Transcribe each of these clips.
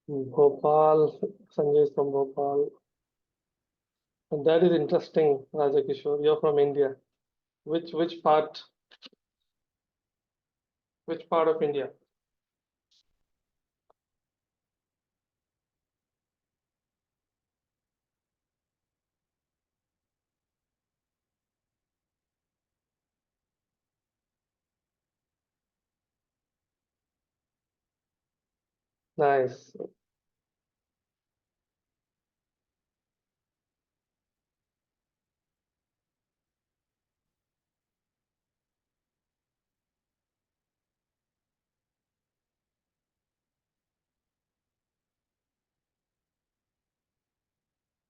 Bhopal, Sanjay is from Bhopal. And that is interesting, Raja Kishore. You're from India. Which part? Which part of India? Nice.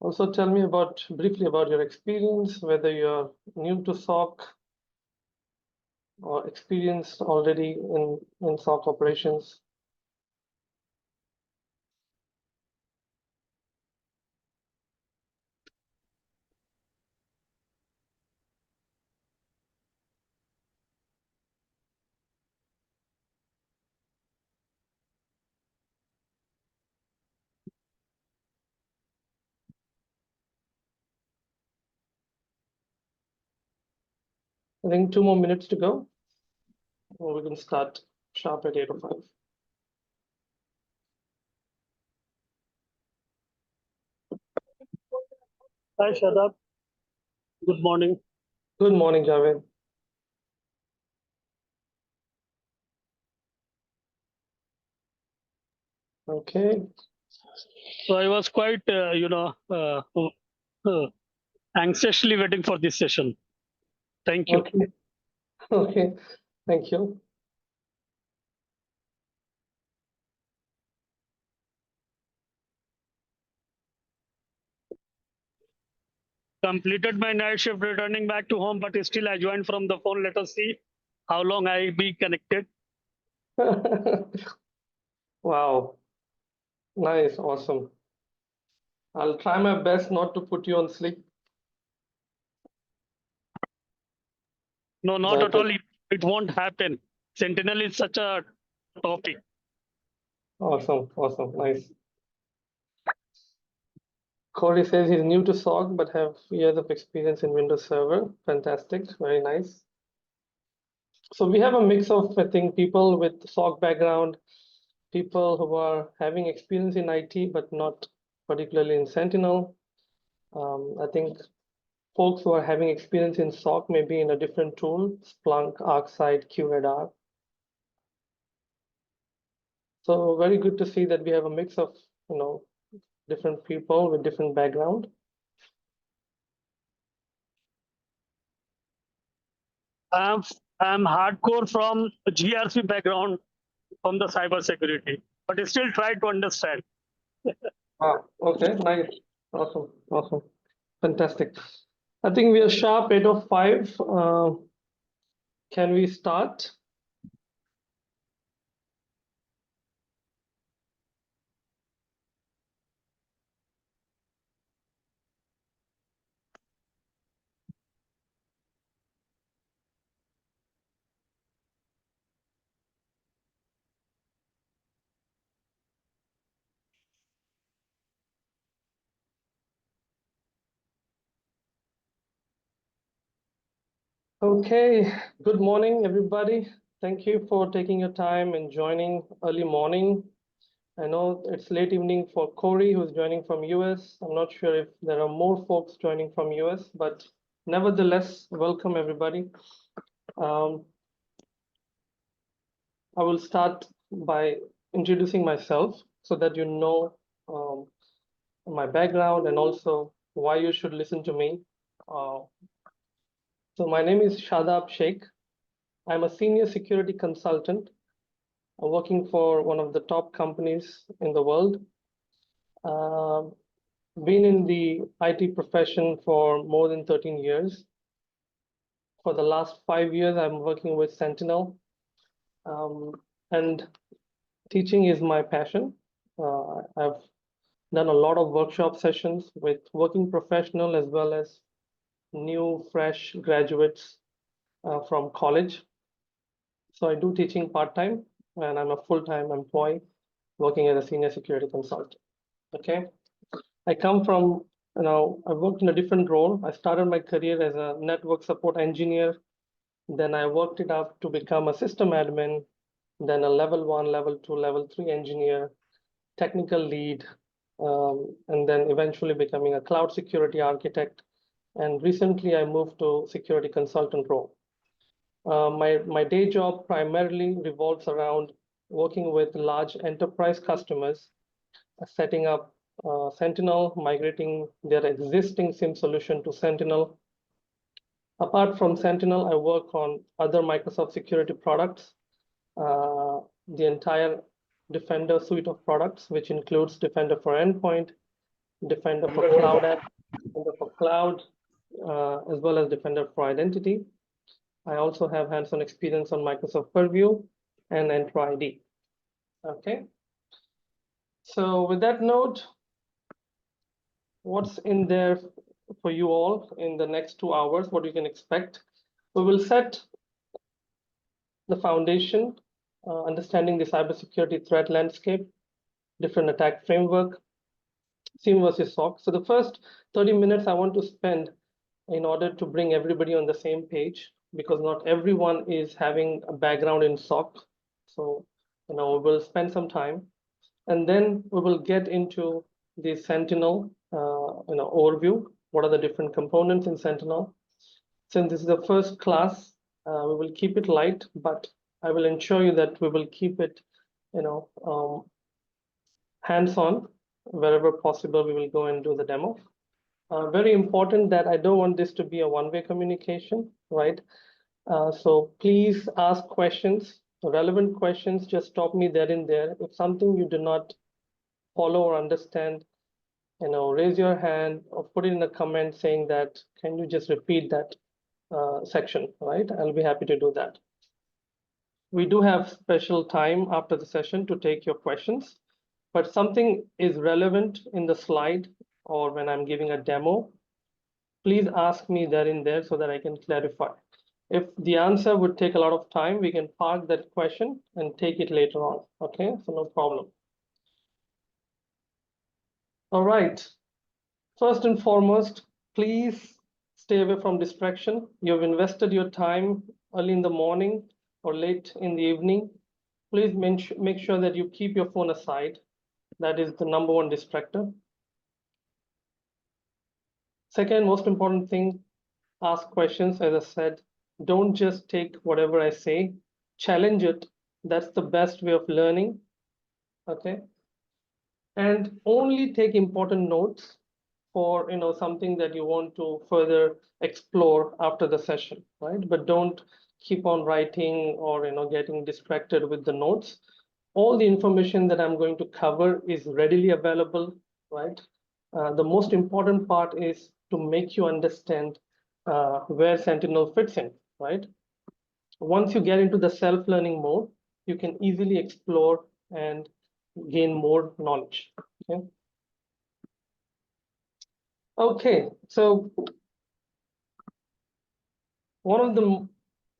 Also, tell me briefly about your experience, whether you're new to SOC or experienced already in SOC operations. I think 2 more minutes to go, or we can start sharp at 8:05. Hi, Shadab. Good morning. Good morning, Javed. Okay. So I was quite, anxiously waiting for this session. Thank you. Okay. Okay. Thank you. Completed my night shift, returning back to home, but still I joined from the phone. Let us see how long I be connected. Wow. Nice. Awesome. I'll try my best not to put you on sleep. No, not But at all. It won't happen. Sentinel is such a topic. awesome. Awesome. Nice. Corey says he's new to SOC but have years of experience in Windows Server. Fantastic. Very nice. So we have a mix of, I think, people with SOC background, people who are having experience in IT but not particularly in Sentinel. I think folks who are having experience in SOC maybe in a different tool, Splunk, ArcSight, QRadar. So very good to see that we have a mix of, different people with different background. I'm hardcore from GRC background from the cybersecurity, but still try to understand. Okay, nice. Awesome, awesome. Fantastic. I think we are sharp 8:05. Can we start? Okay, good morning, everybody. Thank you for taking your time and joining early morning. I know it's late evening for Corey, who's joining from US. I'm not sure if there are more folks joining from US, but nevertheless, welcome everybody. I will start by introducing myself so that you know my background and also why you should listen to me. So my name is Shadab Shaikh. I'm a senior security consultant working for one of the top companies in the world. Been in the IT profession for more than 13 years. For the last 5 years, I'm working with Sentinel. And teaching is my passion. I've done a lot of workshop sessions with working professional as well as new, fresh graduates from college. So I do teaching part-time. and I'm a full-time employee working as a senior security consultant. Okay, I come from, I worked in a different role. I started my career as a network support engineer. Then I worked it up to become a system admin, then a level 1, level 2, level 3 engineer, technical lead, and then eventually becoming a cloud security architect. And recently I moved to security consultant role. My day job primarily revolves around working with large enterprise customers, setting up Sentinel, migrating their existing SIEM solution to Sentinel. Apart from Sentinel, I work on other Microsoft security products, the entire Defender suite of products, which includes Defender for Endpoint, Defender for Cloud App, Defender for Cloud, as well as Defender for Identity. I also have hands-on experience on Microsoft Purview and Entra ID. Okay. So with that note, what's in there for you all in the next 2 hours, what you can expect? We will set the foundation, understanding the cybersecurity threat landscape, different attack framework, SIEM versus SOC. So the first 30 minutes I want to spend in order to bring everybody on the same page, because not everyone is having a background in SOC. So, we'll spend some time, and then we will get into the Sentinel, overview. What are the different components in Sentinel? Since this is the first class, we will keep it light, but I will ensure you that we will keep it, hands-on. Wherever possible, we will go and do the demo. Very important that I don't want this to be a one-way communication, right? So please ask questions, relevant questions. Just stop me there and there. If something you do not follow or understand, raise your hand or put it in a comment saying that, can you just repeat that section, right? I'll be happy to do that. We do have special time after the session to take your questions, but something is relevant in the slide or when I'm giving a demo, please ask me there in there so that I can clarify. If the answer would take a lot of time, we can park that question and take it later on. Okay, so no problem. All right. First and foremost, please stay away from distraction. You've invested your time early in the morning or late in the evening. Please make sure that you keep your phone aside. That is the number one distractor. Second most important thing, ask questions. As I said, don't just take whatever I say, challenge it. That's the best way of learning. Okay. And only take important notes for something that you want to further explore after the session, right? But don't keep on writing or getting distracted with the notes. All the information that I'm going to cover is readily available, right? The most important part is to make you understand where Sentinel fits in, right? Once you get into the self-learning mode, you can easily explore and gain more knowledge. Okay. Okay, so one of the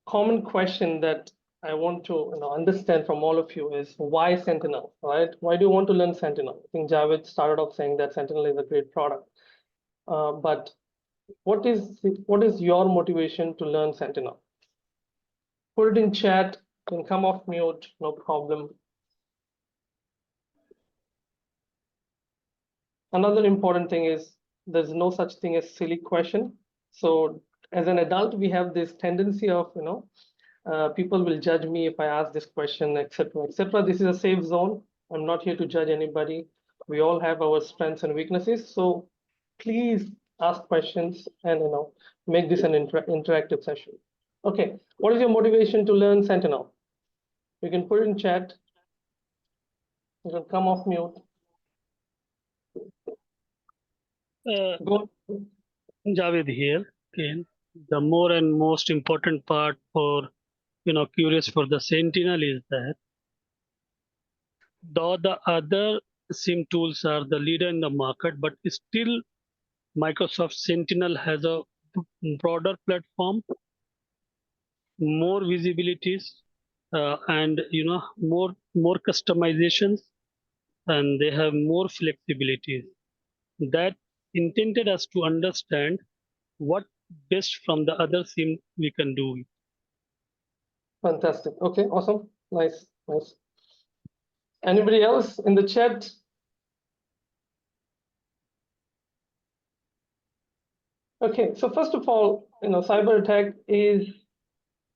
common question that I want to understand from all of you is why Sentinel, right? Why do you want to learn Sentinel? I think Javed started off saying that Sentinel is a great product, but what is your motivation to learn Sentinel? Put it in chat. You can come off mute, no problem. Another important thing is there's no such thing as silly question. So as an adult, we have this tendency of, people will judge me if I ask this question, etc., etc. This is a safe zone. I'm not here to judge anybody. We all have our strengths and weaknesses. So please ask questions and, make this an interactive session. Okay, what is your motivation to learn Sentinel? You can put it in chat. You can come off mute. Go. Javed here. Okay. The more and most important part for curious for the Sentinel is that though the other SIEM tools are the leader in the market, but still Microsoft Sentinel has a broader platform, more visibilities, and more customizations, and they have more flexibilities that intended us to understand what best from the other SIEM we can do. Fantastic. Okay, awesome. Nice, nice. Anybody else in the chat? Okay, so first of all, cyber attack is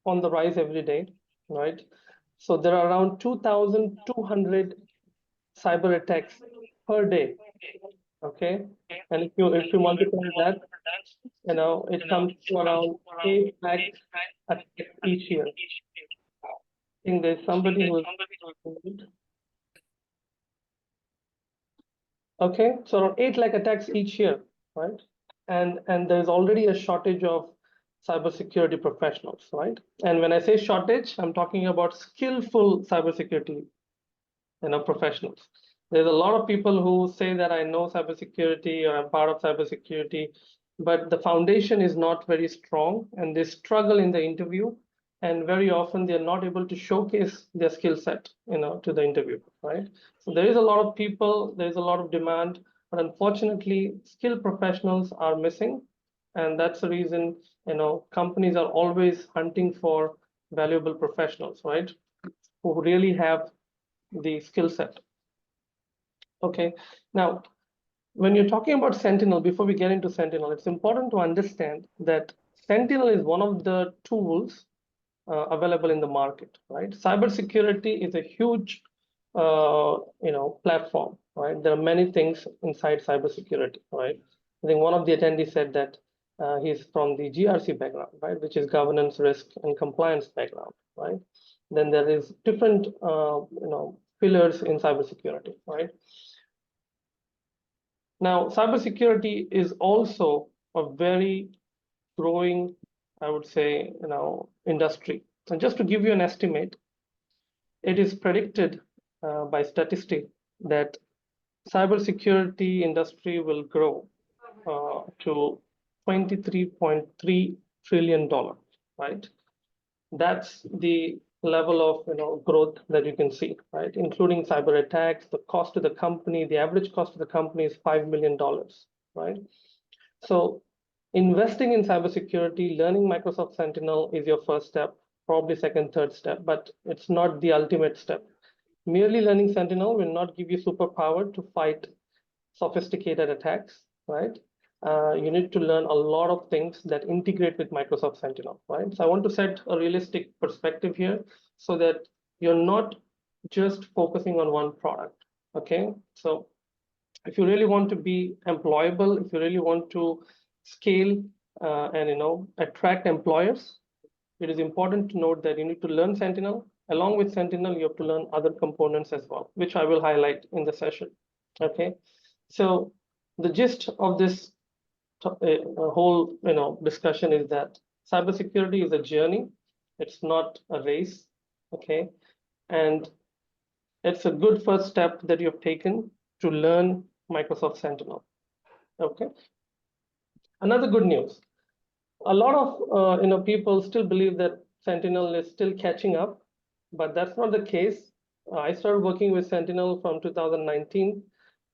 on the rise every day, right? So there are around 2,200 cyber attacks per day. Okay, and if you multiply that, it comes to around 8 lakh attacks each year. I think there's somebody who is okay, so around 8 lakh attacks each year, right? And there's already a shortage of cybersecurity professionals, right? And when I say shortage, I'm talking about skillful cybersecurity professionals. There's a lot of people who say that I know cybersecurity or I'm part of cybersecurity, but the foundation is not very strong and they struggle in the interview. And very often they're not able to showcase their skill set, to the interview, right? So there is a lot of people, there's a lot of demand, but unfortunately, skilled professionals are missing. And that's the reason, companies are always hunting for valuable professionals, right? Who really have the skill set. Okay, now when you're talking about Sentinel, before we get into Sentinel, it's important to understand that Sentinel is one of the tools available in the market, right? Cybersecurity is a huge, platform, right? There are many things inside cybersecurity, right? I think one of the attendees said that he's from the GRC background, right, which is governance, risk, and compliance background, right? Then there is different, pillars in cybersecurity, right? Now, cybersecurity is also a very growing, I would say, industry. And just to give you an estimate, it is predicted by statistics that cybersecurity industry will grow to $23.3 trillion, right? That's the level of growth that you can see, right? Including cyber attacks, the cost to the company, the average cost to the company is $5 million, right? So investing in cybersecurity, learning Microsoft Sentinel is your first step, probably second, third step, but it's not the ultimate step. Merely learning Sentinel will not give you superpower to fight sophisticated attacks, right? You need to learn a lot of things that integrate with Microsoft Sentinel, right? So I want to set a realistic perspective here so that you're not just focusing on one product, okay? So if you really want to be employable, if you really want to scale and attract employers, it is important to note that you need to learn Sentinel. Along with Sentinel, you have to learn other components as well, which I will highlight in the session. Okay, so the gist of this whole discussion is that cybersecurity is a journey. It's not a race. Okay, and it's a good first step that you have taken to learn Microsoft Sentinel. Okay. Another good news. A lot of people still believe that Sentinel is still catching up, but that's not the case. I started working with Sentinel from 2019,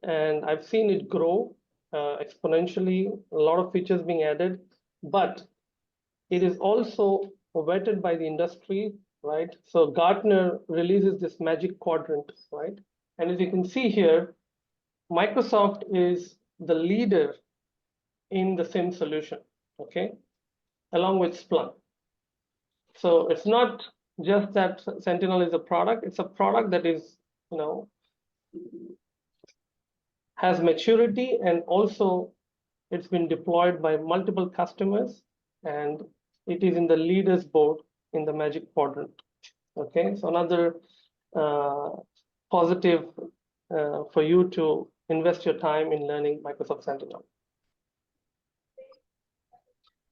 and I've seen it grow exponentially, a lot of features being added, but it is also vetted by the industry, right? So Gartner releases this magic quadrant, right? And as you can see here, Microsoft is the leader in the SIEM solution, okay, along with Splunk. So it's not just that Sentinel is a product, it's a product that is, has maturity, and also it's been deployed by multiple customers, and it is in the leaders board in the magic quadrant. Okay, so another positive for you to invest your time in learning Microsoft Sentinel.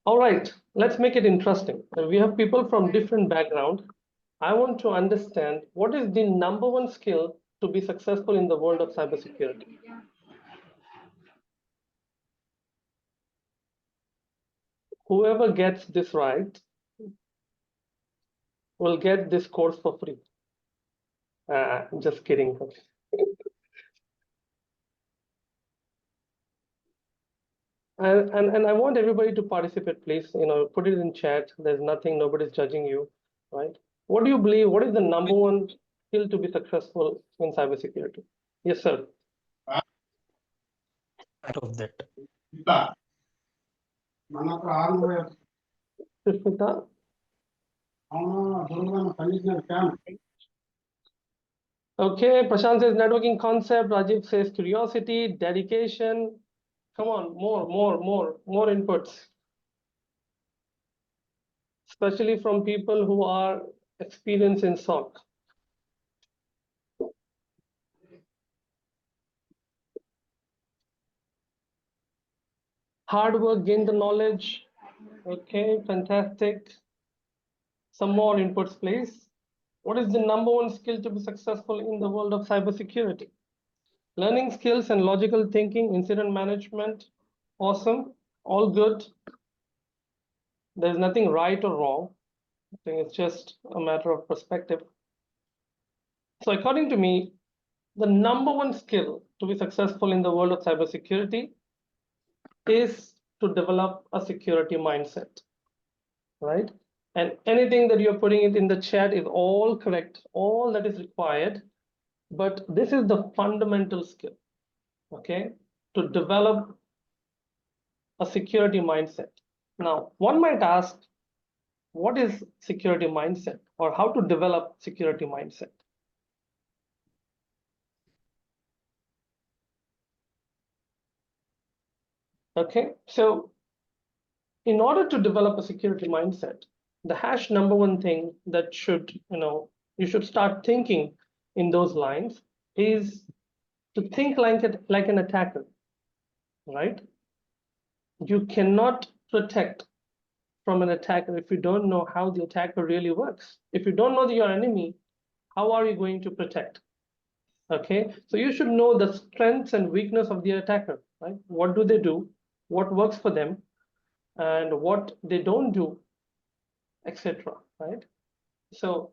All right, let's make it interesting. We have people from different backgrounds. I want to understand what is the number one skill to be successful in the world of cybersecurity. Whoever gets this right will get this course for free. Just kidding. And I want everybody to participate, please. Put it in chat. There's nothing, nobody's judging you, right? What do you believe? What is the number one skill to be successful in cybersecurity? Yes, sir. Out of that. Sushmita? Okay, Prashant says networking concept. Rajiv says curiosity, dedication. Come on, more inputs. Especially from people who are experienced in SOC. Hard work, gain the knowledge. Okay, fantastic. Some more inputs, please. What is the number one skill to be successful in the world of cybersecurity? Learning skills and logical thinking, incident management. Awesome, all good. There's nothing right or wrong. I think it's just a matter of perspective. So according to me, the number one skill to be successful in the world of cybersecurity is to develop a security mindset, right? And anything that you're putting it in the chat is all correct, all that is required. But this is the fundamental skill, okay, to develop a security mindset. Now, one might ask, what is security mindset, or how to develop security mindset? Okay, so in order to develop a security mindset, the hash number one thing that you should start thinking in those lines is to think like an attacker, right? You cannot protect from an attacker if you don't know how the attacker really works. If you don't know your enemy, how are you going to protect? Okay, so you should know the strengths and weakness of the attacker, right? What do they do? What works for them? And what they don't do, etc. Right? So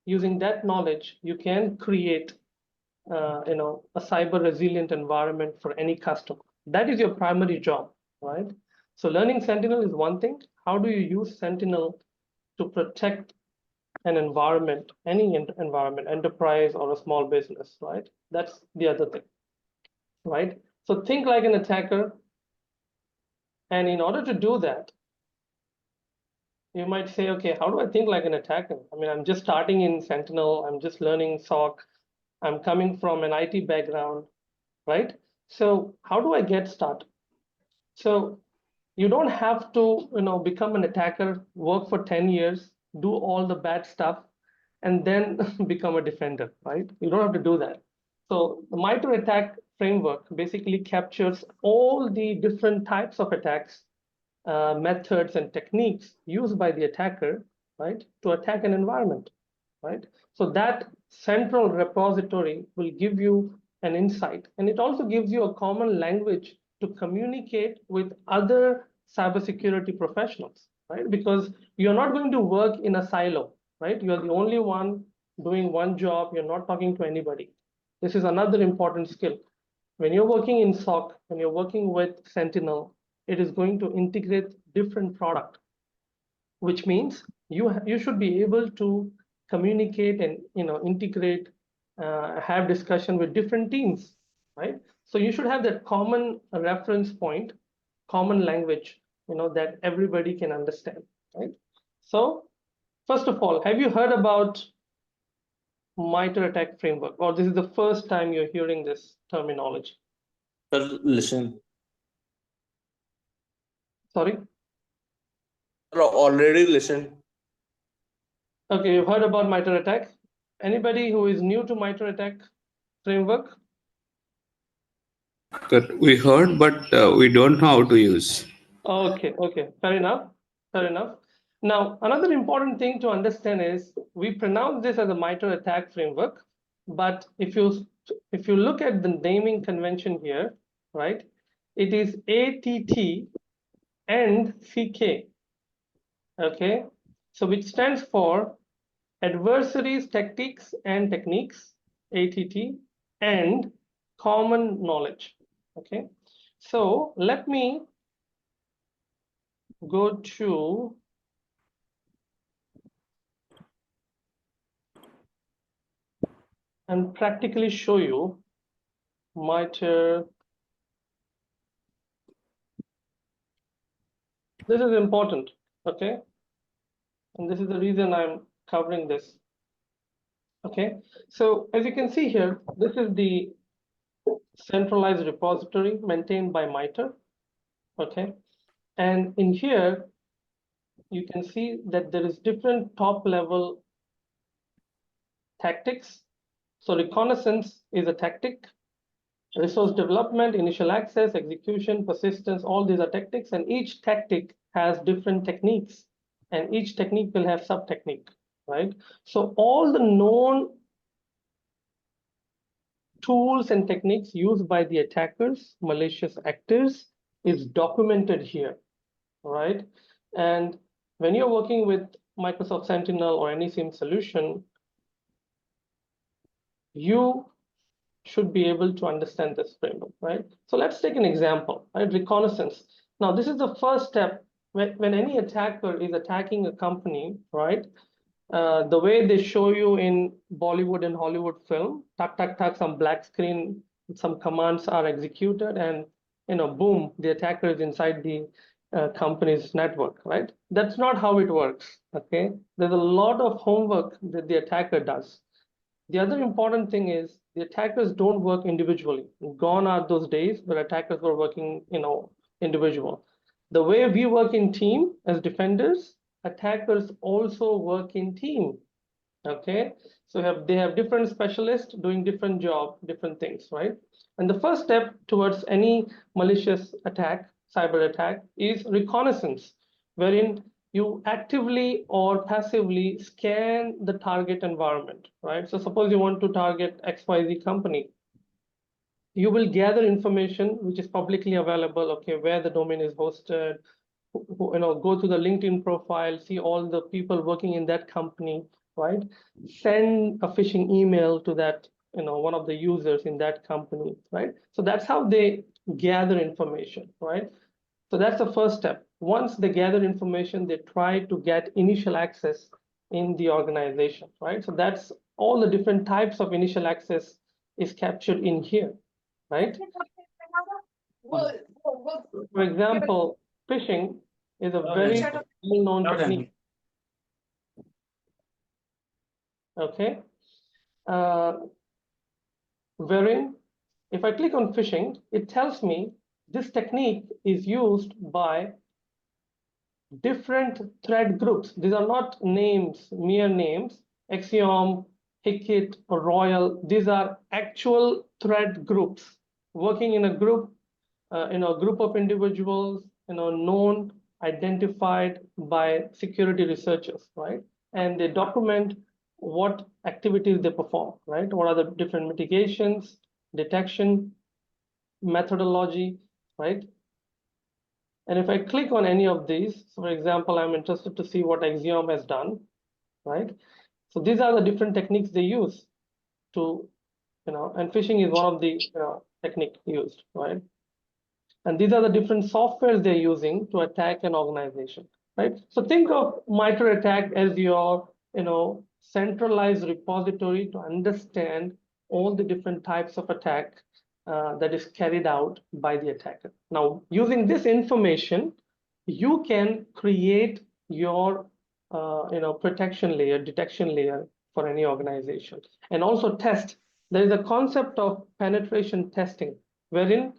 using that knowledge, you can create a cyber resilient environment for any customer. That is your primary job, right? So learning Sentinel is one thing. How do you use Sentinel to protect an environment, any environment, enterprise or a small business, right? That's the other thing, right? So think like an attacker. And in order to do that, you might say, okay, how do I think like an attacker? I mean, I'm just starting in Sentinel. I'm just learning SOC. I'm coming from an IT background, right? So how do I get started? So you don't have to, become an attacker, work for 10 years, do all the bad stuff, and then become a defender, right? You don't have to do that. So the Mitre attack framework basically captures all the different types of attacks, methods and techniques used by the attacker, right, to attack an environment, right? So that central repository will give you an insight, and it also gives you a common language to communicate with other cybersecurity professionals, right? Because you're not going to work in a silo, right? You're the only one doing one job. You're not talking to anybody. This is another important skill. When you're working in SOC, when you're working with Sentinel, it is going to integrate different product, which means you should be able to communicate and integrate, have discussion with different teams, right? So you should have that common reference point, common language, that everybody can understand, right? So first of all, have you heard about Mitre attack framework, or this is the first time you're hearing this terminology? Listen. Sorry? Already listened. Okay, you've heard about Mitre attack. Anybody who is new to Mitre attack framework? We heard, but we don't know how to use. Okay, fair enough. Now, another important thing to understand is we pronounce this as a Mitre attack framework, but if you look at the naming convention here, right, it is ATT and CK. Okay, so which stands for adversaries, tactics and techniques, ATT, and common knowledge. Okay, so let me go to and practically show you Mitre. This is important, okay? And this is the reason I'm covering this. Okay, so as you can see here, this is the centralized repository maintained by Mitre. Okay, and in here, you can see that there is different top level tactics. So reconnaissance is a tactic, resource development, initial access, execution, persistence, all these are tactics, and each tactic has different techniques, and each technique will have sub-technique, right? So all the known tools and techniques used by the attackers, malicious actors, is documented here, right? And when you're working with Microsoft Sentinel or any SIEM solution, you should be able to understand this framework, right? So let's take an example, right? Reconnaissance. Now, this is the first step when any attacker is attacking a company, right? The way they show you in Bollywood and Hollywood film, tuck, tuck, tuck, some black screen, some commands are executed, and boom, the attacker is inside the company's network, right? That's not how it works, okay? There's a lot of homework that the attacker does. The other important thing is the attackers don't work individually. Gone are those days where attackers were working, individual. The way we work in team as defenders, attackers also work in team. Okay, so they have different specialists doing different job, different things, right? And the first step towards any malicious attack, cyber attack, is reconnaissance, wherein you actively or passively scan the target environment, right? So suppose you want to target XYZ company, you will gather information which is publicly available, okay, where the domain is hosted, go to the LinkedIn profile, see all the people working in that company, right? Send a phishing email to that, one of the users in that company, right? So that's how they gather information, right? So that's the first step. Once they gather information, they try to get initial access in the organization, right? So that's all the different types of initial access is captured in here, right? For example, phishing is a very well-known technique. Okay, wherein if I click on phishing, it tells me this technique is used by different threat groups. These are not names, mere names. Axiom, Hickit, or Royal. These are actual threat groups working in a group, a group of individuals, known, identified by security researchers, right? And they document what activities they perform, right? What are the different mitigations, detection, methodology, right? And if I click on any of these, so for example, I'm interested to see what Axiom has done, right? So these are the different techniques they use to, and phishing is one of the technique used, right? And these are the different softwares they're using to attack an organization, right? So think of Mitre attack as your, centralized repository to understand all the different types of attack that is carried out by the attacker. Now, using this information, you can create your, protection layer, detection layer for any organization, and also test. There is a concept of penetration testing, wherein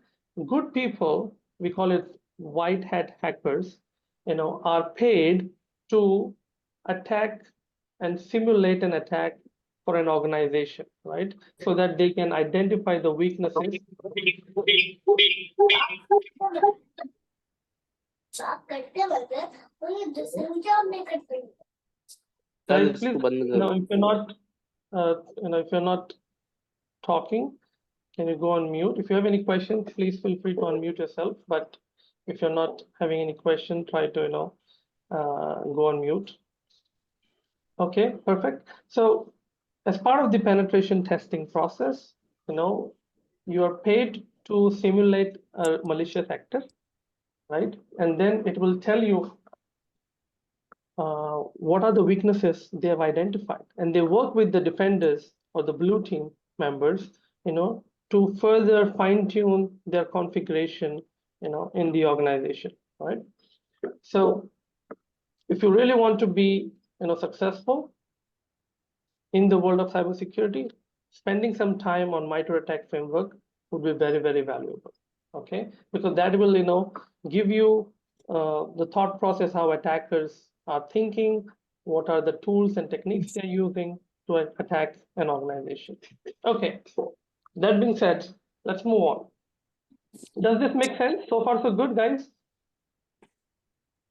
good people, we call it white hat hackers, are paid to attack and simulate an attack for an organization, right? So that they can identify the weaknesses. Guys, please, if you're not talking, can you go on mute? If you have any questions, please feel free to unmute yourself. But if you're not having any question, try to, go on mute. Okay, perfect. So as part of the penetration testing process, you are paid to simulate a malicious actor, right? And then it will tell you what are the weaknesses they have identified, and they work with the defenders or the blue team members, to further fine tune their configuration, in the organization, right? So if you really want to be, successful in the world of cybersecurity, spending some time on Mitre attack framework would be very, very valuable. Okay, because that will, give you the thought process, how attackers are thinking, what are the tools and techniques they're using to attack an organization. Okay, that being said, let's move on. Does this make sense? So far, so good, guys?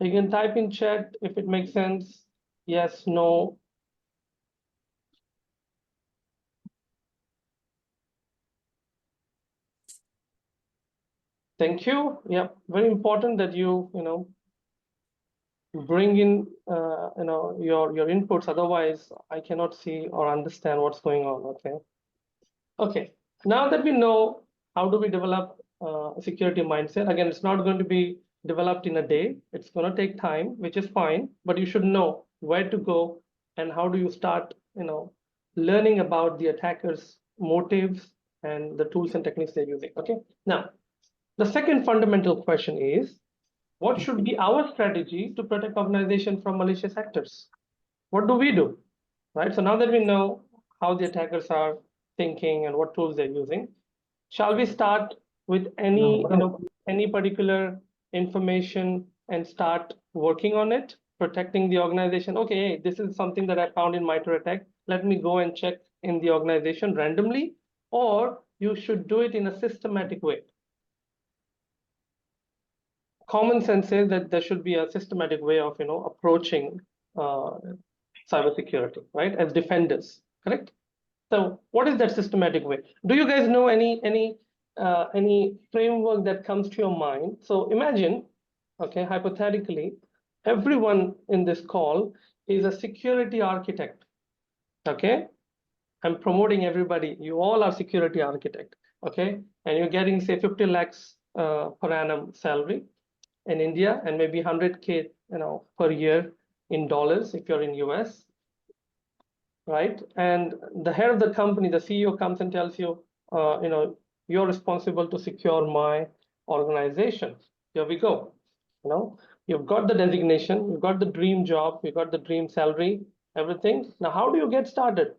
You can type in chat if it makes sense. Yes, no. Thank you. Yeah, very important that you bring in your inputs. Otherwise, I cannot see or understand what's going on. Okay. Now that we know how do we develop a security mindset, again, it's not going to be developed in a day. It's going to take time, which is fine. But you should know where to go and how do you start, learning about the attackers' motives and the tools and techniques they're using. Okay. Now, the second fundamental question is, what should be our strategy to protect organization from malicious actors? What do we do? Right? So now that we know how the attackers are thinking and what tools they're using, shall we start with any particular information and start working on it, protecting the organization? Okay, hey, this is something that I found in Mitre attack. Let me go and check in the organization randomly, or you should do it in a systematic way. Common sense says that there should be a systematic way of approaching cybersecurity, right? As defenders, correct? So what is that systematic way? Do you guys know any framework that comes to your mind? So imagine, okay, hypothetically, everyone in this call is a security architect. Okay, I'm promoting everybody. You all are security architect. Okay, and you're getting say 50 lakhs per annum salary in India, and maybe 100K, per year in dollars if you're in US, right? And the head of the company, the CEO, comes and tells you, you're responsible to secure my organization. Here we go. You've got the designation, you've got the dream job, you've got the dream salary, everything. Now, how do you get started?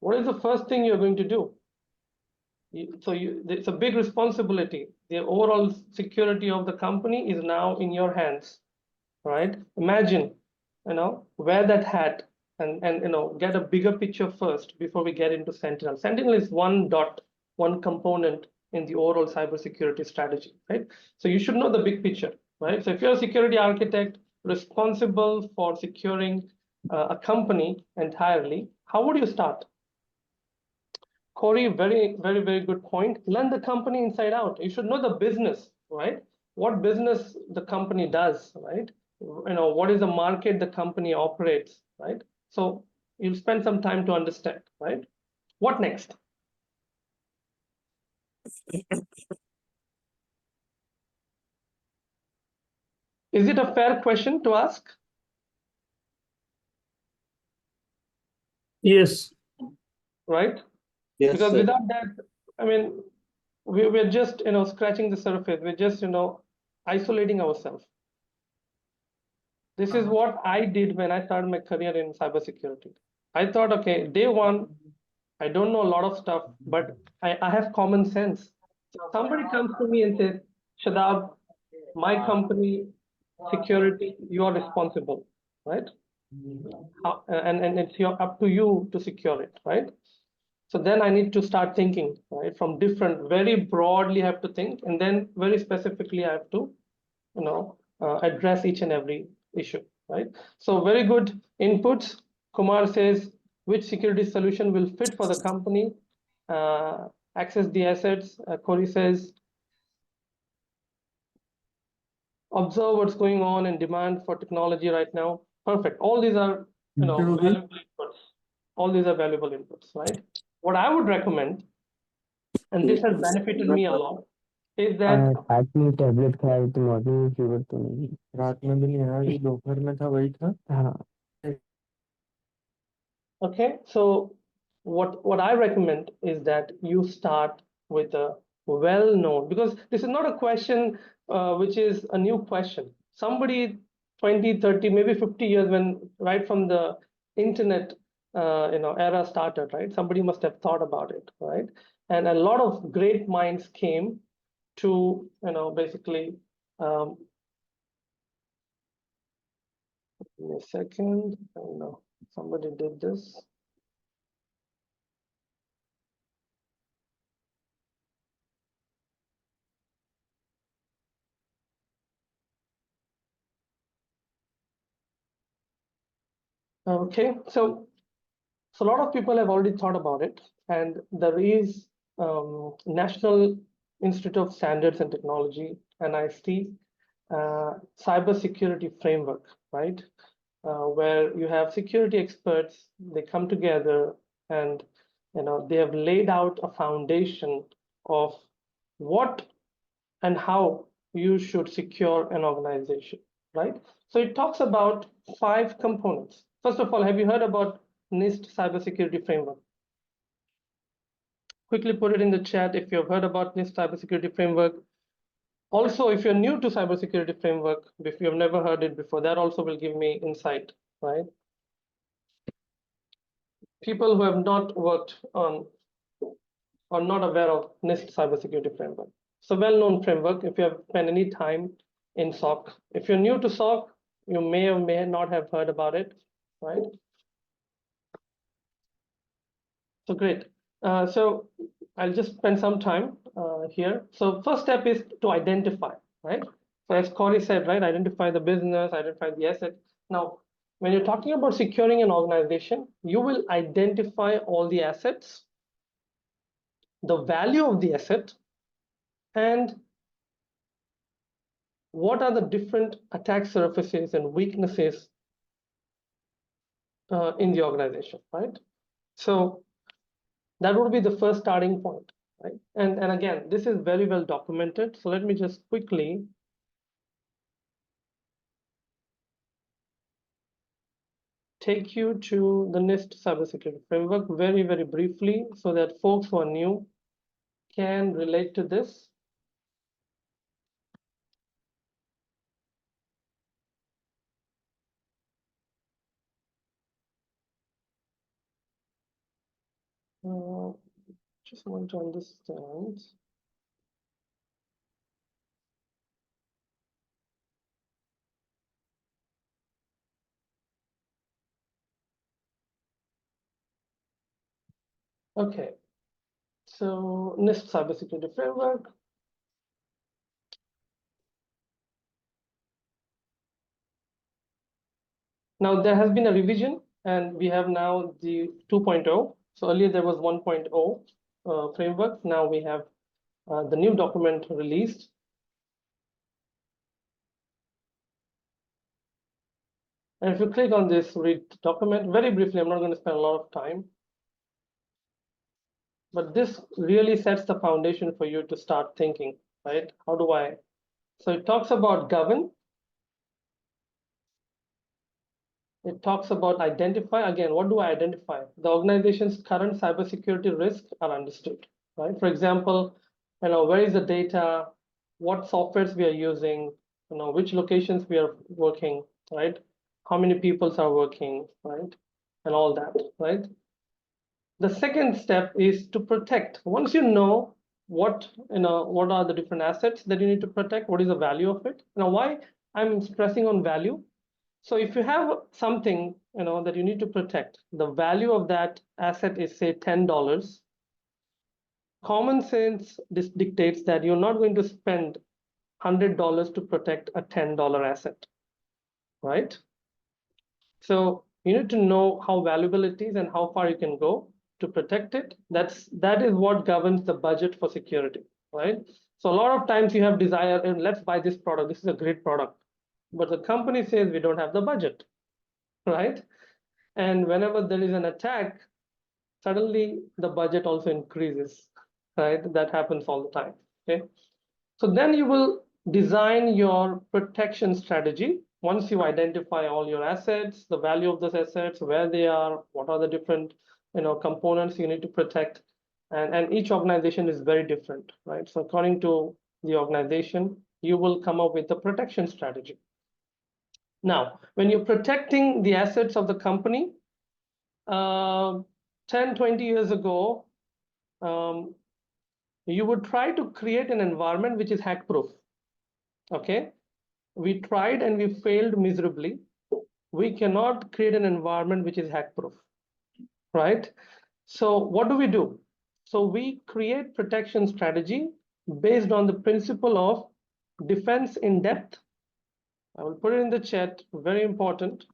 What is the first thing you're going to do? It's a big responsibility. The overall security of the company is now in your hands, right? Imagine, wear that hat and get a bigger picture first before we get into Sentinel. Sentinel is one component in the overall cybersecurity strategy, right? So you should know the big picture, right? So if you're a security architect responsible for securing a company entirely, how would you start? Corey, very, very, very good point. Learn the company inside out. You should know the business, right? What business the company does, right? What is the market the company operates, right? So you'll spend some time to understand, right? What next? Is it a fair question to ask? Yes. Right? Yes, Because sir. without that, I mean, we're just, scratching the surface. We're just, isolating ourselves. This is what I did when I started my career in cybersecurity. I thought, okay, day one, I don't know a lot of stuff, but I have common sense. Somebody comes to me and says, Shadab, my company security, you are responsible, right? And it's up to you to secure it, right? So then I need to start thinking, right? From different, very broadly I have to think, and then very specifically I have to, address each and every issue, right? So very good inputs. Kumar says, which security solution will fit for the company? Access the assets. Corey says, observe what's going on and demand for technology right now. Perfect. All these are, valuable inputs. All these are valuable inputs, right? What I would recommend, and this has benefited me a lot, is that रात में tablet खाया तो morning में fever तो नहीं रात में भी नहीं आया, ये दोपहर में था, वही था। हाँ okay, so what I recommend is that you start with a well-known, because this is not a question which is a new question. Somebody 20, 30, maybe 50 years when right from the internet era started, right? Somebody must have thought about it, right? And a lot of great minds came to basically give me a second. I don't know, somebody did this. Okay, so a lot of people have already thought about it, and there is National Institute of Standards and Technology, NIST, cybersecurity framework, right? Where you have security experts, they come together and they have laid out a foundation of what and how you should secure an organization, right? So it talks about 5 components. First of all, have you heard about NIST cybersecurity framework? Quickly put it in the chat if you've heard about NIST cybersecurity framework. Also, if you're new to cybersecurity framework, if you've never heard it before, that also will give me insight, right? People who have not worked on or not aware of NIST cybersecurity framework. It's a well-known framework if you have spent any time in SOC. If you're new to SOC, you may or may not have heard about it, right? So great. So I'll just spend some time here. So first step is to identify, right? So as Corey said, right, identify the business, identify the asset. Now, when you're talking about securing an organization, you will identify all the assets, the value of the asset, and what are the different attack surfaces and weaknesses in the organization, right? So that would be the first starting point, right? And again, this is very well documented. So let me just quickly take you to the NIST cybersecurity framework very, very briefly so that folks who are new can relate to this. Just want to understand. Okay, so NIST cybersecurity framework. Now there has been a revision and we have now the 2.0. So earlier there was 1.0 framework. Now we have the new document released. And if you click on this read document, very briefly, I'm not going to spend a lot of time, but this really sets the foundation for you to start thinking, right? How do I? So it talks about govern. It talks about identify. Again, what do I identify? The organization's current cybersecurity risks are understood, right? For example, where is the data? What softwares we are using? Which locations we are working, right? How many people are working, right? And all that, right? The second step is to protect. Once you know what are the different assets that you need to protect, what is the value of it? Now, why I'm stressing on value? So if you have something that you need to protect, the value of that asset is say $10. Common sense dictates that you're not going to spend $100 to protect a $10 asset, right? So you need to know how valuable it is and how far you can go to protect it. That is what governs the budget for security, right? So a lot of times you have desire and let's buy this product. This is a great product, but the company says we don't have the budget. right? And whenever there is an attack, suddenly the budget also increases, right? That happens all the time, okay? So then you will design your protection strategy. Once you identify all your assets, the value of those assets, where they are, what are the different components you need to protect, and each organization is very different, right? So according to the organization, you will come up with the protection strategy. Now, when you're protecting the assets of the company, 10, 20 years ago, you would try to create an environment which is hack proof. Okay, we tried and we failed miserably. We cannot create an environment which is hack proof, right? So what do? So we create protection strategy based on the principle of defense in depth. I will put it in the chat, very important.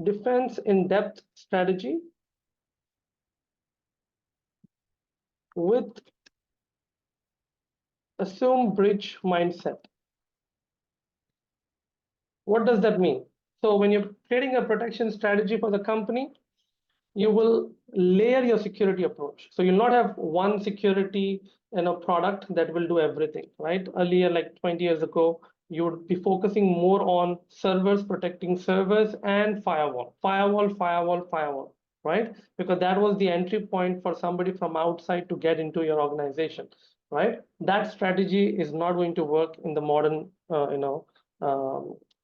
Defense in depth strategy with assume breach mindset. What does that mean? So when you're creating a protection strategy for the company, you will layer your security approach. So you'll not have one security product that will do everything, right? Earlier, like 20 years ago, you would be focusing more on servers, protecting servers, and firewall, right? Because that was the entry point for somebody from outside to get into your organization, right? That strategy is not going to work in the modern,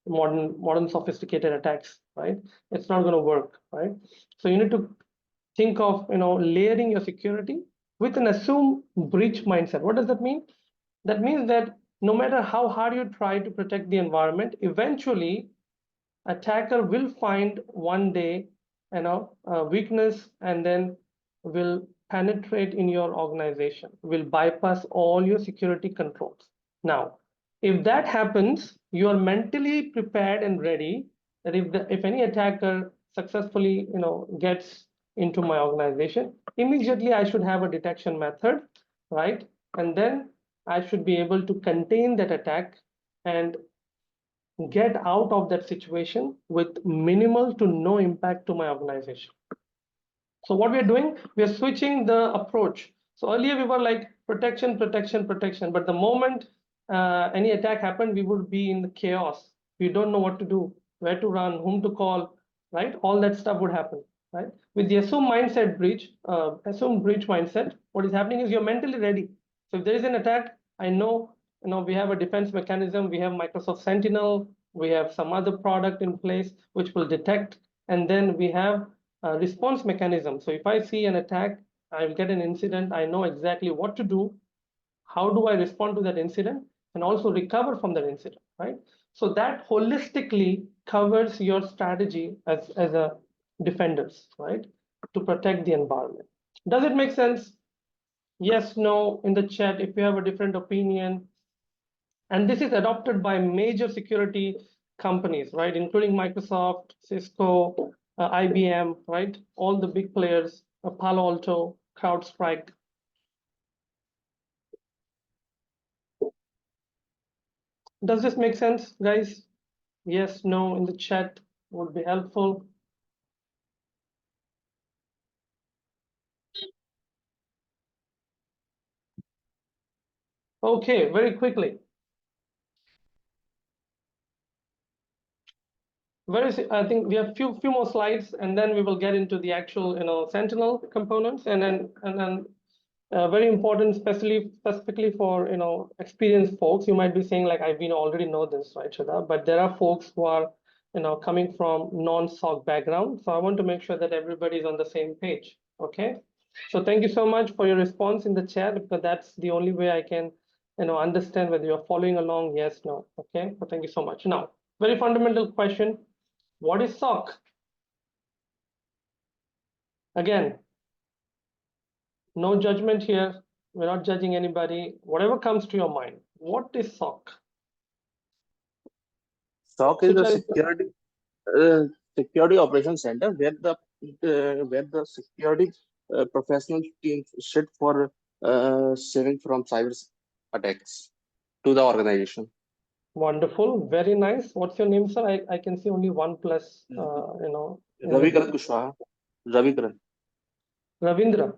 modern sophisticated attacks, right? It's not going to work, right? So you need to think of layering your security with an assume breach mindset. What does that mean? That means that no matter how hard you try to protect the environment, eventually attacker will find one day a weakness and then will penetrate in your organization, will bypass all your security controls. Now, if that happens, you are mentally prepared and ready that if any attacker successfully gets into my organization, immediately I should have a detection method, right? And then I should be able to contain that attack and get out of that situation with minimal to no impact to my organization. So what we are doing, we are switching the approach. So earlier we were like protection, but the moment any attack happened, we would be in the chaos. We don't know what to do, where to run, whom to call, right? All that stuff would happen, right? With the assume breach mindset, what is happening is you're mentally ready. So if there is an attack, I know, we have a defense mechanism. We have Microsoft Sentinel. We have some other product in place which will detect, and then we have response mechanism. So if I see an attack, I will get an incident, I know exactly what to do, how do I respond to that incident, and also recover from that incident, right? So that holistically covers your strategy as a defenders, right? To protect the environment. Does it make sense? Yes, no, in the chat, if you have a different opinion. And this is adopted by major security companies, right? Including Microsoft, Cisco, IBM, right? All the big players, Palo Alto, CrowdStrike. Does this make sense, guys? Yes, no, in the chat would be helpful. Okay, very quickly. I think we have few more slides, and then we will get into the actual Sentinel components, and then very important, specifically for experienced folks. You might be saying like, I already know this, right, Shadab? But there are folks who are coming from non-SOC background. So I want to make sure that everybody is on the same page. Okay. So thank you so much for your response in the chat, because that's the only way I can understand whether you're following along. Yes, no. Okay. So thank you so much. Now, very fundamental question. What is SOC? Again, no judgment here. We're not judging anybody. Whatever comes to your mind. What is SOC? SOC is the security operations center where the security professional teams sit for saving from cyber attacks to the organization. Wonderful, very nice. What's your name, sir? I can see only 1+, you know, in the Ravi Karan group. Kushwaha. Ravi Karan. Ravindra.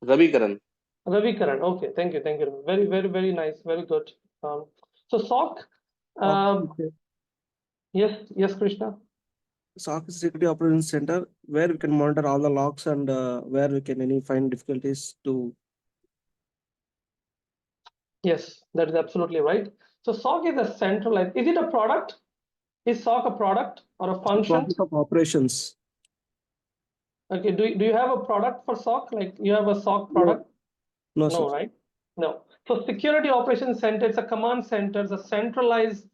Ravi Karan. Ravi Karan. Okay, thank you, thank you. Very, very, very nice, very good. So SOC, yes, Krishna. SOC is Security Operations Center, where we can monitor all the logs and where we can find difficulties to. Yes, that is absolutely right. So SOC is a centralized. Is it a product? Is SOC a product or a function? Process of operations. Okay, do you have a product for SOC? Like you have a SOC product? No, No, sir. right? No. So Security Operations Center, it's a command center, it's a centralized,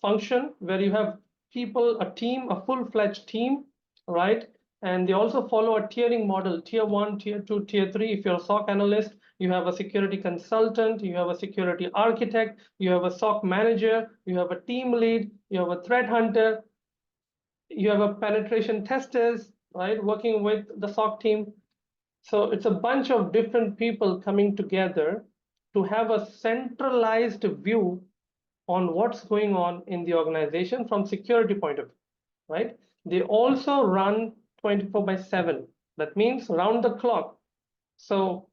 function where you have people, a team, a full-fledged team, right? And they also follow a tiering model, tier 1, tier 2, tier 3. If you're a SOC analyst, you have a security consultant, you have a security architect, you have a SOC manager, you have a team lead, you have a threat hunter, you have a penetration testers, right, working with the SOC team. So it's a bunch of different people coming together to have a centralized view on what's going on in the organization from security point of view, right? They also run 24/7. That means round the clock. So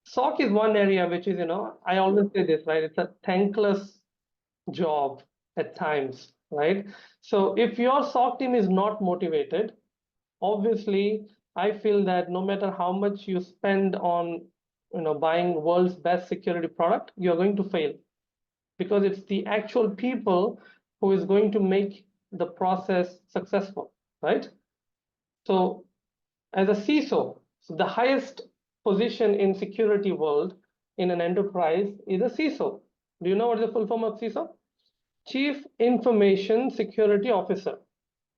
SOC is one area which is, I always say this, right? It's a thankless job at times, right? So if your SOC team is not motivated, obviously, I feel that no matter how much you spend on buying world's best security product, you're going to fail, because it's the actual people who is going to make the process successful, right? So as a CISO, so the highest position in security world in an enterprise is a CISO. Do you know what is the full form of CISO? Chief Information Security Officer,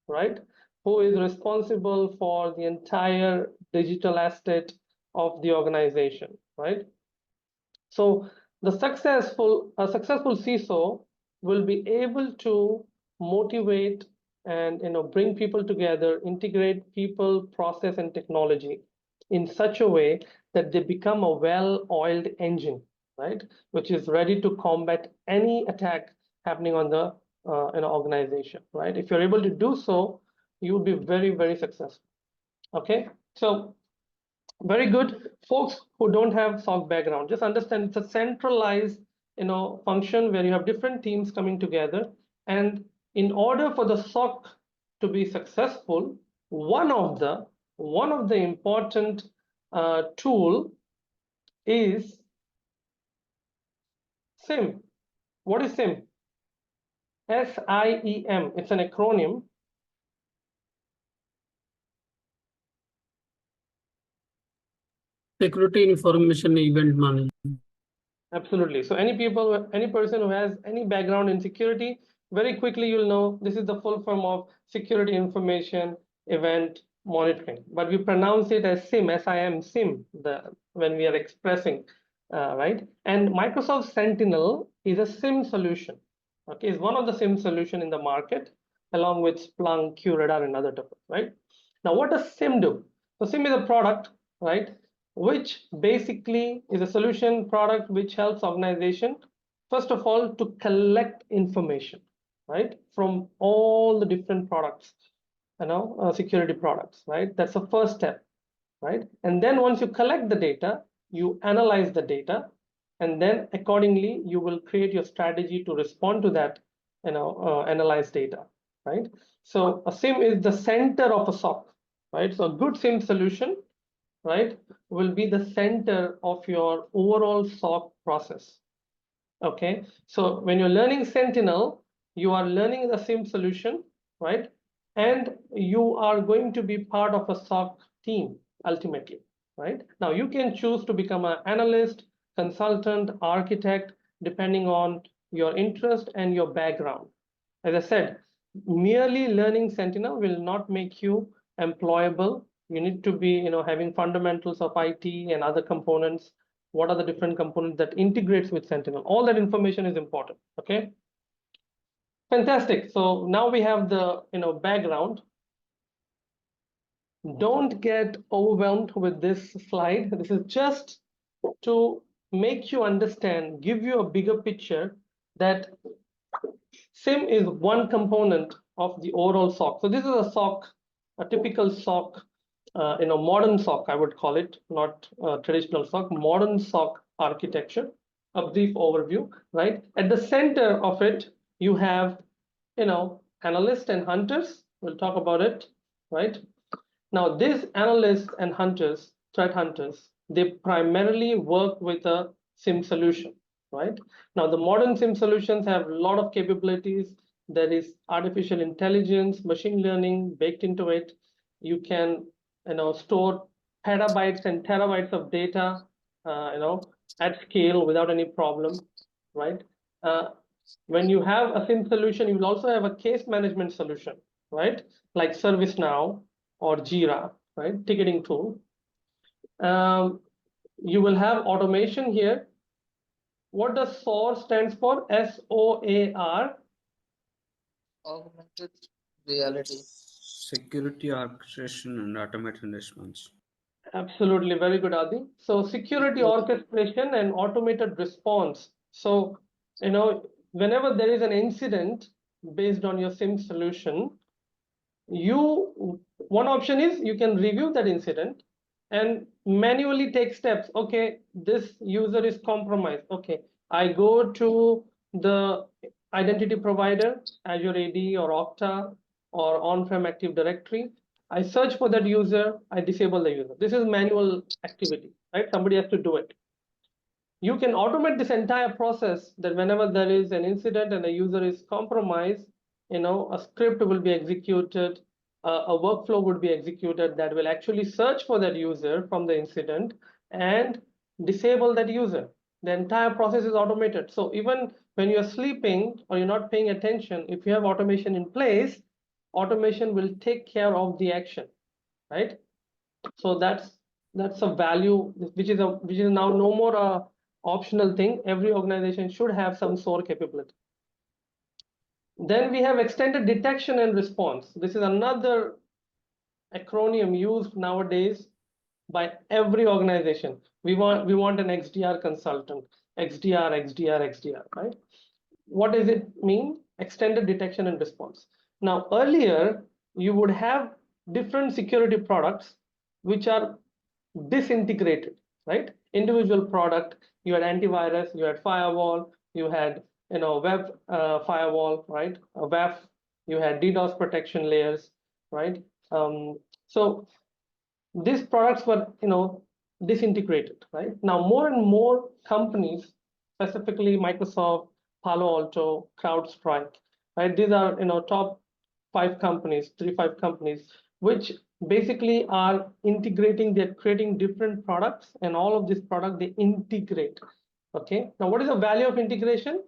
right? Who is responsible for the entire digital asset of the organization, right? So a successful CISO will be able to motivate and bring people together, integrate people, process, and technology in such a way that they become a well-oiled engine, right? Which is ready to combat any attack happening on the organization, right? If you're able to do so, you will be very, very successful. Okay, so very good. Folks who don't have SOC background, just understand it's a centralized function where you have different teams coming together, and in order for the SOC to be successful, one of the important tool is SIEM. What is SIEM? SIEM. It's an acronym. Security Information Event Management. Absolutely. So any person who has any background in security, very quickly you'll know this is the full form of Security Information Event Monitoring. But we pronounce it as SIEM, SIM, SIM, when we are expressing, right? And Microsoft Sentinel is a SIM solution. Okay, is one of the SIM solution in the market, along with Splunk, QRadar, and other topics, right? Now, what does SIM do? So SIM is a product, right, which basically is a solution product which helps organization, first of all, to collect information, right, from all the different products, security products, right? That's the first step, right? And then once you collect the data, you analyze the data, and then accordingly, you will create your strategy to respond to that, analyzed data, right? So a SIM is the center of a SOC, right? So a good SIM solution, right, will be the center of your overall SOC process. Okay, so when you're learning Sentinel, you are learning the SIEM solution, right? And you are going to be part of a SOC team ultimately, right? Now you can choose to become an analyst, consultant, architect, depending on your interest and your background. As I said, merely learning Sentinel will not make you employable. You need to be, having fundamentals of IT and other components. What are the different components that integrates with Sentinel? All that information is important. Okay. Fantastic. So now we have the background. Don't get overwhelmed with this slide. This is just to make you understand, give you a bigger picture that SIM is one component of the overall SOC. So this is a SOC, a typical SOC, modern SOC, I would call it, not traditional SOC, modern SOC architecture. A brief overview, right? At the center of it, you have, analysts and hunters. We'll talk about it, right? Now, these analysts and hunters, threat hunters, they primarily work with a SIM solution, right? Now, the modern SIM solutions have a lot of capabilities. There is artificial intelligence, machine learning baked into it. You can, store petabytes and terabytes of data, at scale without any problem, right? When you have a SIM solution, you will also have a case management solution, right? Like ServiceNow or Jira, right? Ticketing tool. You will have automation here. What does SOAR stands for? SOAR. Augmented reality. Security orchestration and automated response. Absolutely, very good, Adi. So security orchestration and automated response. So, whenever there is an incident based on your SIM solution, one option is you can review that incident and manually take steps. Okay, this user is compromised. Okay, I go to the identity provider, Azure AD or Okta or on-prem Active Directory. I search for that user, I disable the user. This is manual activity, right? Somebody has to do it. You can automate this entire process that whenever there is an incident and a user is compromised, a script will be executed, a workflow would be executed that will actually search for that user from the incident and disable that user. The entire process is automated. So even when you're sleeping or you're not paying attention, if you have automation in place, automation will take care of the action, right? So that's a value which is now no more a optional thing. Every organization should have some SOAR capability. Then we have extended detection and response. This is another acronym used nowadays by every organization. We want an XDR consultant, XDR, right? What does it mean? Extended detection and response. Now, earlier, you would have different security products which are disintegrated, right? Individual product, you had antivirus, you had firewall, you had web firewall, right? A WAF, you had DDoS protection layers, right? So these products were disintegrated, right? Now more and more companies, specifically Microsoft, Palo Alto, CrowdStrike, right? These are top 5 companies, 5 companies, which basically are integrating. They're creating different products, and all of these products they integrate. Okay. Now, what is the value of integration?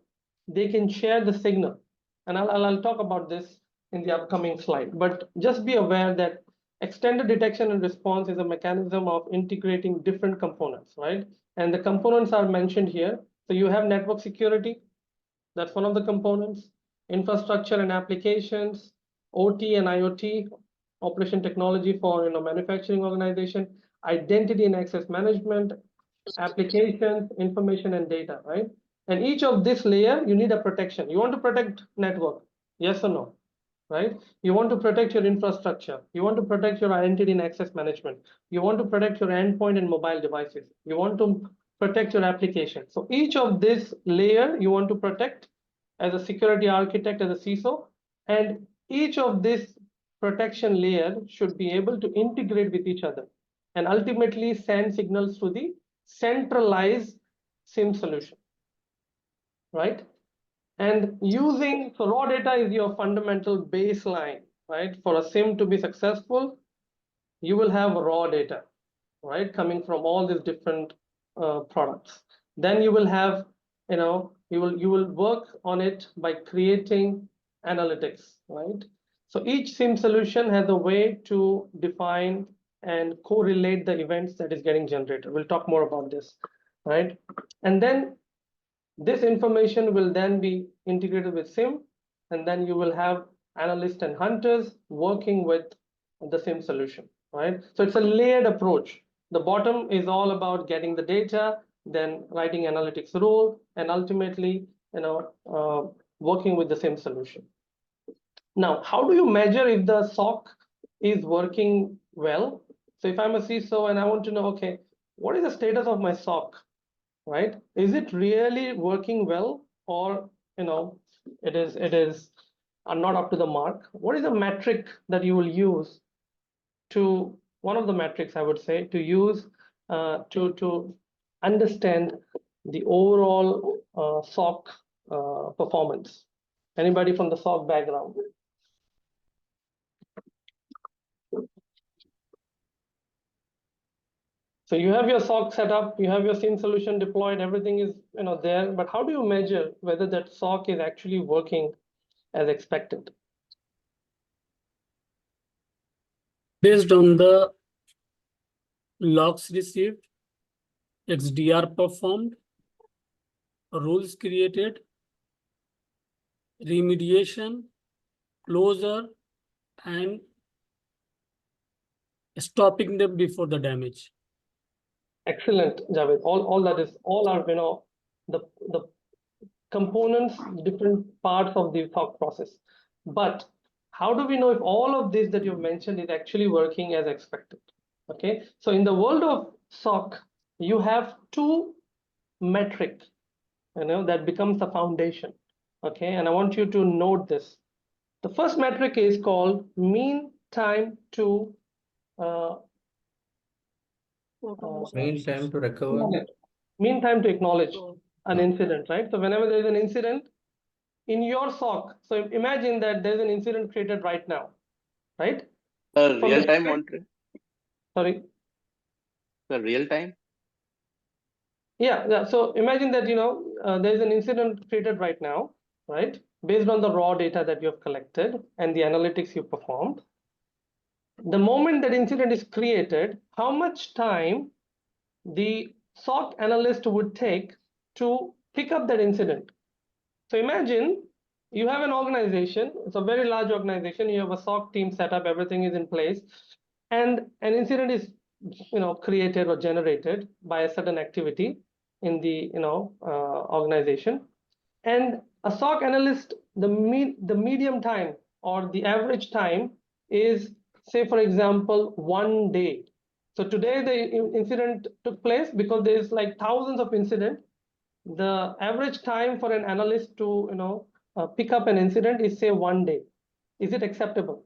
They can share the signal, and I'll talk about this in the upcoming slide. But just be aware that extended detection and response is a mechanism of integrating different components, right? And the components are mentioned here. So you have network security. That's one of the components. Infrastructure and applications, OT and IoT, operation technology for manufacturing organization, identity and access management, applications, information and data, right? And each of this layer, you need a protection. You want to protect network, yes or no, right? You want to protect your infrastructure. You want to protect your identity and access management. You want to protect your endpoint and mobile devices. You want to protect your application. So each of this layer you want to protect as a security architect, as a CISO, and each of this protection layer should be able to integrate with each other and ultimately send signals to the centralized SIM solution, right? And so raw data is your fundamental baseline, right? For a SIM to be successful, you will have raw data, right? Coming from all these different products. Then you will have, you will work on it by creating analytics, right? So each SIM solution has a way to define and correlate the events that is getting generated. We'll talk more about this, right? And then this information will then be integrated with SIM, and then you will have analysts and hunters working with the SIM solution, right? So it's a layered approach. The bottom is all about getting the data. then writing analytics rule, and ultimately, working with the same solution. Now, how do you measure if the SOC is working well? So if I'm a CISO and I want to know, okay, what is the status of my SOC, right? Is it really working well, or it is not up to the mark? What is the metric that you will use to, one of the metrics I would say, to use to understand the overall SOC performance? Anybody from the SOC background? So you have your SOC set up, you have your SIEM solution deployed, everything is there, but how do you measure whether that SOC is actually working as expected? Based on the logs received, XDR performed, rules created, remediation, closure, and stopping them before the damage. Excellent, Javed. All that is, all are the components, different parts of the SOC process. But how do we know if all of this that you've mentioned is actually working as expected? Okay, so in the world of SOC, you have two metrics, that becomes the foundation. Okay, and I want you to note this. The first metric is called mean time to Mean time to recover. mean time to acknowledge an incident, right? So whenever there is an incident in your SOC, so imagine that there's an incident created right now, right? Real time monitoring. Sorry. The real time. Yeah. So imagine that there's an incident created right now, right? Based on the raw data that you have collected and the analytics you performed. The moment that incident is created, how much time the SOC analyst would take to pick up that incident? So imagine you have an organization, it's a very large organization, you have a SOC team set up, everything is in place, and an incident is created or generated by a certain activity in the organization. And a SOC analyst, the medium time or the average time is, say for example, 1 day. So today the incident took place because there's like thousands of incidents. The average time for an analyst to pick up an incident is, say, 1 day. Is it acceptable?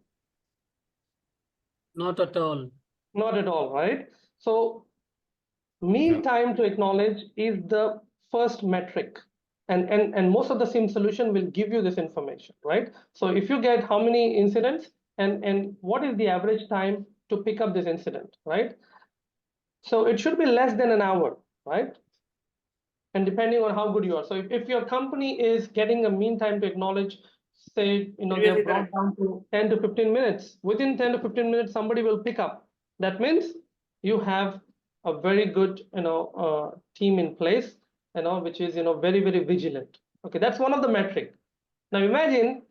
Not at all. Not at all, right? So mean time to acknowledge is the first metric, and most of the SIEM solution will give you this information, right? So if you get how many incidents and what is the average time to pick up this incident, right? So it should be less than an hour, right? And depending on how good you are. So if your company is getting a mean time to acknowledge, say, they're brought down to 10 to 15 minutes, within 10 to 15 minutes, somebody will pick up. That means you have a very good, team in place, which is, very, very vigilant. Okay, that's one of the metric. Now imagine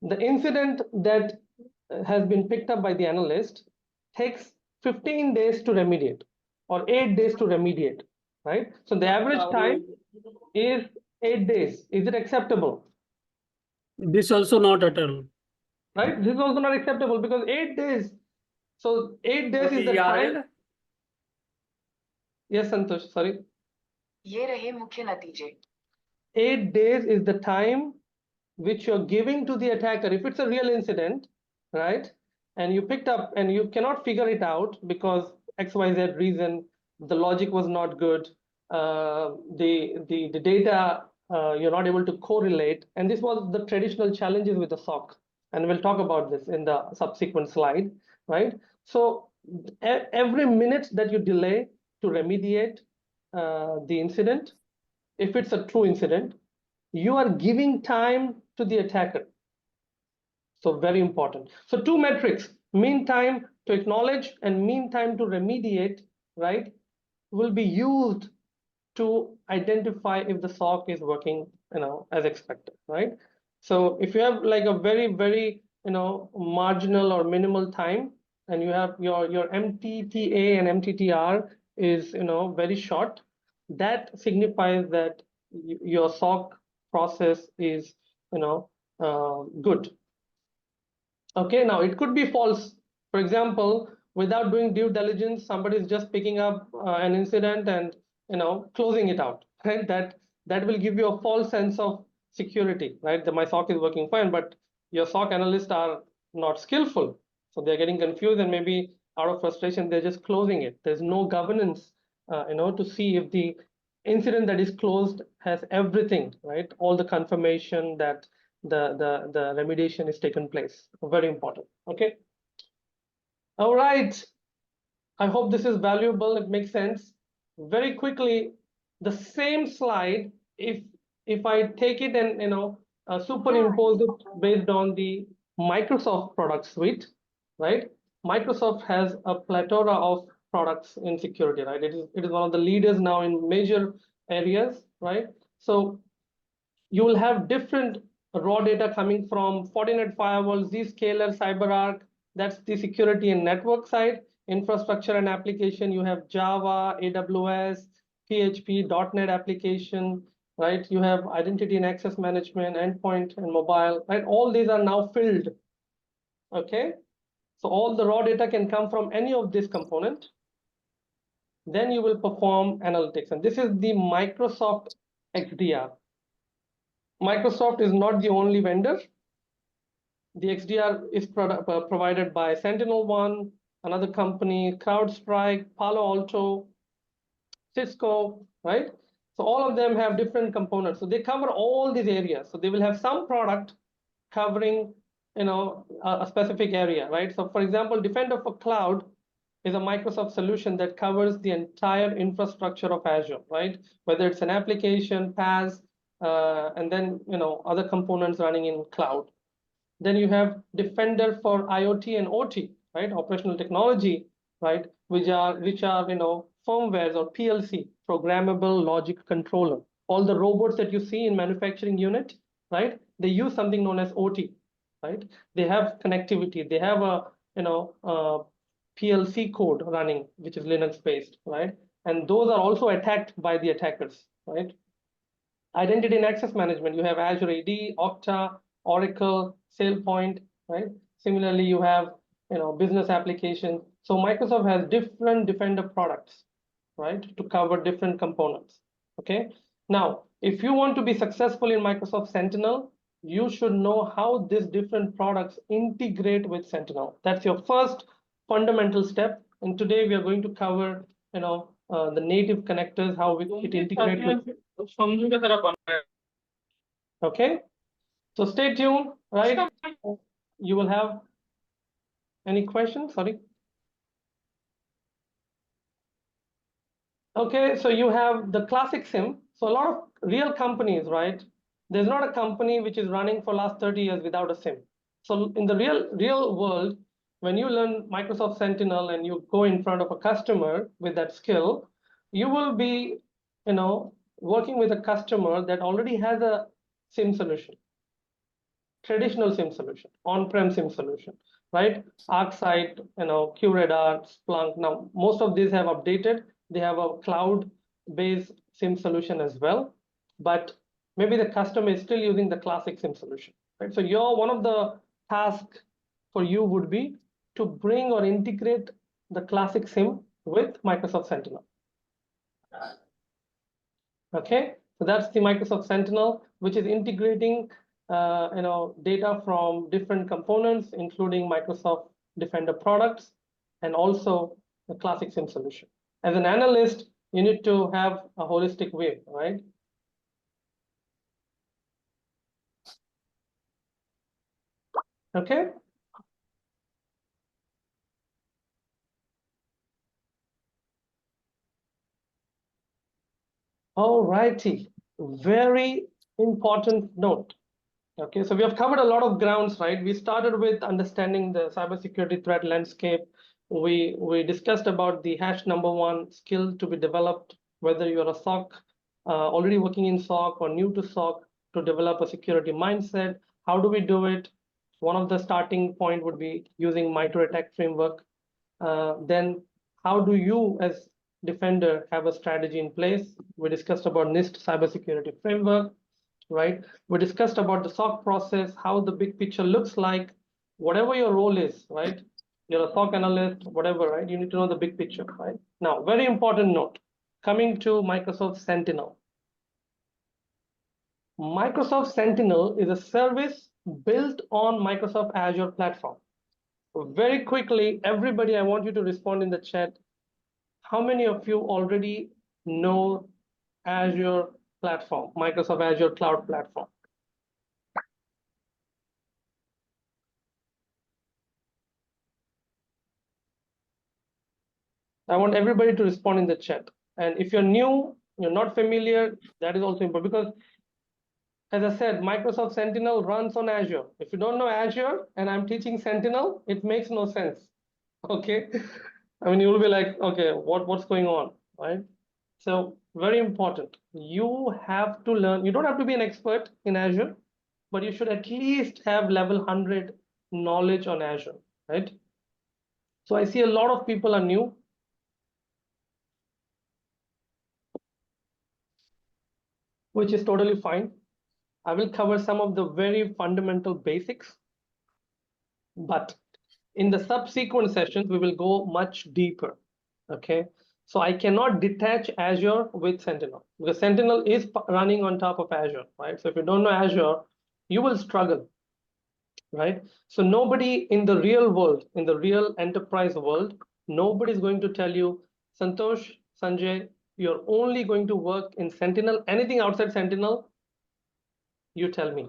the incident that has been picked up by the analyst takes 15 days to remediate or 8 days to remediate, right? So the average time is 8 days. Is it acceptable? This also not at all. Right? This is also not acceptable because 8 days. So 8 days is the time. Yes, Santosh, sorry. ये रहे मुख्य नतीजे. 8 days is the time which you're giving to the attacker. If it's a real incident, right, and you picked up and you cannot figure it out because XYZ reason, the logic was not good, the data you're not able to correlate, and this was the traditional challenges with the SOC, and we'll talk about this in the subsequent slide, right? So every minute that you delay to remediate the incident, if it's a true incident, you are giving time to the attacker. So very important. So two metrics, mean time to acknowledge and mean time to remediate, right, will be used to identify if the SOC is working, as expected, right? So if you have like a very, very, marginal or minimal time, and you have your MTTA and MTTR is, very short, that signifies that your SOC process is, good. Okay, now it could be false. For example, without doing due diligence, somebody is just picking up an incident and closing it out, right? That will give you a false sense of security, right? That my SOC is working fine, but your SOC analysts are not skillful, so they're getting confused, and maybe out of frustration they're just closing it. There's no governance, to see if the incident that is closed has everything, right? All the confirmation that the remediation is taken place. Very important. Okay. All right. I hope this is valuable. It makes sense. Very quickly, the same slide, if I take it and superimpose it based on the Microsoft product suite, right? Microsoft has a plethora of products in security, right? It is one of the leaders now in major areas, right? So you will have different raw data coming from Fortinet firewall, Zscaler, CyberArk. That's the security and network side. Infrastructure and application, you have Java, AWS, PHP, .NET application, right? You have identity and access management, endpoint and mobile, right? All these are now filled, okay? So all the raw data can come from any of this component. Then you will perform analytics. And this is the Microsoft XDR. Microsoft is not the only vendor. The XDR is provided by Sentinel One, another company, CrowdStrike, Palo Alto, Cisco, right? So all of them have different components. So they cover all these areas. So they will have some product covering, a specific area, right? So for example, Defender for Cloud is a Microsoft solution that covers the entire infrastructure of Azure, right? Whether it's an application, PaaS, and then other components running in cloud. Then you have Defender for IoT and OT, right? Operational technology, right? Which are firmwares or PLC, programmable logic controller. All the robots that you see in manufacturing unit, right? They use something known as OT, right? They have connectivity. They have a PLC code running, which is Linux based, right? And those are also attacked by the attackers, right? Identity and access management, you have Azure AD, Okta, Oracle, SailPoint, right? Similarly, you have business application. So Microsoft has different Defender products, right, to cover different components. Okay. Now, if you want to be successful in Microsoft Sentinel, you should know how these different products integrate with Sentinel. That's your first fundamental step. And today we are going to cover, the native connectors, how it integrates with. Okay, so stay tuned, right? You will have any questions? Sorry. Okay, so you have the classic SIEM. So a lot of real companies, right? There's not a company which is running for last 30 years without a SIEM. So in the real world, when you learn Microsoft Sentinel and you go in front of a customer with that skill, you will be, working with a customer that already has a SIEM solution, traditional SIEM solution, on-prem SIEM solution, right? ArcSight, QRadar, Splunk. Now, most of these have updated. They have a cloud-based SIEM solution as well, but maybe the customer is still using the classic SIEM solution, right? So one of the tasks for you would be to bring or integrate the classic SIEM with Microsoft Sentinel. Okay, so that's the Microsoft Sentinel, which is integrating data from different components, including Microsoft Defender products, and also the classic SIEM solution. As an analyst, you need to have a holistic view, right? Okay. All righty, very important note. Okay, so we have covered a lot of grounds, right? We started with understanding the cybersecurity threat landscape. We discussed about the #1 skill to be developed, whether you're a SOC, already working in SOC or new to SOC, to develop a security mindset. How do we do it? One of the starting point would be using Mitre attack framework. Then how do you as defender have a strategy in place. We discussed about NIST cybersecurity framework, right? We discussed about the SOC process, how the big picture looks like, whatever your role is, right? You're a SOC analyst, whatever, right? You need to know the big picture, right? Now, very important note, coming to Microsoft Sentinel. Microsoft Sentinel is a service built on Microsoft Azure platform. Very quickly, everybody, I want you to respond in the chat. How many of you already know Azure platform, Microsoft Azure cloud platform? I want everybody to respond in the chat. And if you're new, you're not familiar, that is also important because, as I said, Microsoft Sentinel runs on Azure. If you don't know Azure and I'm teaching Sentinel, it makes no sense. Okay. I mean, you will be like, okay, what's going on, right? So very important. You have to learn. You don't have to be an expert in Azure, but you should at least have level 100 knowledge on Azure, right? So I see a lot of people are new. Which is totally fine. I will cover some of the very fundamental basics, but in the subsequent sessions, we will go much deeper, okay? So I cannot detach Azure with Sentinel because Sentinel is running on top of Azure, right? So if you don't know Azure, you will struggle, right? So nobody in the real world, in the real enterprise world, nobody is going to tell you, Santosh, Sanjay, you're only going to work in Sentinel. Anything outside Sentinel, you tell me.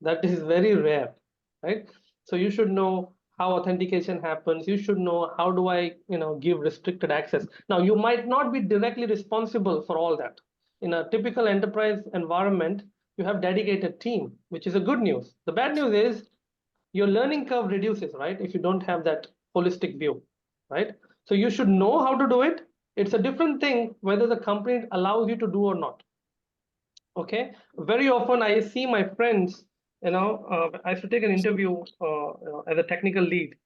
That is very rare, right? So you should know how authentication happens. You should know how do I, give restricted access. Now, you might not be directly responsible for all that. In a typical enterprise environment, you have dedicated team, which is a good news. The bad news is your learning curve reduces, right? If you don't have that holistic view, right? So you should know how to do it. It's a different thing whether the company allows you to do or not. Okay, very often I see my friends, I used to take an interview as a technical lead,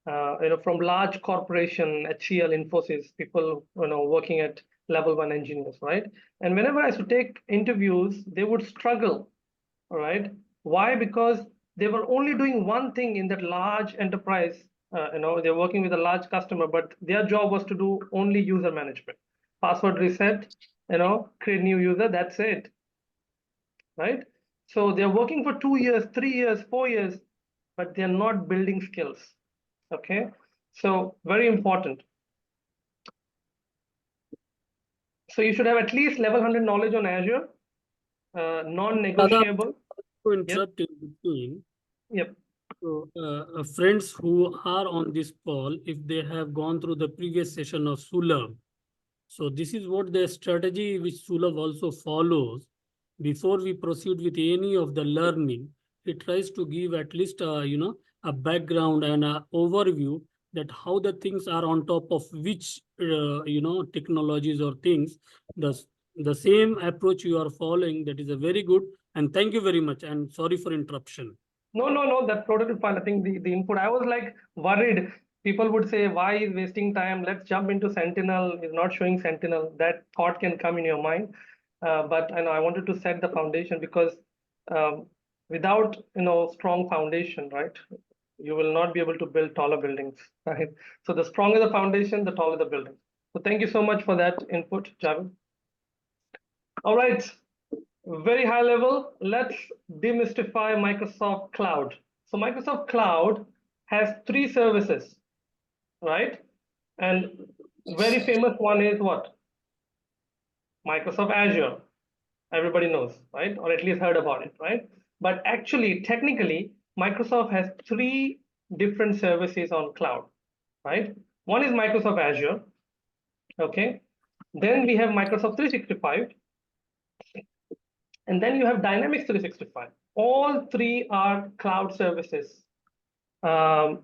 from large corporation, HCL, Infosys, people, working at level 1 engineers, right? And whenever I used to take interviews, they would struggle, all right? Why? Because they were only doing one thing in that large enterprise, they're working with a large customer, but their job was to do only user management, password reset, create new user, that's it. Right? So they're working for 2 years, 3 years, 4 years, but they're not building skills. Okay, so very important. So you should have at least level 100 knowledge on Azure, non-negotiable. To interrupt in between. Yep. So, friends who are on this call, if they have gone through the previous session of Sulabh, so this is what the strategy which Sulabh also follows. Before we proceed with any of the learning, it tries to give at least a background and an overview that how the things are on top of which technologies or things. The same approach you are following, that is a very good, and thank you very much, and sorry for interruption. No, that's totally fine. I think the input, I was like worried. People would say, why is wasting time? Let's jump into Sentinel. Is not showing Sentinel. That thought can come in your mind. But I wanted to set the foundation because without strong foundation, right, you will not be able to build taller buildings, right? So the stronger the foundation, the taller the building. So thank you so much for that input, Javed. All right, very high level. Let's demystify Microsoft Cloud. So Microsoft Cloud has 3 services, right? And very famous one is what? Microsoft Azure. Everybody knows, right? Or at least heard about it, right? But actually, technically, Microsoft has 3 different services on cloud, right? One is Microsoft Azure, okay? Then we have Microsoft 365, and then you have Dynamics 365. All 3 are cloud services of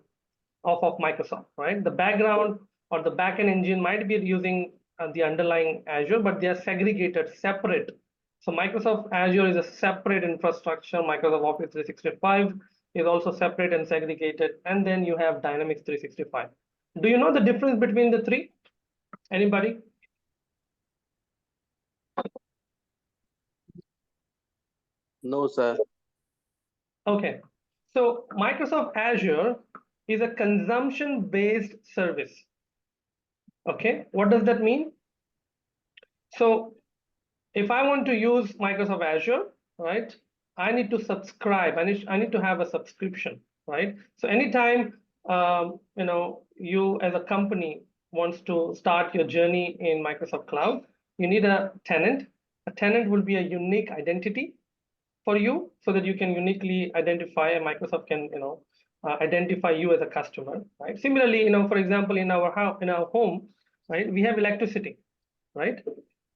Microsoft, right? The background or the backend engine might be using the underlying Azure, but they are segregated, separate. So Microsoft Azure is a separate infrastructure. Microsoft Office 365 is also separate and segregated. And then you have Dynamics 365. Do you know the difference between the 3? Anybody? No, sir. Okay, so Microsoft Azure is a consumption-based service. Okay, what does that mean? So if I want to use Microsoft Azure, right, I need to subscribe. I need to have a subscription, right? So anytime you as a company wants to start your journey in Microsoft Cloud, you need a tenant. A tenant will be a unique identity for you, so that you can uniquely identify, and Microsoft can identify you as a customer, right? Similarly, for example, in our house, in our home, right, we have electricity, right?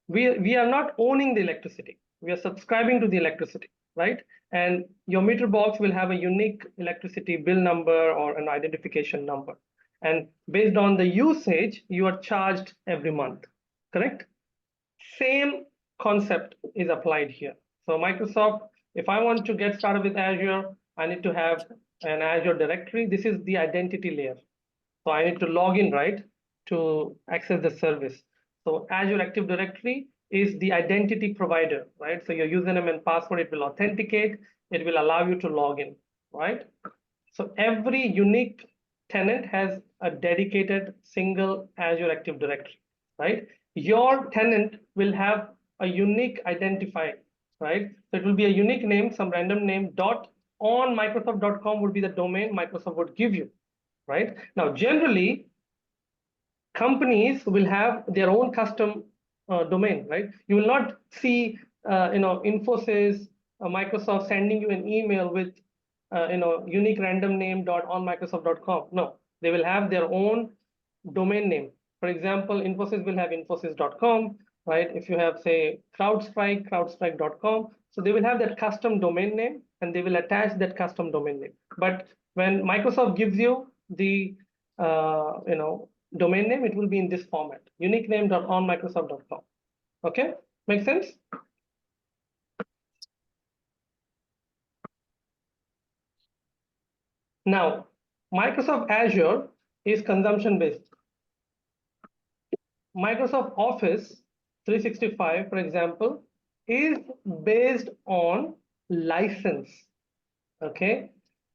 We are not owning the electricity. We are subscribing to the electricity, right? And your meter box will have a unique electricity bill number or an identification number. And based on the usage, you are charged every month, correct? Same concept is applied here. So Microsoft, if I want to get started with Azure, I need to have an Azure directory. This is the identity layer. So I need to log in, right, to access the service. So Azure Active Directory is the identity provider, right? So your username and password, it will authenticate, it will allow you to log in, right? So every unique tenant has a dedicated single Azure Active Directory, right? Your tenant will have a unique identifier, right? So it will be a unique name, some random name, dot on Microsoft.com would be the domain Microsoft would give you, right? Now, generally, companies will have their own custom domain, right? You will not see, Infosys, Microsoft sending you an email with, unique random name dot on Microsoft.com. No, they will have their own domain name. For example, Infosys will have infosys.com, right? If you have, say, CrowdStrike, CrowdStrike.com. So they will have that custom domain name, and they will attach that custom domain name. But when Microsoft gives you the domain name, it will be in this format: unique name.onmicrosoft.com. Okay, make sense? Now, Microsoft Azure is consumption based. Microsoft Office 365, for example, is based on license. Okay,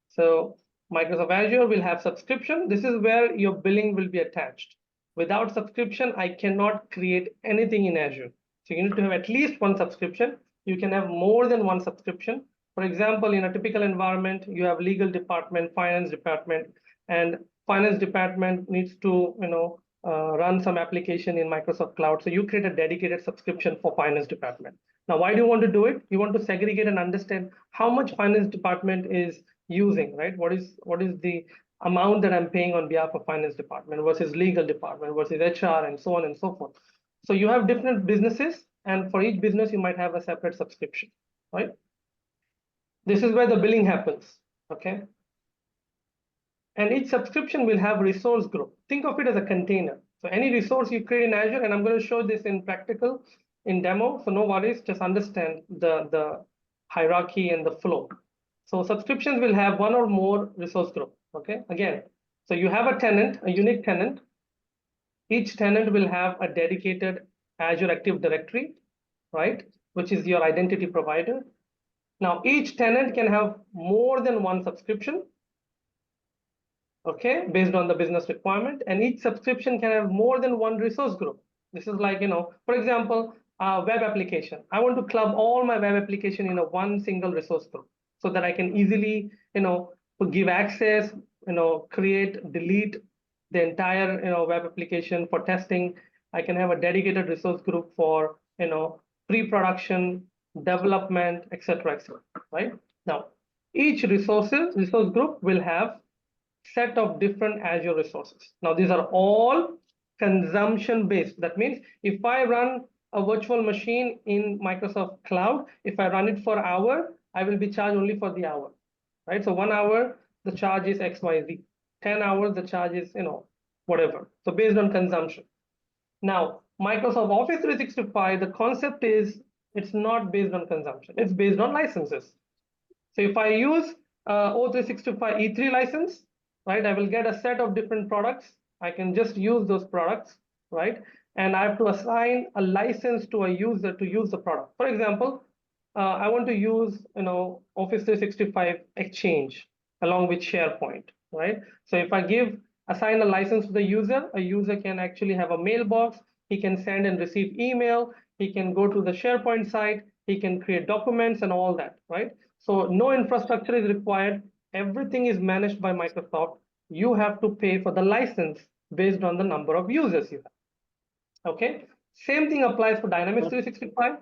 so Microsoft Azure will have subscription. This is where your billing will be attached. Without subscription, I cannot create anything in Azure. So you need to have at least one subscription. You can have more than one subscription. For example, in a typical environment, you have legal department, finance department, and finance department needs to run some application in Microsoft Cloud. So you create a dedicated subscription for finance department. Now, why do you want to do it? You want to segregate and understand how much finance department is using, right? What is the amount that I'm paying on behalf of finance department versus legal department versus HR and so on and so forth. So you have different businesses, and for each business, you might have a separate subscription, right? This is where the billing happens, okay? And each subscription will have resource group. Think of it as a container. So any resource you create in Azure, and I'm going to show this in practical, in demo, so no worries, just understand the hierarchy and the flow. So subscriptions will have one or more resource group, okay? Again, so you have a tenant, a unique tenant. Each tenant will have a dedicated Azure Active Directory, right? Which is your identity provider. Now, each tenant can have more than one subscription, okay, based on the business requirement, and each subscription can have more than one resource group. This is like, for example, web application. I want to club all my web application in a one single resource group so that I can easily, give access, create, delete the entire, web application for testing. I can have a dedicated resource group for, pre-production, development, etc., right? Now, each resource group will have set of different Azure resources. Now, these are all consumption based. That means if I run a virtual machine in Microsoft Cloud, if I run it for an hour, I will be charged only for the hour, right? So 1 hour, the charge is XYZ. 10 hours, the charge is, whatever. So based on consumption. Now, Microsoft Office 365, the concept is it's not based on consumption. It's based on licenses. So if I use O365 E3 license, right, I will get a set of different products. I can just use those products, right? And I have to assign a license to a user to use the product. For example, I want to use, Office 365 Exchange along with SharePoint, right? So if I assign a license to the user, a user can actually have a mailbox, he can send and receive email, he can go to the SharePoint site, he can create documents and all that, right? So no infrastructure is required. Everything is managed by Microsoft. You have to pay for the license based on the number of users you have. Okay. Same thing applies for Dynamics 365.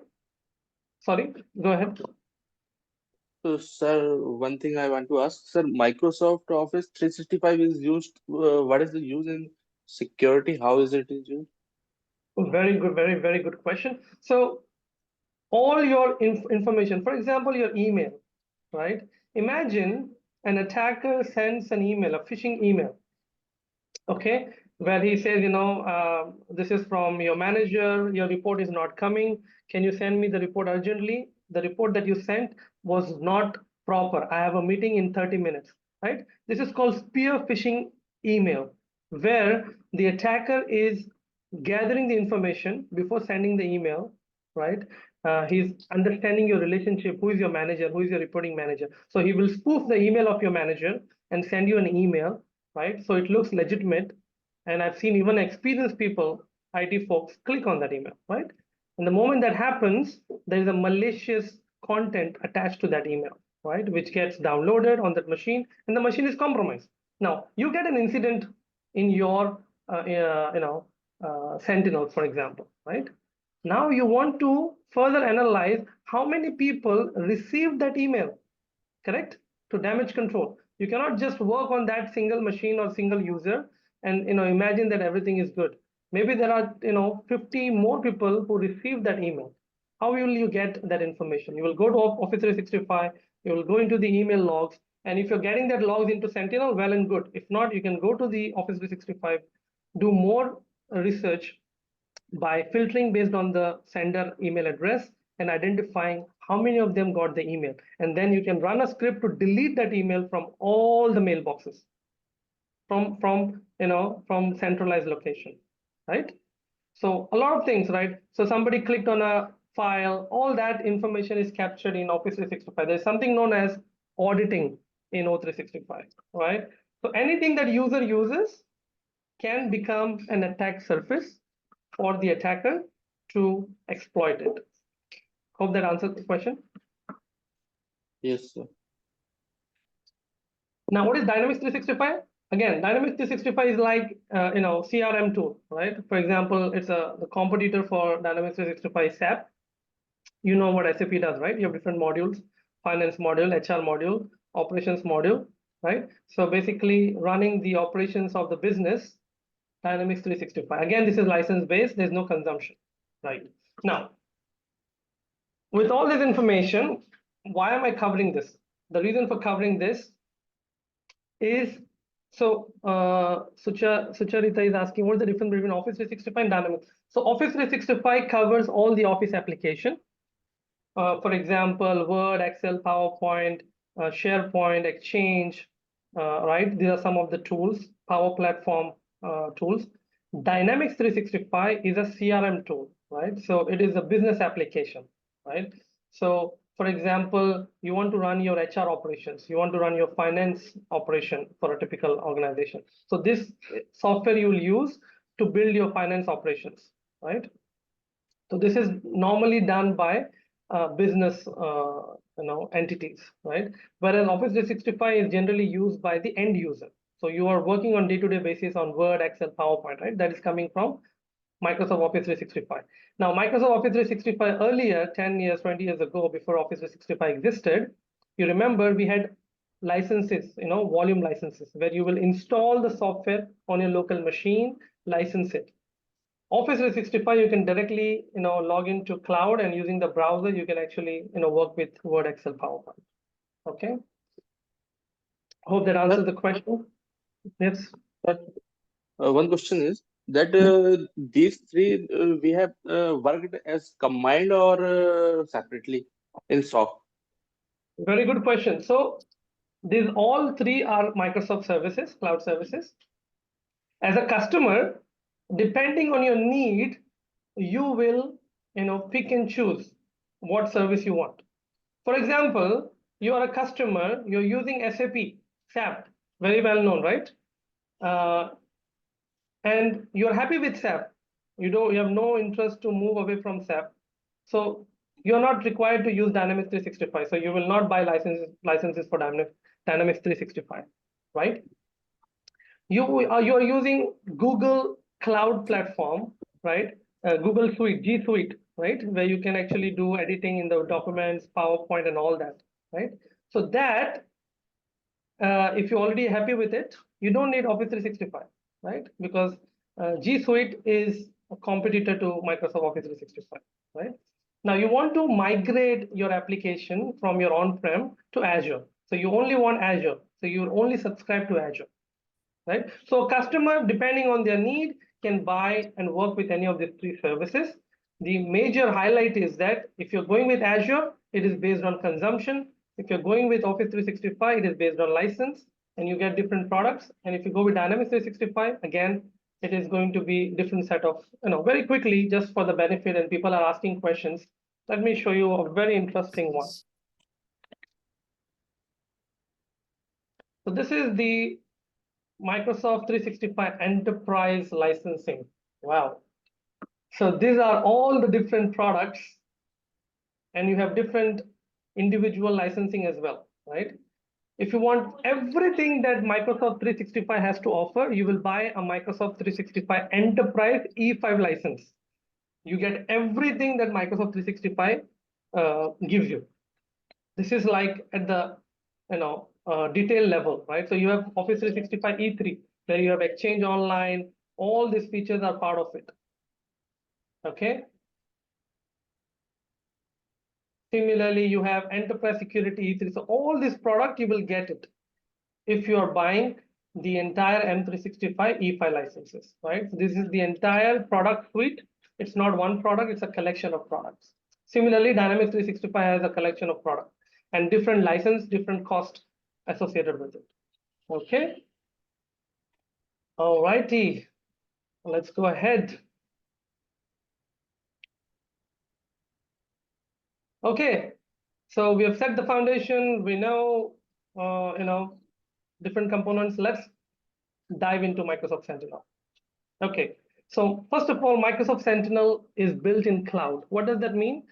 Sorry, go ahead. So, sir, one thing I want to ask, sir, Microsoft Office 365 is used. What is the use in security? How is it used? Very good, very, very good question. So all your information, for example, your email, right? Imagine an attacker sends an email, a phishing email, okay, where he says, this is from your manager, your report is not coming. Can you send me the report urgently? The report that you sent was not proper. I have a meeting in 30 minutes, right? This is called spear phishing email, where the attacker is gathering the information before sending the email, right? He's understanding your relationship, who is your manager, who is your reporting manager. So he will spoof the email of your manager and send you an email, right? So it looks legitimate. And I've seen even experienced people, IT folks, click on that email, right? And the moment that happens, there is a malicious content attached to that email, right? Which gets downloaded on that machine, and the machine is compromised. Now, you get an incident in your, Sentinel, for example, right? Now you want to further analyze how many people received that email, correct? To damage control. You cannot just work on that single machine or single user and imagine that everything is good. Maybe there are 50 more people who received that email. How will you get that information? You will go to Office 365, you will go into the email logs, and if you're getting that logs into Sentinel, well and good. If not, you can go to the Office 365, do more research by filtering based on the sender email address and identifying how many of them got the email. And then you can run a script to delete that email from all the mailboxes from centralized location, right? So a lot of things, right? So somebody clicked on a file, all that information is captured in Office 365. There's something known as auditing in O365, right? So anything that user uses can become an attack surface for the attacker to exploit it. Hope that answers the question. Yes, sir. Now, what is Dynamics 365? Again, Dynamics 365 is like CRM tool, right? For example, it's the competitor for Dynamics 365 SAP. You know what SAP does, right? You have different modules: finance module, HR module, operations module, right? So basically, running the operations of the business, Dynamics 365. Again, this is license based. There's no consumption, right? Now, with all this information, why am I covering this? The reason for covering this is, so Sucharita is asking, what's the difference between Office 365 and Dynamics? So Office 365 covers all the Office application. For example, Word, Excel, PowerPoint, SharePoint, Exchange, right? These are some of the tools, Power Platform tools. Dynamics 365 is a CRM tool, right? So it is a business application, right? So for example, you want to run your HR operations, you want to run your finance operation for a typical organization. So this software you will use to build your finance operations, right? So this is normally done by business entities, right? Whereas Office 365 is generally used by the end user. So you are working on day-to-day basis on Word, Excel, PowerPoint, right? That is coming from Microsoft Office 365. Now, Microsoft Office 365 earlier, 10 years, 20 years ago, before Office 365 existed, you remember we had licenses, volume licenses, where you will install the software on your local machine, license it. Office 365, you can directly, log into cloud, and using the browser, you can actually, work with Word, Excel, PowerPoint. Okay. Hope that answers the question. Yes. One question is that these three we have worked as combined or separately in SOC? Very good question. So these all three are Microsoft services, cloud services. As a customer, depending on your need, you will, pick and choose what service you want. For example, you are a customer, you're using SAP, very well known, right? And you're happy with SAP. You have no interest to move away from SAP. So you're not required to use Dynamics 365. So you will not buy licenses for Dynamics 365, right? You are using Google Cloud Platform, right? Google Suite, G Suite, right? Where you can actually do editing in the documents, PowerPoint, and all that, right? So that, if you're already happy with it, you don't need Office 365, right? Because G Suite is a competitor to Microsoft Office 365, right? Now you want to migrate your application from your on-prem to Azure. So you only want Azure. So you only subscribe to Azure, right? So customer, depending on their need, can buy and work with any of these three services. The major highlight is that if you're going with Azure, it is based on consumption. If you're going with Office 365, it is based on license, and you get different products. And if you go with Dynamics 365, again, it is going to be different set of, very quickly, just for the benefit, and people are asking questions. Let me show you a very interesting one. So this is the Microsoft 365 Enterprise licensing. Wow. So these are all the different products, and you have different individual licensing as well, right? If you want everything that Microsoft 365 has to offer, you will buy a Microsoft 365 Enterprise E5 license. You get everything that Microsoft 365 gives you. This is like at the detail level, right? So you have Office 365 E3, where you have Exchange Online. All these features are part of it. Okay. Similarly, you have Enterprise Security E3. So all this product, you will get it if you are buying the entire M365 E5 licenses, right? So this is the entire product suite. It's not one product, it's a collection of products. Similarly, Dynamics 365 has a collection of products and different license, different cost associated with it. Okay. All righty. Let's go ahead. Okay. So we have set the foundation. We know, different components. Let's dive into Microsoft Sentinel. Okay. So first of all, Microsoft Sentinel is built in cloud. What does that mean?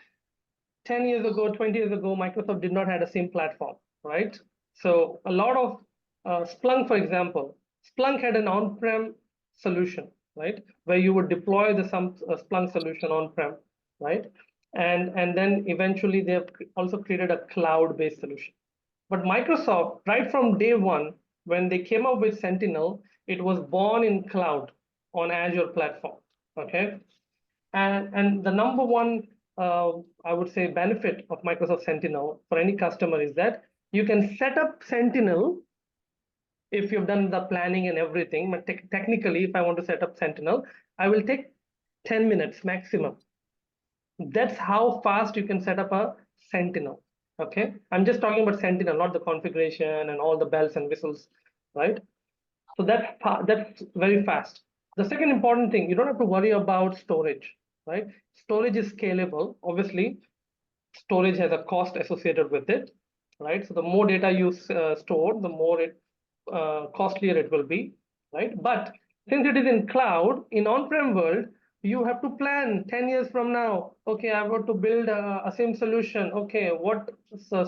10 years ago, 20 years ago, Microsoft did not have a SIEM platform, right? So a lot of Splunk, for example, Splunk had an on-prem solution, right? Where you would deploy the Splunk solution on-prem, right? And then eventually they have also created a cloud-based solution. But Microsoft, right from day one, when they came up with Sentinel, it was born in cloud on Azure platform, okay? And the number one, I would say, benefit of Microsoft Sentinel for any customer is that you can set up Sentinel if you've done the planning and everything. But technically, if I want to set up Sentinel, I will take 10 minutes maximum. That's how fast you can set up a Sentinel. Okay, I'm just talking about Sentinel, not the configuration and all the bells and whistles, right? So that's very fast. The second important thing, you don't have to worry about storage, right? Storage is scalable. Obviously, storage has a cost associated with it, right? So the more data you store, the more costlier it will be, right? But since it is in cloud, in on-prem world, you have to plan 10 years from now. Okay, I've got to build a SIEM solution. Okay, what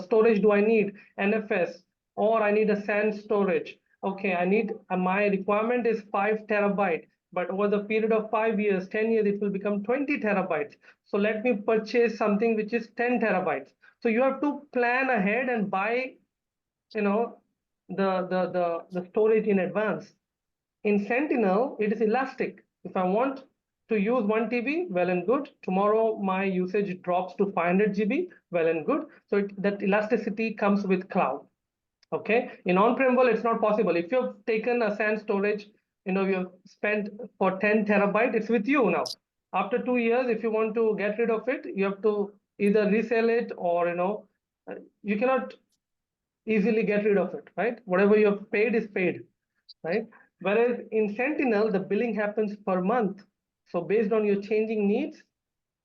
storage do I need? NFS, or I need a SAN storage. Okay, I need, my requirement is 5 terabyte, but over the period of 5 years, 10 years, it will become 20 terabytes. So let me purchase something which is 10 terabytes. So you have to plan ahead and buy, the storage in advance. In Sentinel, it is elastic. If I want to use 1 TB, well and good. Tomorrow, my usage drops to 500 GB, well and good. So that elasticity comes with cloud. Okay. In on-prem world, it's not possible. If you've taken a SAN storage, you've spent for 10 terabyte, it's with you now. After 2 years, if you want to get rid of it, you have to either resell it or, you cannot easily get rid of it, right? Whatever you have paid is paid, right? Whereas in Sentinel, the billing happens per month. So based on your changing needs,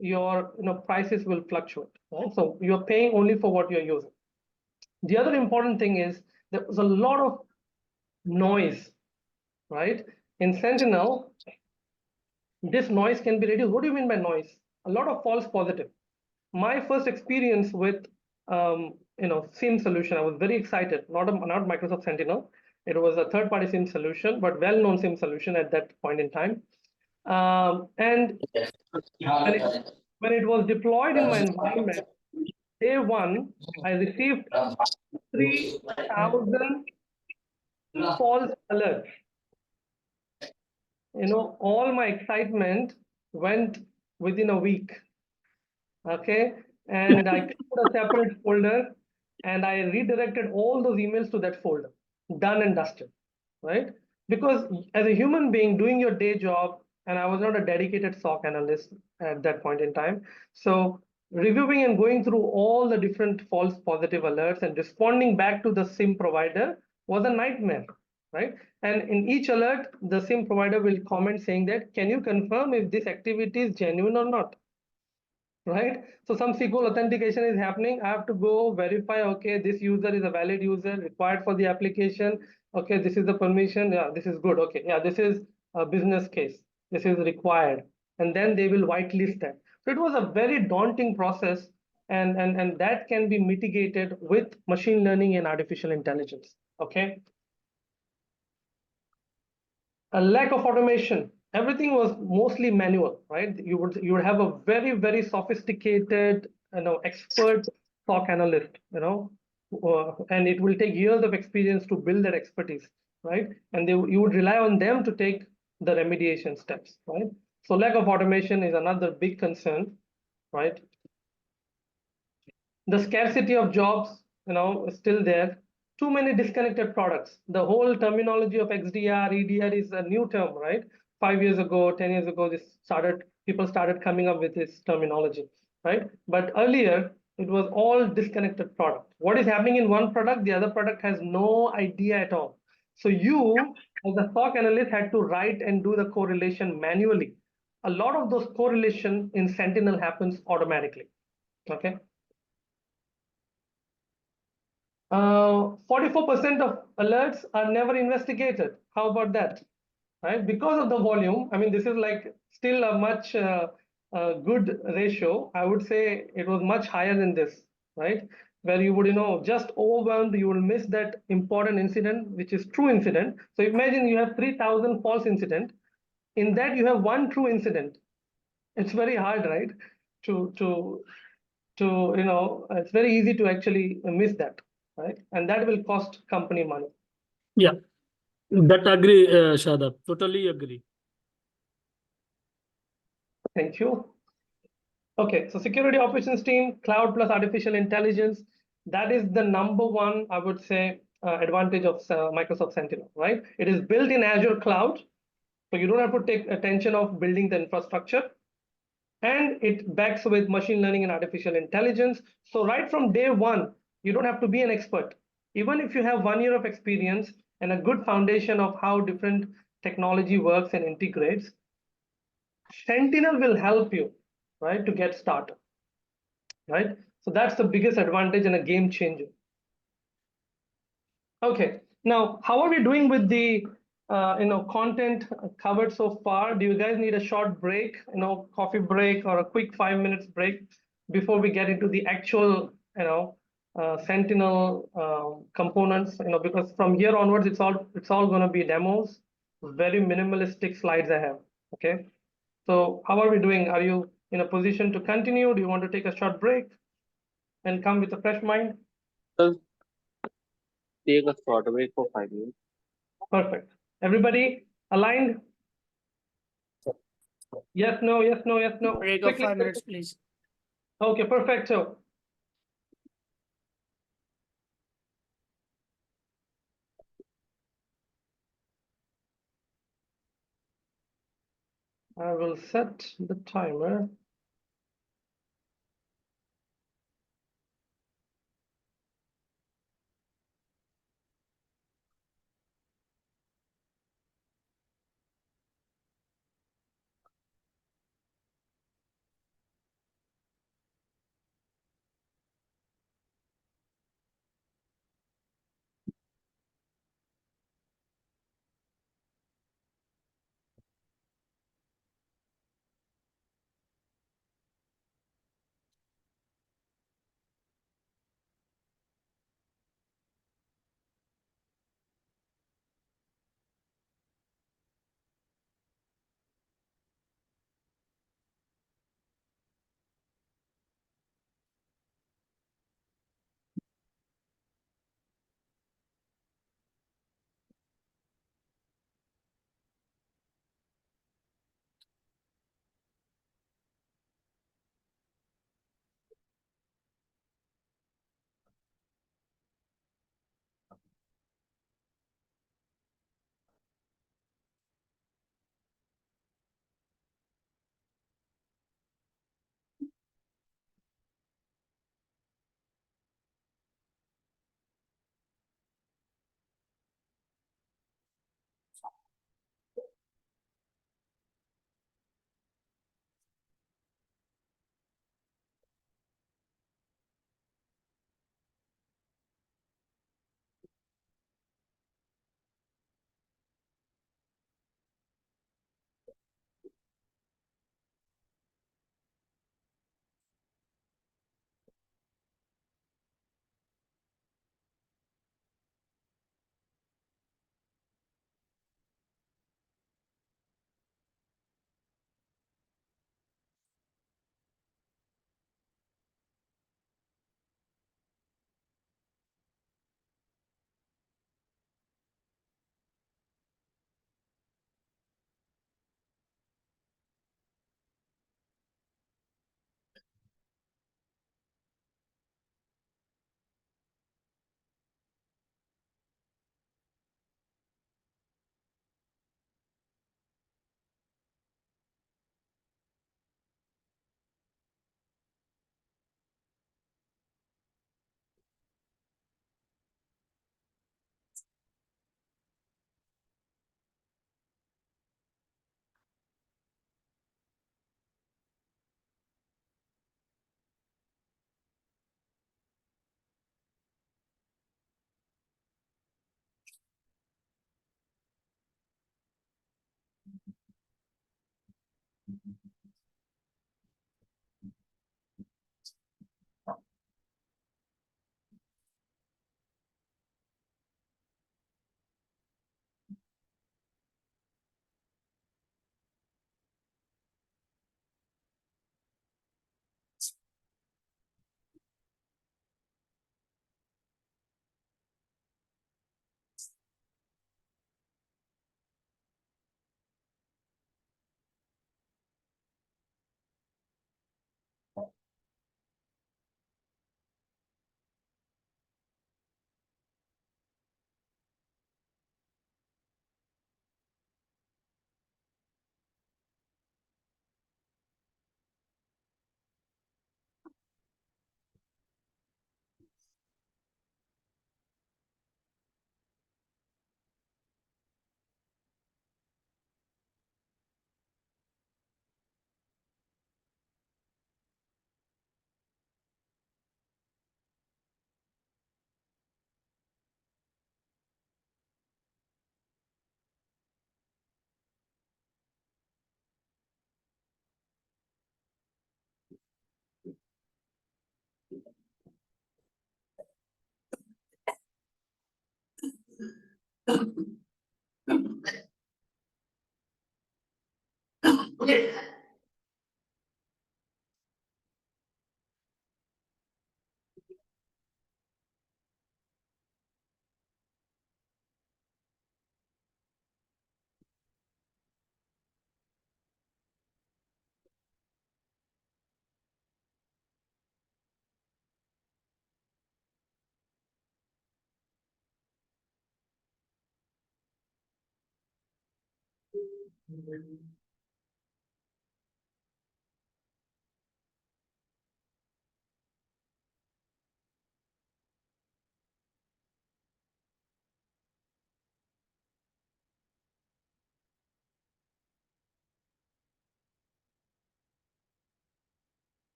your prices will fluctuate. Right? So you're paying only for what you're using. The other important thing is there was a lot of noise, right? In Sentinel, this noise can be reduced. What do you mean by noise? A lot of false positive. My first experience with SIEM solution, I was very excited. Not Microsoft Sentinel. It was a third-party SIEM solution, but well-known SIEM solution at that point in time. And when it was deployed in my environment, day one, I received 3,000 false alerts. All my excitement went within a week. Okay, and I created a separate folder and I redirected all those emails to that folder. Done and dusted, right? Because as a human being doing your day job, and I was not a dedicated SOC analyst at that point in time, so reviewing and going through all the different false positive alerts and responding back to the SIEM provider was a nightmare, right? And in each alert, the SIEM provider will comment saying that, can you confirm if this activity is genuine or not? Right? So some SQL authentication is happening. I have to go verify, okay, this user is a valid user required for the application. Okay, this is the permission. Yeah, this is good. Okay, yeah, this is a business case. This is required. And then they will whitelist that. So it was a very daunting process, and that can be mitigated with machine learning and artificial intelligence. Okay. A lack of automation. Everything was mostly manual, right? You would have a very sophisticated, expert SOC analyst, and it will take years of experience to build that expertise, right? And you would rely on them to take the remediation steps, right? So lack of automation is another big concern, right? The scarcity of jobs, is still there. Too many disconnected products. The whole terminology of XDR, EDR is a new term, right? 5 years ago, 10 years ago, people started coming up with this terminology, right? But earlier, it was all disconnected product. What is happening in one product, the other product has no idea at all. So you, as a SOC analyst, had to write and do the correlation manually. A lot of those correlation in Sentinel happens automatically, okay? 44% of alerts are never investigated. How about that? Right? Because of the volume, I mean, this is like still a much good ratio. I would say it was much higher than this, right? Where you would, just overwhelmed, you will miss that important incident, which is true incident. So imagine you have 3,000 false incident. In that, you have one true incident. It's very hard, right? It's very easy to actually miss that, right? And that will cost company money. Yeah, that agree, Shadab. Totally agree. Thank you. Okay, so security operations team, cloud plus artificial intelligence, that is the number one, I would say, advantage of Microsoft Sentinel, right? It is built in Azure cloud, so you don't have to take attention of building the infrastructure. And it backs with machine learning and artificial intelligence. So right from day one, you don't have to be an expert. Even if you have 1 year of experience and a good foundation of how different technology works and integrates, Sentinel will help you, right, to get started, right? So that's the biggest advantage and a game changer. Okay, now how are we doing with the content covered so far? Do you guys need a short break, coffee break or a quick 5 minutes break before we get into the actual, Sentinel components? Because from here onwards, it's all going to be demos, very minimalistic slides I have. Okay, so how are we doing? Are you in a position to continue? Do you want to take a short break and come with a fresh mind? Sir, take a short break for 5 minutes. Perfect. Everybody aligned? Yes, no, yes, no, yes, no. Break of 5 minutes, please. Okay, perfect. So I will set the timer.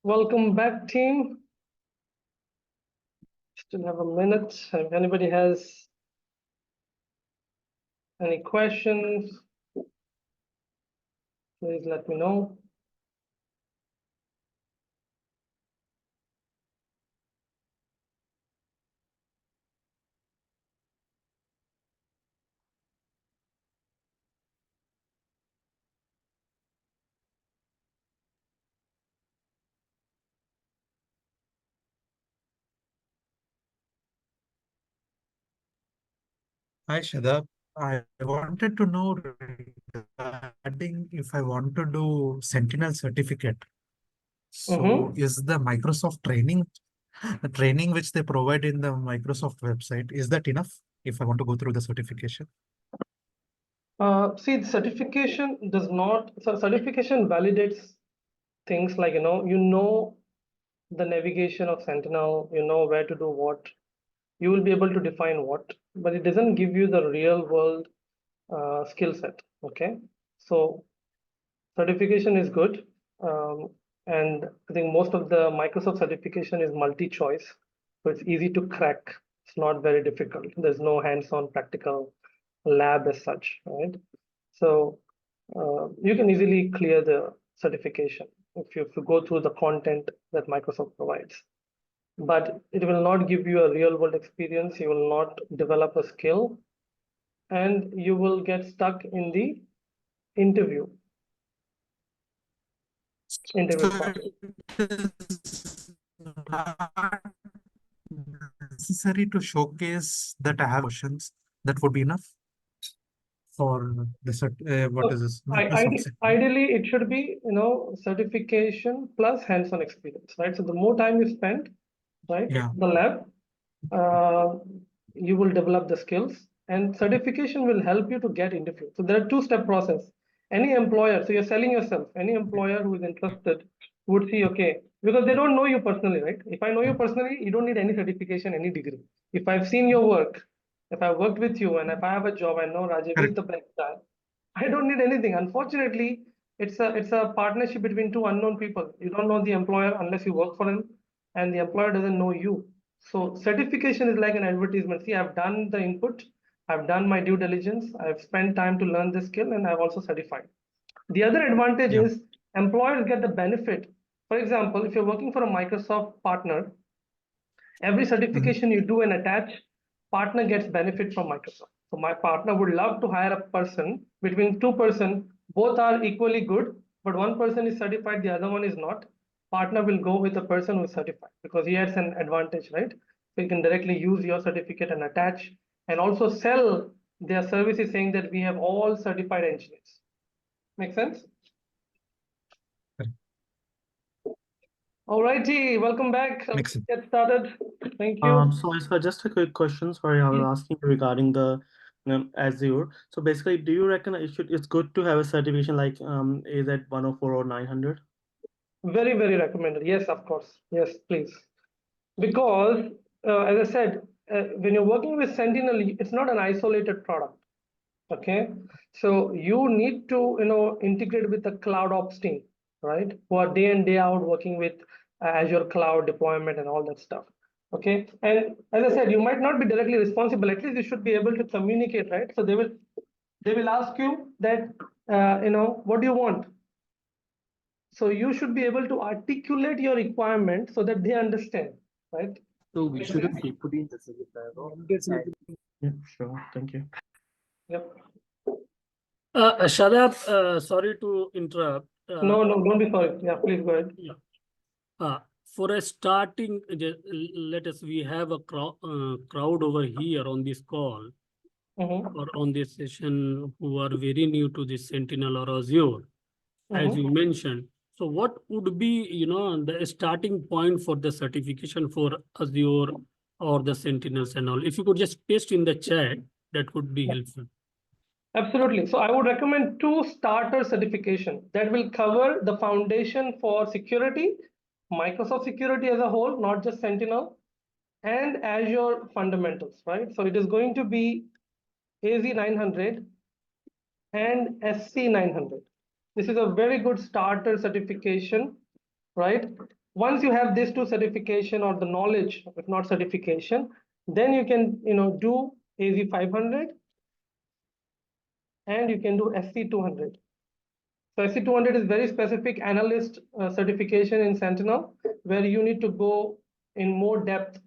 Welcome back, team. Still have a minute. If anybody has any questions, please let me know. Hi, Shadab. I wanted to know regarding if I want to do Sentinel certificate. So is the Microsoft training, the training which they provide in the Microsoft website, is that enough if I want to go through the certification? See, the certification does not, so certification validates things like, you know the navigation of Sentinel, you know where to do what, you will be able to define what, but it doesn't give you the real world skill set, okay? So certification is good. And I think most of the Microsoft certification is multi-choice, so it's easy to crack. It's not very difficult. There's no hands-on practical lab as such, right? So you can easily clear the certification if you go through the content that Microsoft provides. But it will not give you a real world experience. You will not develop a skill, and you will get stuck in the interview process. Necessary to showcase that I have questions, that would be enough for the what is this? Microsoft Sentinel. Ideally, it should be, certification plus hands-on experience, right? So the more time you spend, right, the lab, you will develop the skills, and certification will help you to get interview. So there are two-step process. Any employer, so you're selling yourself, any employer who is interested would see, okay, because they don't know you personally, right? If I know you personally, you don't need any certification, any degree. If I've seen your work, if I worked with you, and if I have a job, I know Rajiv is the best guy. I don't need anything. Unfortunately, it's a partnership between two unknown people. You don't know the employer unless you work for him, and the employer doesn't know you. So certification is like an advertisement. See, I've done the input, I've done my due diligence, I've spent time to learn the skill, and I've also certified. The other advantage is employers get the benefit. For example, if you're working for a Microsoft partner, every certification you do and attach, partner gets benefit from Microsoft. So my partner would love to hire a person between two person, both are equally good, but one person is certified, the other one is not. Partner will go with the person who is certified because he has an advantage, right? So you can directly use your certificate and attach and also sell their service is saying that we have all certified engineers. Make sense? All righty, welcome back. Makes Let's get started. Thank you. So just a quick question. Sorry, I was asking regarding the Azure. So basically, do you reckon it's good to have a certification like AZ 104 or 900? Very, very recommended. Yes, of course. Yes, please. Because as I said, when you're working with Sentinel, it's not an isolated product. Okay, so you need to integrate with the cloud ops team, right? Who are day in, day out working with Azure cloud deployment and all that stuff. Okay, and as I said, you might not be directly responsible. At least you should be able to communicate, right? So they will ask you that what do you want? So you should be able to articulate your requirement so that they understand, right? So we shouldn't be putting this in the Yeah, sure. Thank you. Yep. Shadab, sorry to interrupt. No, don't be sorry. Yeah, please go ahead. For a starting, we have a crowd over here on this call or on this session who are very new to this Sentinel or Azure, as you mentioned. So what would be, the starting point for the certification for Azure or the Sentinels and all? If you could just paste in the chat, that would be helpful. Absolutely. So I would recommend 2 starter certification that will cover the foundation for security, Microsoft security as a whole, not just Sentinel, and Azure fundamentals, right? So it is going to be AZ 900 and SC 900. This is a very good starter certification, right? Once you have these 2 certification or the knowledge, if not certification, then you can do AZ 500 and you can do SC 200. So SC 200 is very specific analyst certification in Sentinel, where you need to go in more depth,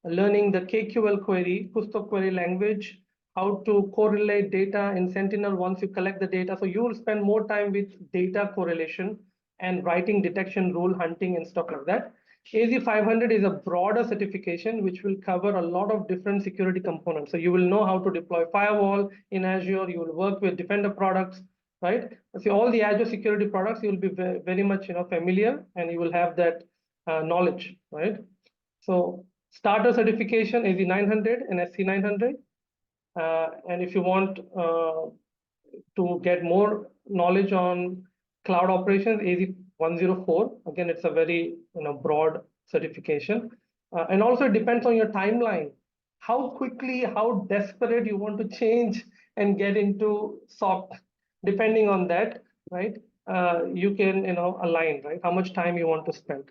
learning the KQL query, Kusto query language, how to correlate data in Sentinel once you collect the data. So you will spend more time with data correlation and writing detection rule hunting and stuff like that. AZ 500 is a broader certification which will cover a lot of different security components. So you will know how to deploy firewall in Azure, you will work with Defender products, right? So all the Azure security products, you will be very much familiar, and you will have that knowledge, right? So starter certification AZ 900 and SC 900. And if you want to get more knowledge on cloud operations, AZ 104. Again, it's a very broad certification. And also it depends on your timeline. How quickly, how desperate you want to change and get into SOC. Depending on that, right? You can align, right? How much time you want to spend.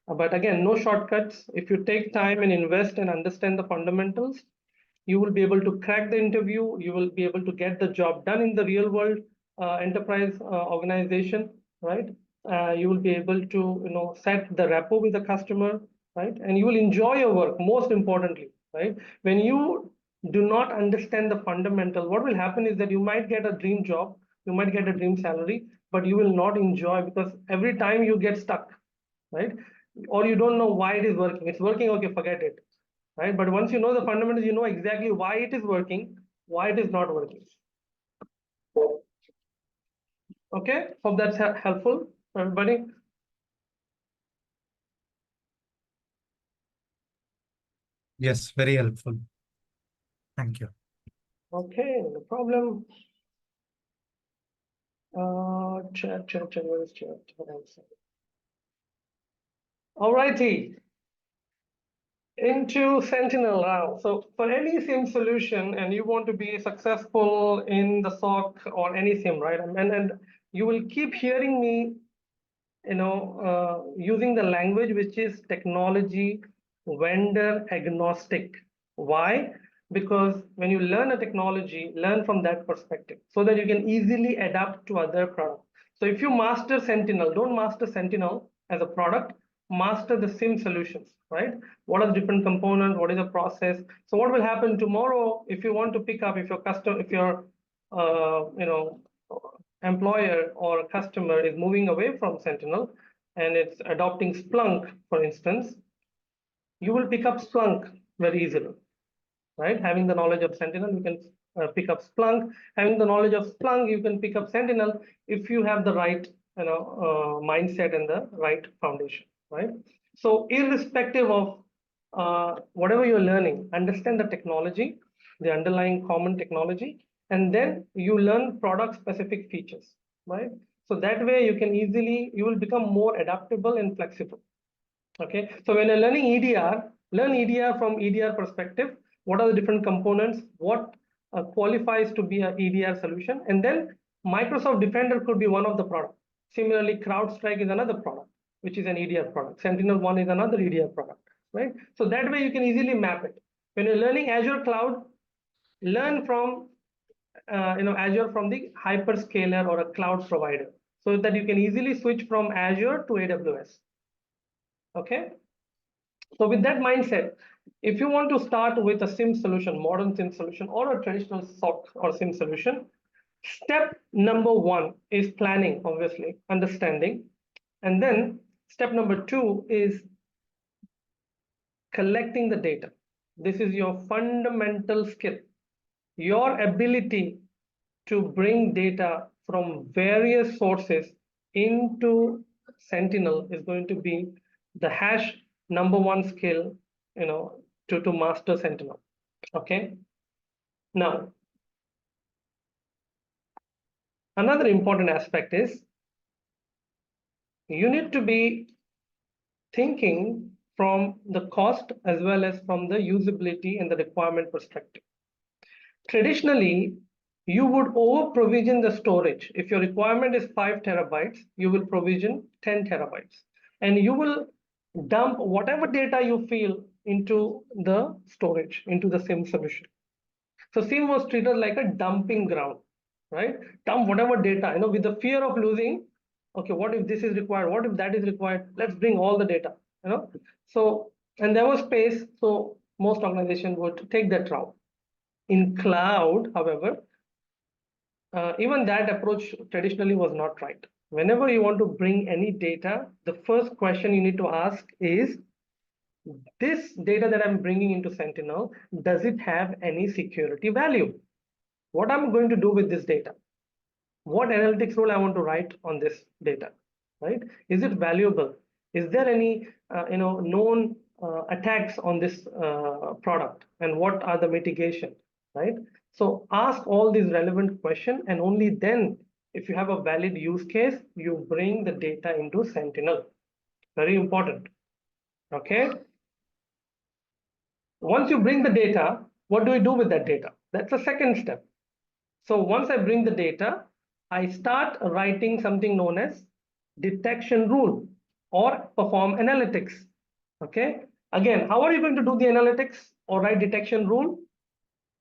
But again, no shortcuts. If you take time and invest and understand the fundamentals, you will be able to crack the interview. You will be able to get the job done in the real world enterprise organization, right? You will be able to set the rapport with the customer, right? And you will enjoy your work, most importantly, right? When you do not understand the fundamental, what will happen is that you might get a dream job, you might get a dream salary, but you will not enjoy, because every time you get stuck, right? Or you don't know why it is working. It's working, okay, forget it, right? But once you know the fundamentals, you know exactly why it is working, why it is not working. Okay, hope that's helpful for everybody. Yes, very helpful. Thank you. Okay, no problem. Chat, where is chat? All righty. Into Sentinel now. So for any SIEM solution, and you want to be successful in the SOC or any SIEM, right? And you will keep hearing me, using the language which is technology vendor agnostic. Why? Because when you learn a technology, learn from that perspective so that you can easily adapt to other products. So if you master Sentinel, don't master Sentinel as a product, master the SIEM solutions, right? What are the different components? What is the process? So what will happen tomorrow if you want to pick up, if your employer or customer is moving away from Sentinel and it's adopting Splunk, for instance, you will pick up Splunk very easily, right? Having the knowledge of Sentinel, you can pick up Splunk. Having the knowledge of Splunk, you can pick up Sentinel if you have the right mindset and the right foundation, right? So irrespective of whatever you're learning, understand the technology, the underlying common technology, and then you learn product specific features, right? So that way you will become more adaptable and flexible. Okay, so when you're learning EDR, learn EDR from EDR perspective. What are the different components? What qualifies to be an EDR solution? And then Microsoft Defender could be one of the products. Similarly, CrowdStrike is another product, which is an EDR product. Sentinel-1 is another EDR product, right? So that way you can easily map it. When you're learning Azure Cloud, learn from Azure from the hyperscaler or a cloud provider, so that you can easily switch from Azure to AWS. Okay, so with that mindset, if you want to start with a SIEM solution, modern SIEM solution, or a traditional SOC or SIEM solution, step number 1 is planning, obviously, understanding. And then step number 2 is collecting the data. This is your fundamental skill. Your ability to bring data from various sources into Sentinel is going to be the number 1 skill, to master Sentinel. Okay. Now, another important aspect is you need to be thinking from the cost as well as from the usability and the requirement perspective. Traditionally, you would over provision the storage. If your requirement is 5 terabytes, you will provision 10 terabytes, and you will dump whatever data you feel into the storage, into the SIEM solution. So SIEM was treated like a dumping ground, right? Dump whatever data, with the fear of losing. Okay, what if this is required? What if that is required? Let's bring all the data, So, and there was space, so most organizations would take that route. In cloud, however, even that approach traditionally was not right. Whenever you want to bring any data, the first question you need to ask is, this data that I'm bringing into Sentinel, does it have any security value? What I'm going to do with this data? What analytics rule I want to write on this data, right? Is it valuable? Is there any known attacks on this product, and what are the mitigation, right? So ask all these relevant questions, and only then, if you have a valid use case, you bring the data into Sentinel. Very important. Okay. Once you bring the data, what do we do with that data? That's the second step. So once I bring the data, I start writing something known as detection rule or perform analytics. Okay. Again, how are you going to do the analytics or write detection rule?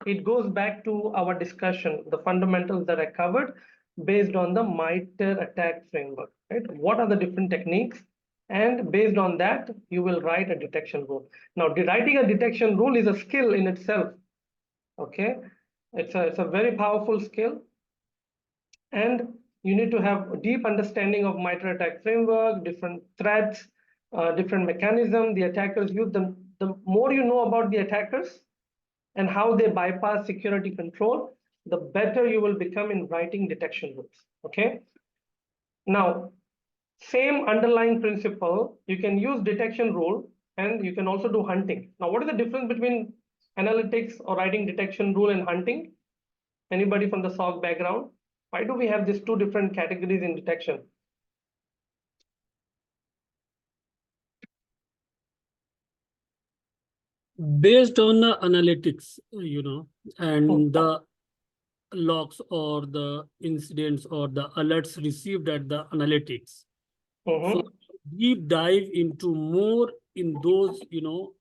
It goes back to our discussion, the fundamentals that I covered based on the Mitre attack framework, right? What are the different techniques? And based on that, you will write a detection rule. Now, writing a detection rule is a skill in itself. Okay, it's a very powerful skill, and you need to have a deep understanding of Mitre attack framework, different threats, different mechanism the attackers use. The more you know about the attackers and how they bypass security control, the better you will become in writing detection rules. Okay. Now, same underlying principle, you can use detection rule, and you can also do hunting. Now, what is the difference between analytics or writing detection rule and hunting? Anybody from the SOC background? Why do we have these two different categories in detection? Based on the analytics, and the logs or the incidents or the alerts received at the analytics. So deep dive into more in those,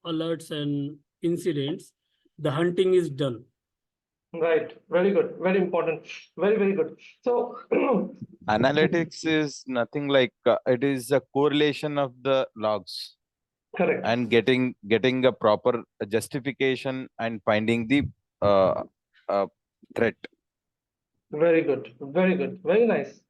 alerts and incidents, the hunting is done. Right. Very good. Very important. Very, very good. So analytics is nothing like it is a correlation of the logs. Correct. And getting a proper justification and finding the threat. Very good. Very good. Very nice.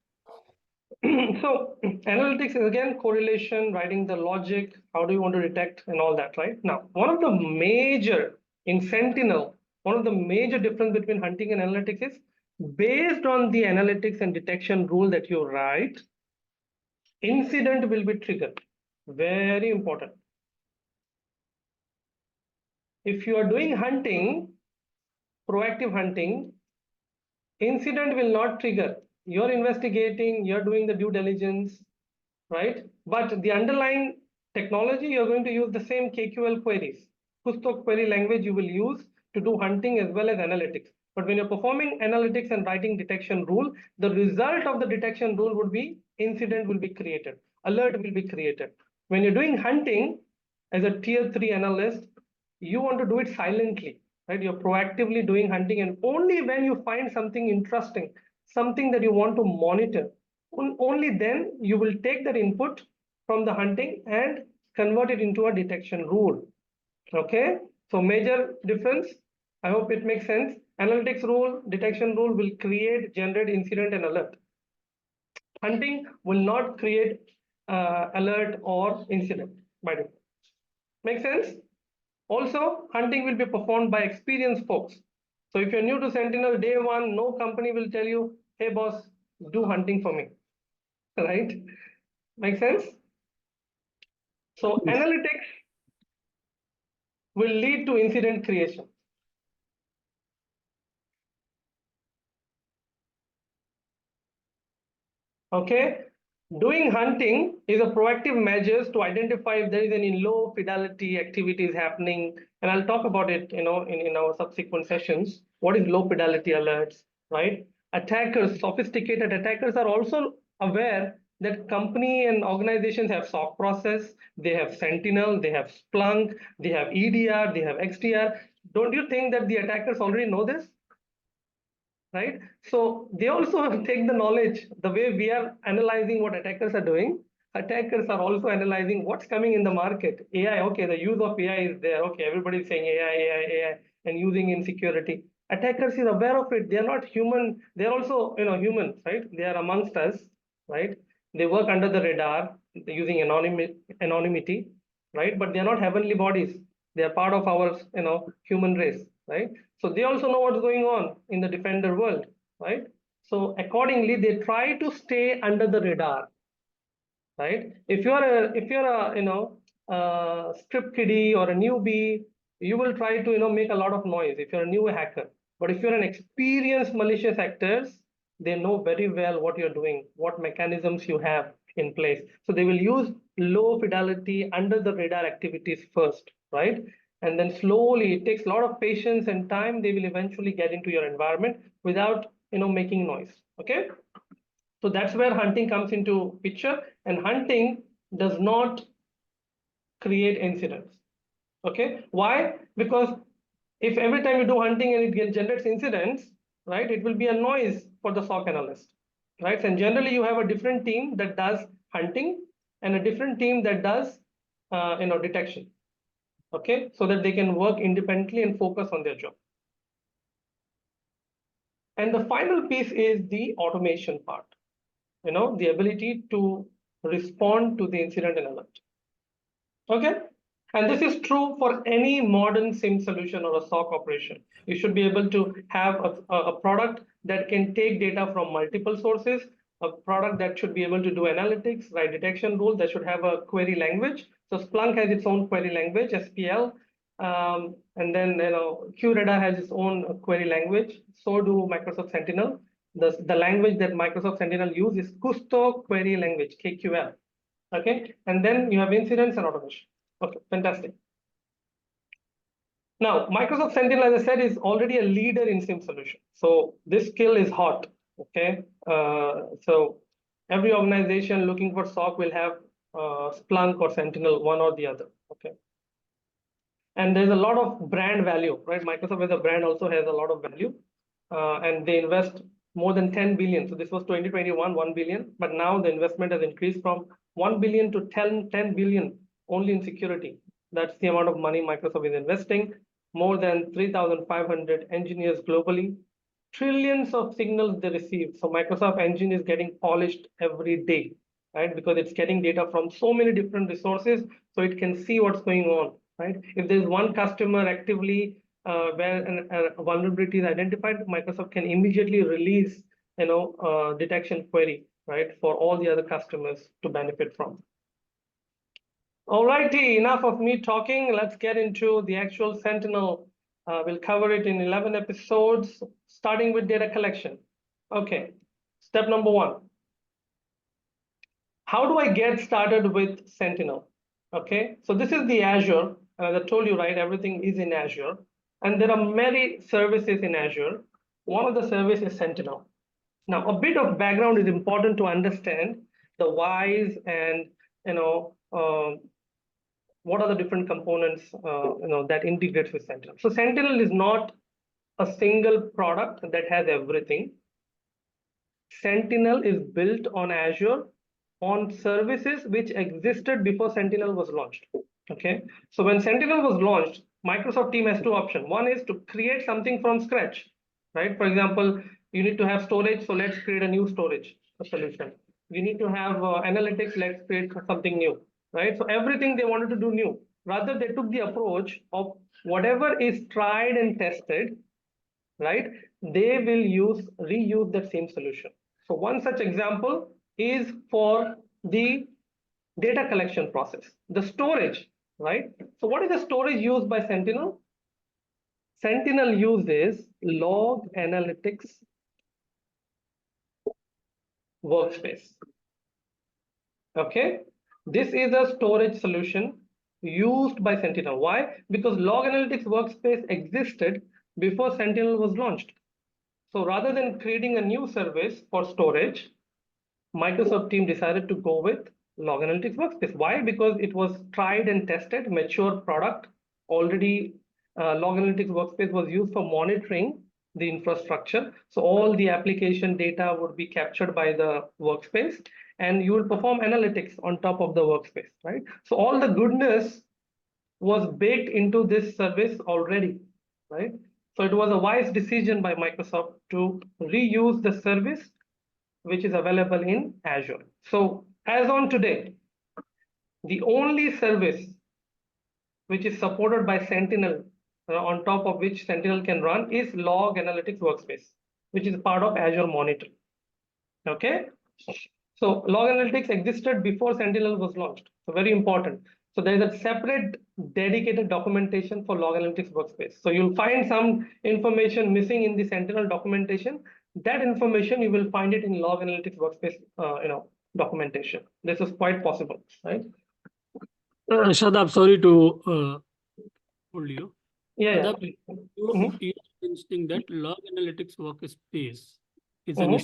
So analytics is again correlation, writing the logic, how do you want to detect and all that, right? Now, one of the major in Sentinel, one of the major difference between hunting and analytics is based on the analytics and detection rule that you write, incident will be triggered. Very important. If you are doing hunting, proactive hunting, incident will not trigger. You're investigating, you're doing the due diligence, right? But the underlying technology, you're going to use the same KQL queries. Kusto query language you will use to do hunting as well as analytics. But when you're performing analytics and writing detection rule, the result of the detection rule would be incident will be created, alert will be created. When you're doing hunting as a tier 3 analyst, you want to do it silently, right? You're proactively doing hunting, and only when you find something interesting, something that you want to monitor, only then you will take that input from the hunting and convert it into a detection rule. Okay, so major difference. I hope it makes sense. Analytics rule, detection rule will create, generate incident and alert. Hunting will not create alert or incident by default. Make sense? Also, hunting will be performed by experienced folks. So if you're new to Sentinel, day one, no company will tell you, hey boss, do hunting for me, right? Make sense? So analytics will lead to incident creation. Okay, doing hunting is a proactive measures to identify if there is any low fidelity activities happening, and I'll talk about it, in our subsequent sessions. What is low fidelity alerts, right? Attackers, sophisticated attackers are also aware that company and organizations have SOC process, they have Sentinel, they have Splunk, they have EDR, they have XDR. Don't you think that the attackers already know this? Right? So they also take the knowledge, the way we are analyzing what attackers are doing. Attackers are also analyzing what's coming in the market. AI, okay, the use of AI is there. Okay, everybody's saying AI, and using in security. Attackers is aware of it. They are not human. They're also, humans, right? They are amongst us, right? They work under the radar using anonymity, right? But they are not heavenly bodies. They are part of our, human race, right? So they also know what's going on in the defender world, right? So accordingly, they try to stay under the radar, right? If you're a script kiddie or a newbie, you will try to make a lot of noise if you're a new hacker. But if you're an experienced malicious actors, they know very well what you're doing, what mechanisms you have in place. So they will use low fidelity under the radar activities first, right? And then slowly, it takes a lot of patience and time, they will eventually get into your environment without making noise. Okay, so that's where hunting comes into picture, and hunting does not create incidents. Okay, why? Because if every time you do hunting and it generates incidents, right, it will be a noise for the SOC analyst, right? And generally you have a different team that does hunting and a different team that does detection. Okay, so that they can work independently and focus on their job. And the final piece is the automation part, the ability to respond to the incident and alert. Okay, and this is true for any modern SIEM solution or a SOC operation. You should be able to have a product that can take data from multiple sources, a product that should be able to do analytics, write detection rules, that should have a query language. So Splunk has its own query language, SPL, and then QRadar has its own query language. So do Microsoft Sentinel. The language that Microsoft Sentinel uses is Kusto query language, KQL. Okay, and then you have incidents and automation. Okay, fantastic. Now, Microsoft Sentinel, as I said, is already a leader in SIEM solution. So this skill is hot. Okay, so every organization looking for SOC will have Splunk or Sentinel, one or the other. Okay, and there's a lot of brand value, right? Microsoft as a brand also has a lot of value, and they invest more than 10 billion. So this was 2021, 1 billion, but now the investment has increased from 1 billion to 10 billion only in security. That's the amount of money Microsoft is investing. More than 3,500 engineers globally, trillions of signals they receive. So Microsoft engine is getting polished every day, right? Because it's getting data from so many different resources, so it can see what's going on, right? If there's one customer actively where a vulnerability is identified, Microsoft can immediately release, detection query, right, for all the other customers to benefit from. Alrighty, enough of me talking. Let's get into the actual Sentinel. We'll cover it in 11 episodes, starting with data collection. Okay, step number 1. How do I get started with Sentinel? Okay, so this is the Azure. As I told you, right, everything is in Azure. And there are many services in Azure. One of the services is Sentinel. Now, a bit of background is important to understand the whys and, what are the different components, that integrates with Sentinel. So Sentinel is not a single product that has everything. Sentinel is built on Azure on services which existed before Sentinel was launched. Okay, so when Sentinel was launched, Microsoft team has two options. One is to create something from scratch, right? For example, you need to have storage, so let's create a new storage solution. You need to have analytics, let's create something new, right? So everything they wanted to do new. Rather, they took the approach of whatever is tried and tested, right? They will reuse that same solution. So one such example is for the data collection process, the storage, right? So what is the storage used by Sentinel? Sentinel uses log analytics workspace. Okay, this is a storage solution used by Sentinel. Why? Because log analytics workspace existed before Sentinel was launched. So rather than creating a new service for storage, Microsoft team decided to go with log analytics workspace. Why? Because it was tried and tested, mature product. Already log analytics workspace was used for monitoring the infrastructure. So all the application data would be captured by the workspace, and you will perform analytics on top of the workspace, right? So all the goodness was baked into this service already, right? So it was a wise decision by Microsoft to reuse the service which is available in Azure. So as on today, the only service which is supported by Sentinel, on top of which Sentinel can run, is Log Analytics Workspace, which is part of Azure Monitor. Okay, so Log Analytics existed before Sentinel was launched. So very important. So there is a separate dedicated documentation for Log Analytics Workspace. So you'll find some information missing in the Sentinel documentation. That information you will find it in Log Analytics Workspace, documentation. This is quite possible, right? Shadab, sorry to hold you. Yeah, Shadab, yeah. you are mentioning that log analytics workspace is an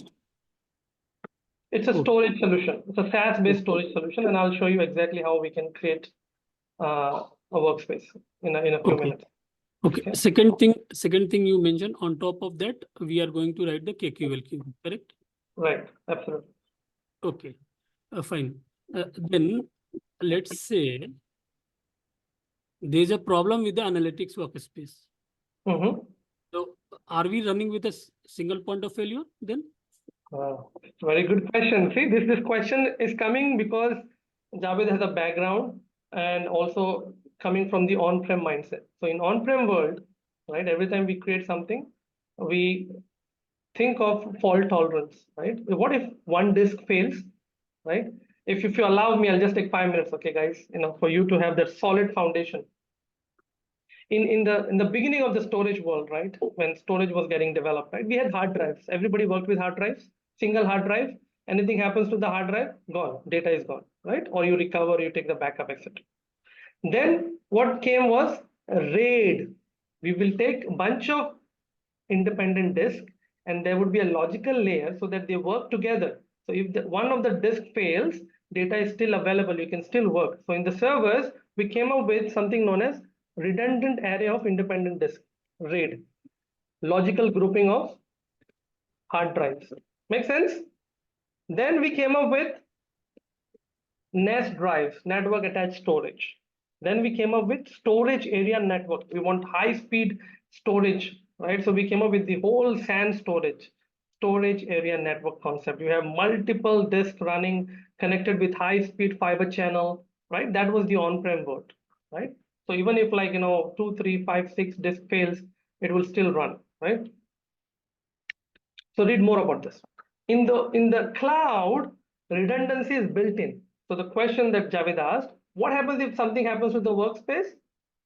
it's a storage solution. It's a SaaS-based storage solution, and I'll show you exactly how we can create a workspace in a few minutes. Okay. Second thing you mentioned, on top of that, we are going to write the KQL, correct? Right, absolutely. Okay, fine. Then let's say there's a problem with the analytics workspace. So are we running with a single point of failure then? Very good question. See, this question is coming because Javed has a background and also coming from the on-prem mindset. So in on-prem world, right, every time we create something, we think of fault tolerance, right? What if one disk fails, right? If you allow me, I'll just take 5 minutes, okay, guys, for you to have that solid foundation. In the beginning of the storage world, right, when storage was getting developed, right, we had hard drives. Everybody worked with hard drives, single hard drive. Anything happens to the hard drive, gone, data is gone, right? Or you recover, you take the backup, etc. Then what came was a RAID. We will take a bunch of independent disks, and there would be a logical layer so that they work together. So if one of the disk fails, data is still available, you can still work. So in the servers, we came up with something known as redundant array of independent disks, RAID, logical grouping of hard drives. Make sense? Then we came up with NAS drives, network attached storage. Then we came up with storage area network. We want high speed storage, right? So we came up with the whole SAN storage area network concept. You have multiple disks running connected with high speed fiber channel, right? That was the on-prem world, right? So even if 2, 3, 5, 6 disk fails, it will still run, right? So read more about this. In the cloud, redundancy is built in. So the question that Javed asked, what happens if something happens with the workspace?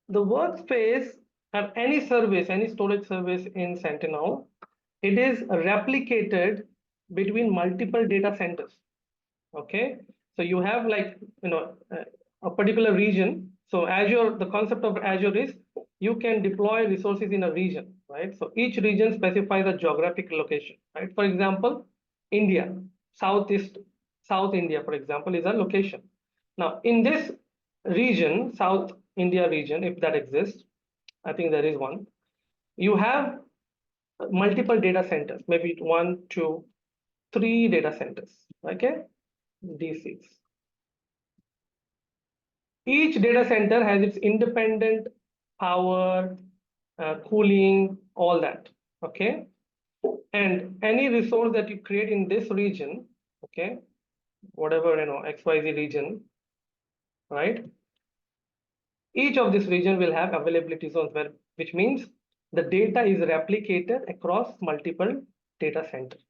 The workspace or any service, any storage service in Sentinel, it is replicated between multiple data centers. Okay, so you have like a particular region. So Azure, the concept of Azure is you can deploy resources in a region, right? So each region specifies a geographic location, right? For example, India, South India, for example, is a location. Now in this region, South India region, if that exists, I think there is one, you have multiple data centers, maybe 1, 2, 3 data centers, okay, DCs. Each data center has its independent power, cooling, all that, okay? And any resource that you create in this region, okay, whatever, XYZ region, right? Each of this region will have availability zones, which means the data is replicated across multiple data centers.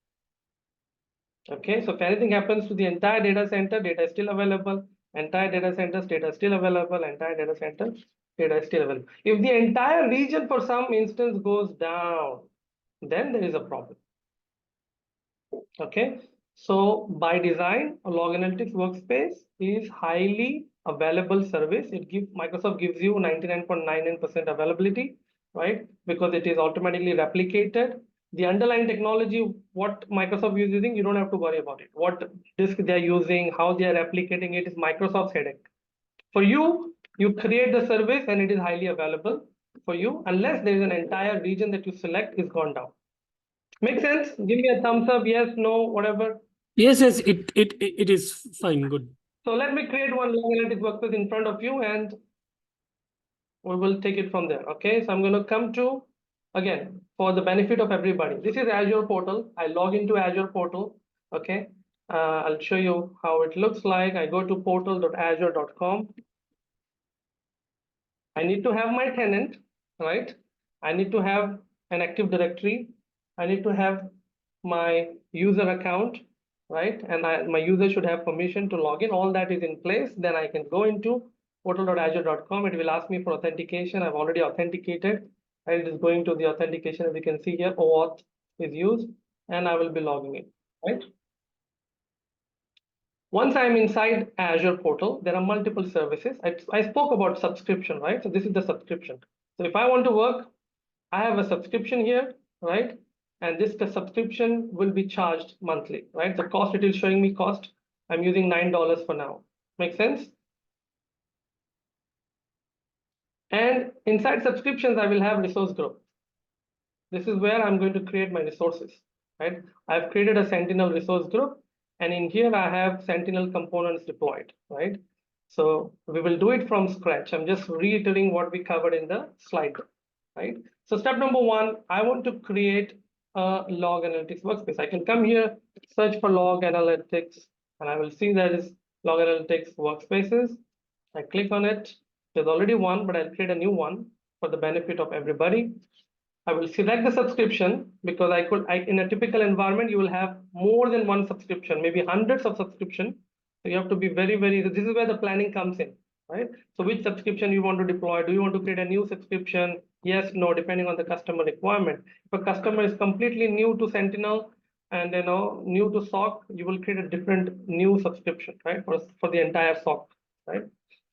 Okay, so if anything happens to the entire data center, data is still available. Entire data centers, data is still available. Entire data center, data is still available. If the entire region for some instance goes down, then there is a problem. Okay, so by design, a log analytics workspace is highly available service. Microsoft gives you 99.99% availability, right? Because it is automatically replicated. The underlying technology, what Microsoft is using, you don't have to worry about it. What disk they're using, how they are replicating it is Microsoft's headache. For you, you create the service and it is highly available for you, unless there is an entire region that you select is gone down. Make sense? Give me a thumbs up, yes, no, whatever. Yes, it is fine, good. So let me create one log analytics workspace in front of you and we will take it from there. Okay, so I'm going to come to, again, for the benefit of everybody. This is Azure portal. I log into Azure portal. Okay, I'll show you how it looks like. I go to portal.azure.com. I need to have my tenant, right? I need to have an Active Directory. I need to have my user account, right? And my user should have permission to log in. All that is in place. Then I can go into portal.azure.com. It will ask me for authentication. I've already authenticated. Right? It is going to the authentication. As you can see here, OAuth is used, and I will be logging in, right? Once I'm inside Azure portal, there are multiple services. I spoke about subscription, right? So this is the subscription. So if I want to work, I have a subscription here, right? And the subscription will be charged monthly, right? The cost, it is showing me cost. I'm using $9 for now. Make sense? And inside subscriptions, I will have resource group. This is where I'm going to create my resources, right? I've created a Sentinel resource group. And in here, I have Sentinel components deployed, right? So we will do it from scratch. I'm just reiterating what we covered in the slide, right? So step number 1, I want to create a log analytics workspace. I can come here, search for log analytics, and I will see there is log analytics workspaces. I click on it. There's already one, but I'll create a new one for the benefit of everybody. I will select the subscription because in a typical environment, you will have more than one subscription, maybe hundreds of subscription. So you have to be very, this is where the planning comes in, right? So which subscription you want to deploy? Do you want to create a new subscription? Yes, no, depending on the customer requirement. If a customer is completely new to Sentinel and new to SOC, you will create a different new subscription, right? For the entire SOC, right?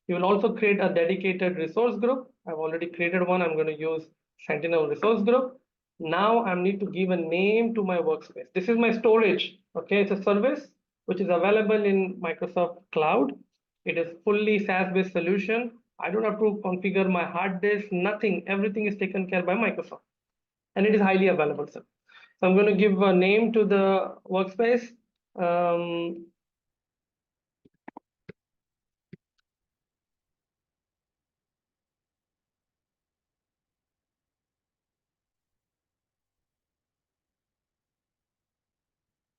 You will also create a dedicated resource group. I've already created one. I'm going to use Sentinel resource group. Now I need to give a name to my workspace. This is my storage. Okay, it's a service which is available in Microsoft Cloud. It is fully SaaS-based solution. I don't have to configure my hard disk, nothing. Everything is taken care by Microsoft. And it is highly available, sir. So I'm going to give a name to the workspace.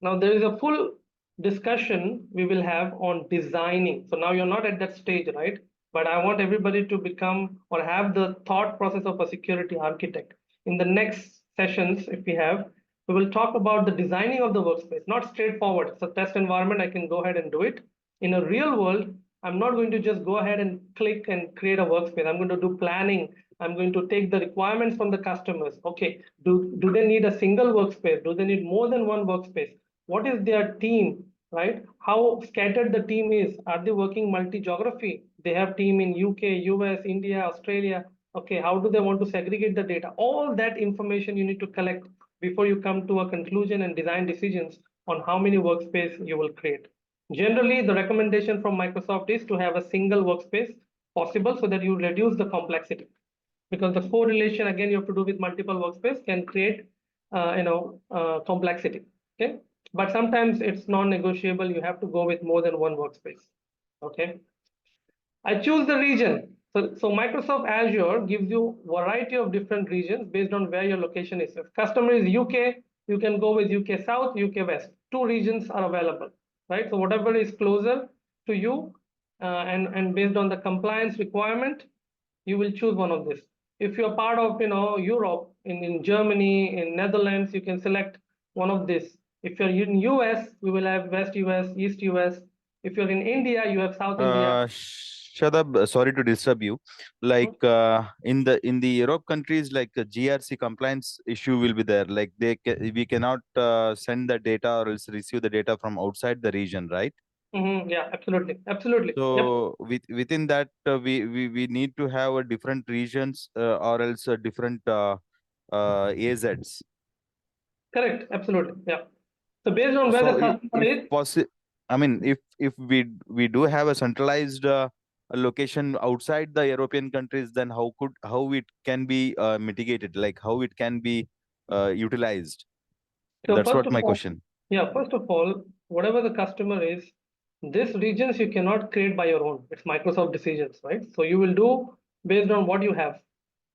Now there is a full discussion we will have on designing. So now you're not at that stage, right? But I want everybody to become or have the thought process of a security architect. in the next sessions, if we have, we will talk about the designing of the workspace. Not straightforward. It's a test environment. I can go ahead and do it. In a real world, I'm not going to just go ahead and click and create a workspace. I'm going to do planning. I'm going to take the requirements from the customers. Okay, do they need a single workspace? Do they need more than one workspace? What is their team, right? How scattered the team is? Are they working multi-geography? They have team in UK, US, India, Australia. Okay, how do they want to segregate the data? All that information you need to collect before you come to a conclusion and design decisions on how many workspace you will create. Generally, the recommendation from Microsoft is to have a single workspace possible so that you reduce the complexity. Because the correlation, again, you have to do with multiple workspace can create, complexity, okay? But sometimes it's non-negotiable. You have to go with more than one workspace, okay? I choose the region. So Microsoft Azure gives you variety of different regions based on where your location is. If customer is UK, you can go with UK South, UK West. Two regions are available, right? So whatever is closer to you, and based on the compliance requirement, you will choose one of this. If you're part of Europe, in Germany, in Netherlands, you can select one of this. If you're in US, we will have West US, East US. If you're in India, you have South India. Shadab, sorry to disturb you. Like in the Europe countries, like GRC compliance issue will be there. Like we cannot send the data or else receive the data from outside the region, right? Yeah, absolutely, absolutely. So within that, we need to have a different regions or else a different AZs. Correct, absolutely, yeah. So based on where the customer is, I mean, if we do have a centralized location outside the European countries, then how it can be mitigated? Like how it can be utilized? So That's first what of my all, question. yeah, first of all, whatever the customer is, this regions you cannot create by your own. It's Microsoft decisions, right? So you will do based on what you have.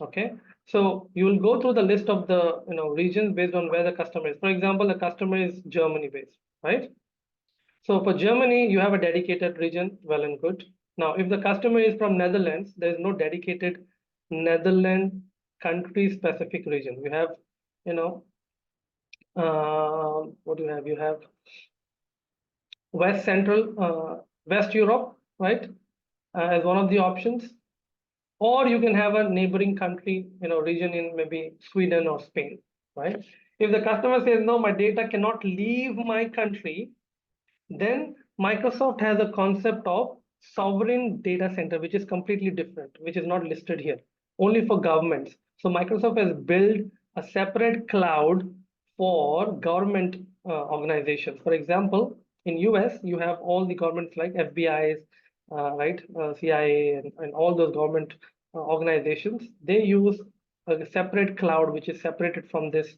Okay. So you will go through the list of the regions based on where the customer is. For example, the customer is Germany based, right? So for Germany, you have a dedicated region, well and good. Now, if the customer is from Netherlands, there is no dedicated Netherlands country specific region. You have, what do you have? You have West Central, West Europe, right? As one of the options, or you can have a neighboring country, region in maybe Sweden or Spain, right? If the customer says, no, my data cannot leave my country, then Microsoft has a concept of sovereign data center, which is completely different, which is not listed here, only for governments. So Microsoft has built a separate cloud for government organizations. For example, in US, you have all the governments like FBI's, right, CIA, and all those government organizations. They use a separate cloud, which is separated from this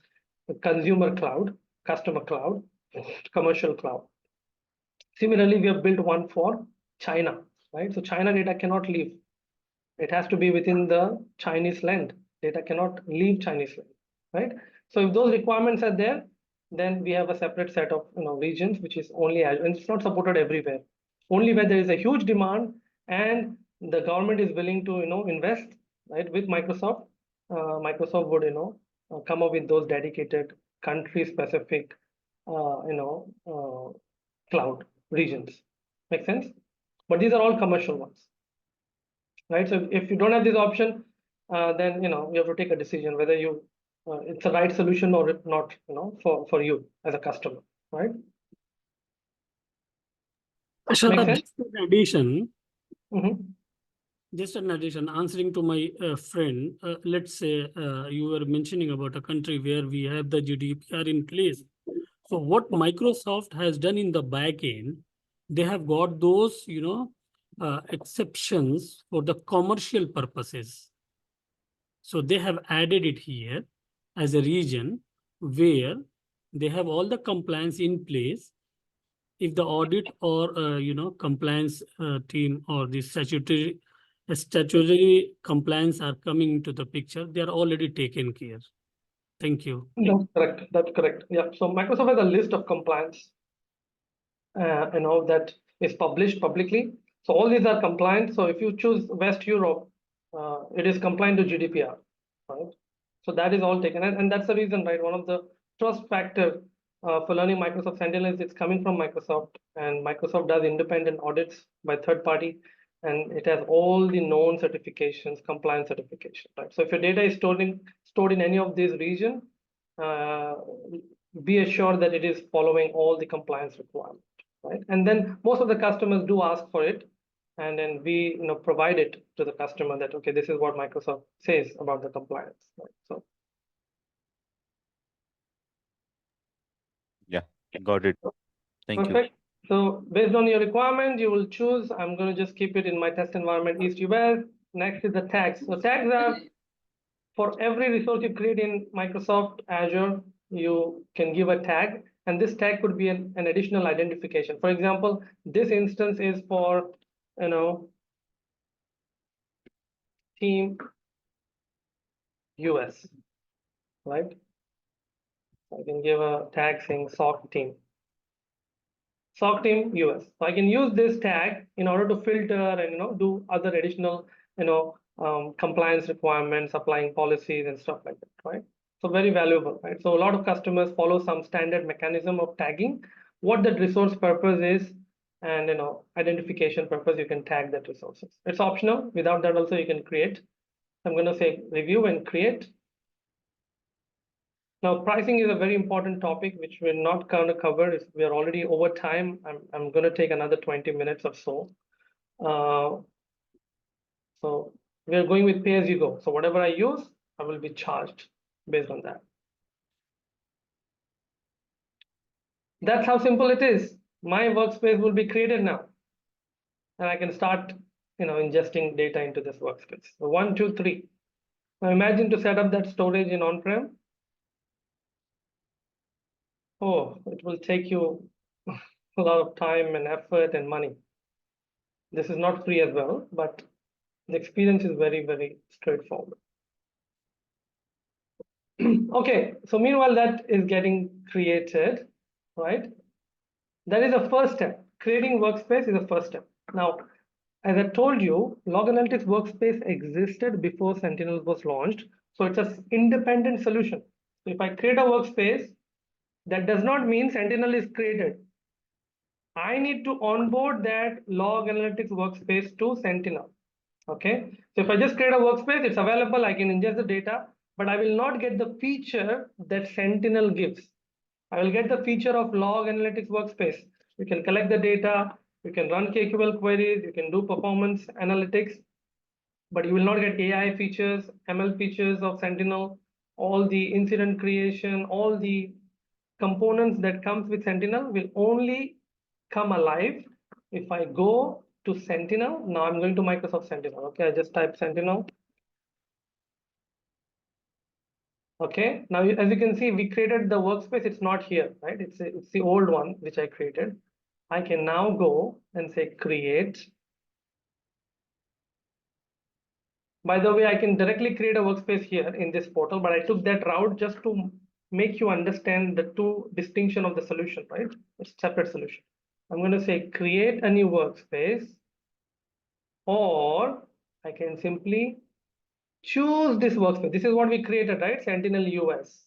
consumer cloud, customer cloud, commercial cloud. Similarly, we have built one for China, right? So China data cannot leave. It has to be within the Chinese land. Data cannot leave Chinese land, right? So if those requirements are there, then we have a separate set of regions, which is only Azure, and it's not supported everywhere. Only where there is a huge demand and the government is willing to invest, right, with Microsoft. Microsoft would come up with those dedicated country specific cloud regions. Make sense? But these are all commercial ones, right? So if you don't have this option, then you have to take a decision whether it's a right solution or not, for you as a customer, right? Shadab, sense? just an addition. Mm-hmm. Just an addition, answering to my friend, let's say you were mentioning about a country where we have the GDPR in place. So what Microsoft has done in the back end, they have got those, exceptions for the commercial purposes. So they have added it here as a region where they have all the compliance in place. If the audit or, compliance team or the statutory compliance are coming into the picture, they are already taken care. Thank you. That's correct. That's correct. Yeah. So Microsoft has a list of compliance, that is published publicly. So all these are compliant. So if you choose West Europe, it is compliant to GDPR, right? So that is all taken, and that's the reason, right? One of the trust factor for learning Microsoft Sentinel is it's coming from Microsoft, and Microsoft does independent audits by third party, and it has all the known certifications, compliance certification, right? So if your data is stored in any of these regions, be assured that it is following all the compliance requirements, right? And then most of the customers do ask for it, and then we provide it to the customer that, okay, this is what Microsoft says about the compliance, right? So Yeah, got it. Thank you. perfect. So based on your requirement, you will choose. I'm going to just keep it in my test environment east to west. Next is the tags. So tags are for every resource you create in Microsoft Azure, you can give a tag, and this tag could be an additional identification. For example, this instance is for team US, right? I can give a tag saying SOC team. SOC team US. So I can use this tag in order to filter and do other additional compliance requirements, applying policies and stuff like that, right? So very valuable, right? So a lot of customers follow some standard mechanism of tagging, what that resource purpose is, and identification purpose. You can tag that resources. It's optional. Without that also you can create. I'm going to say review and create. Now, pricing is a very important topic, which we're not going to cover. We are already over time. I'm going to take another 20 minutes or so. So we are going with pay as you go. So whatever I use, I will be charged based on that. That's how simple it is. My workspace will be created now, and I can start, ingesting data into this workspace. So 1, 2, 3. Now imagine to set up that storage in on-prem. Oh, it will take you a lot of time and effort and money. This is not free as well, but the experience is very, very straightforward. Okay, so meanwhile that is getting created, right? That is the first step. Creating workspace is the first step. Now, as I told you, Log Analytics Workspace existed before Sentinel was launched. So it's an independent solution. So if I create a workspace, that does not mean Sentinel is created. I need to onboard that Log Analytics Workspace to Sentinel. Okay, so if I just create a workspace, it's available, I can ingest the data, but I will not get the feature that Sentinel gives. I will get the feature of Log Analytics Workspace. You can collect the data, you can run KQL queries, you can do performance analytics, but you will not get AI features, ML features of Sentinel, all the incident creation, all the components that comes with Sentinel will only come alive if I go to Sentinel. Now I'm going to Microsoft Sentinel. Okay, I just type Sentinel. Okay, now as you can see, we created the workspace. It's not here, right? It's the old one which I created. I can now go and say create. By the way, I can directly create a workspace here in this portal, but I took that route just to make you understand the two distinction of the solution, right? It's separate solution. I'm going to say create a new workspace, or I can simply choose this workspace. This is what we created, right? Sentinel US,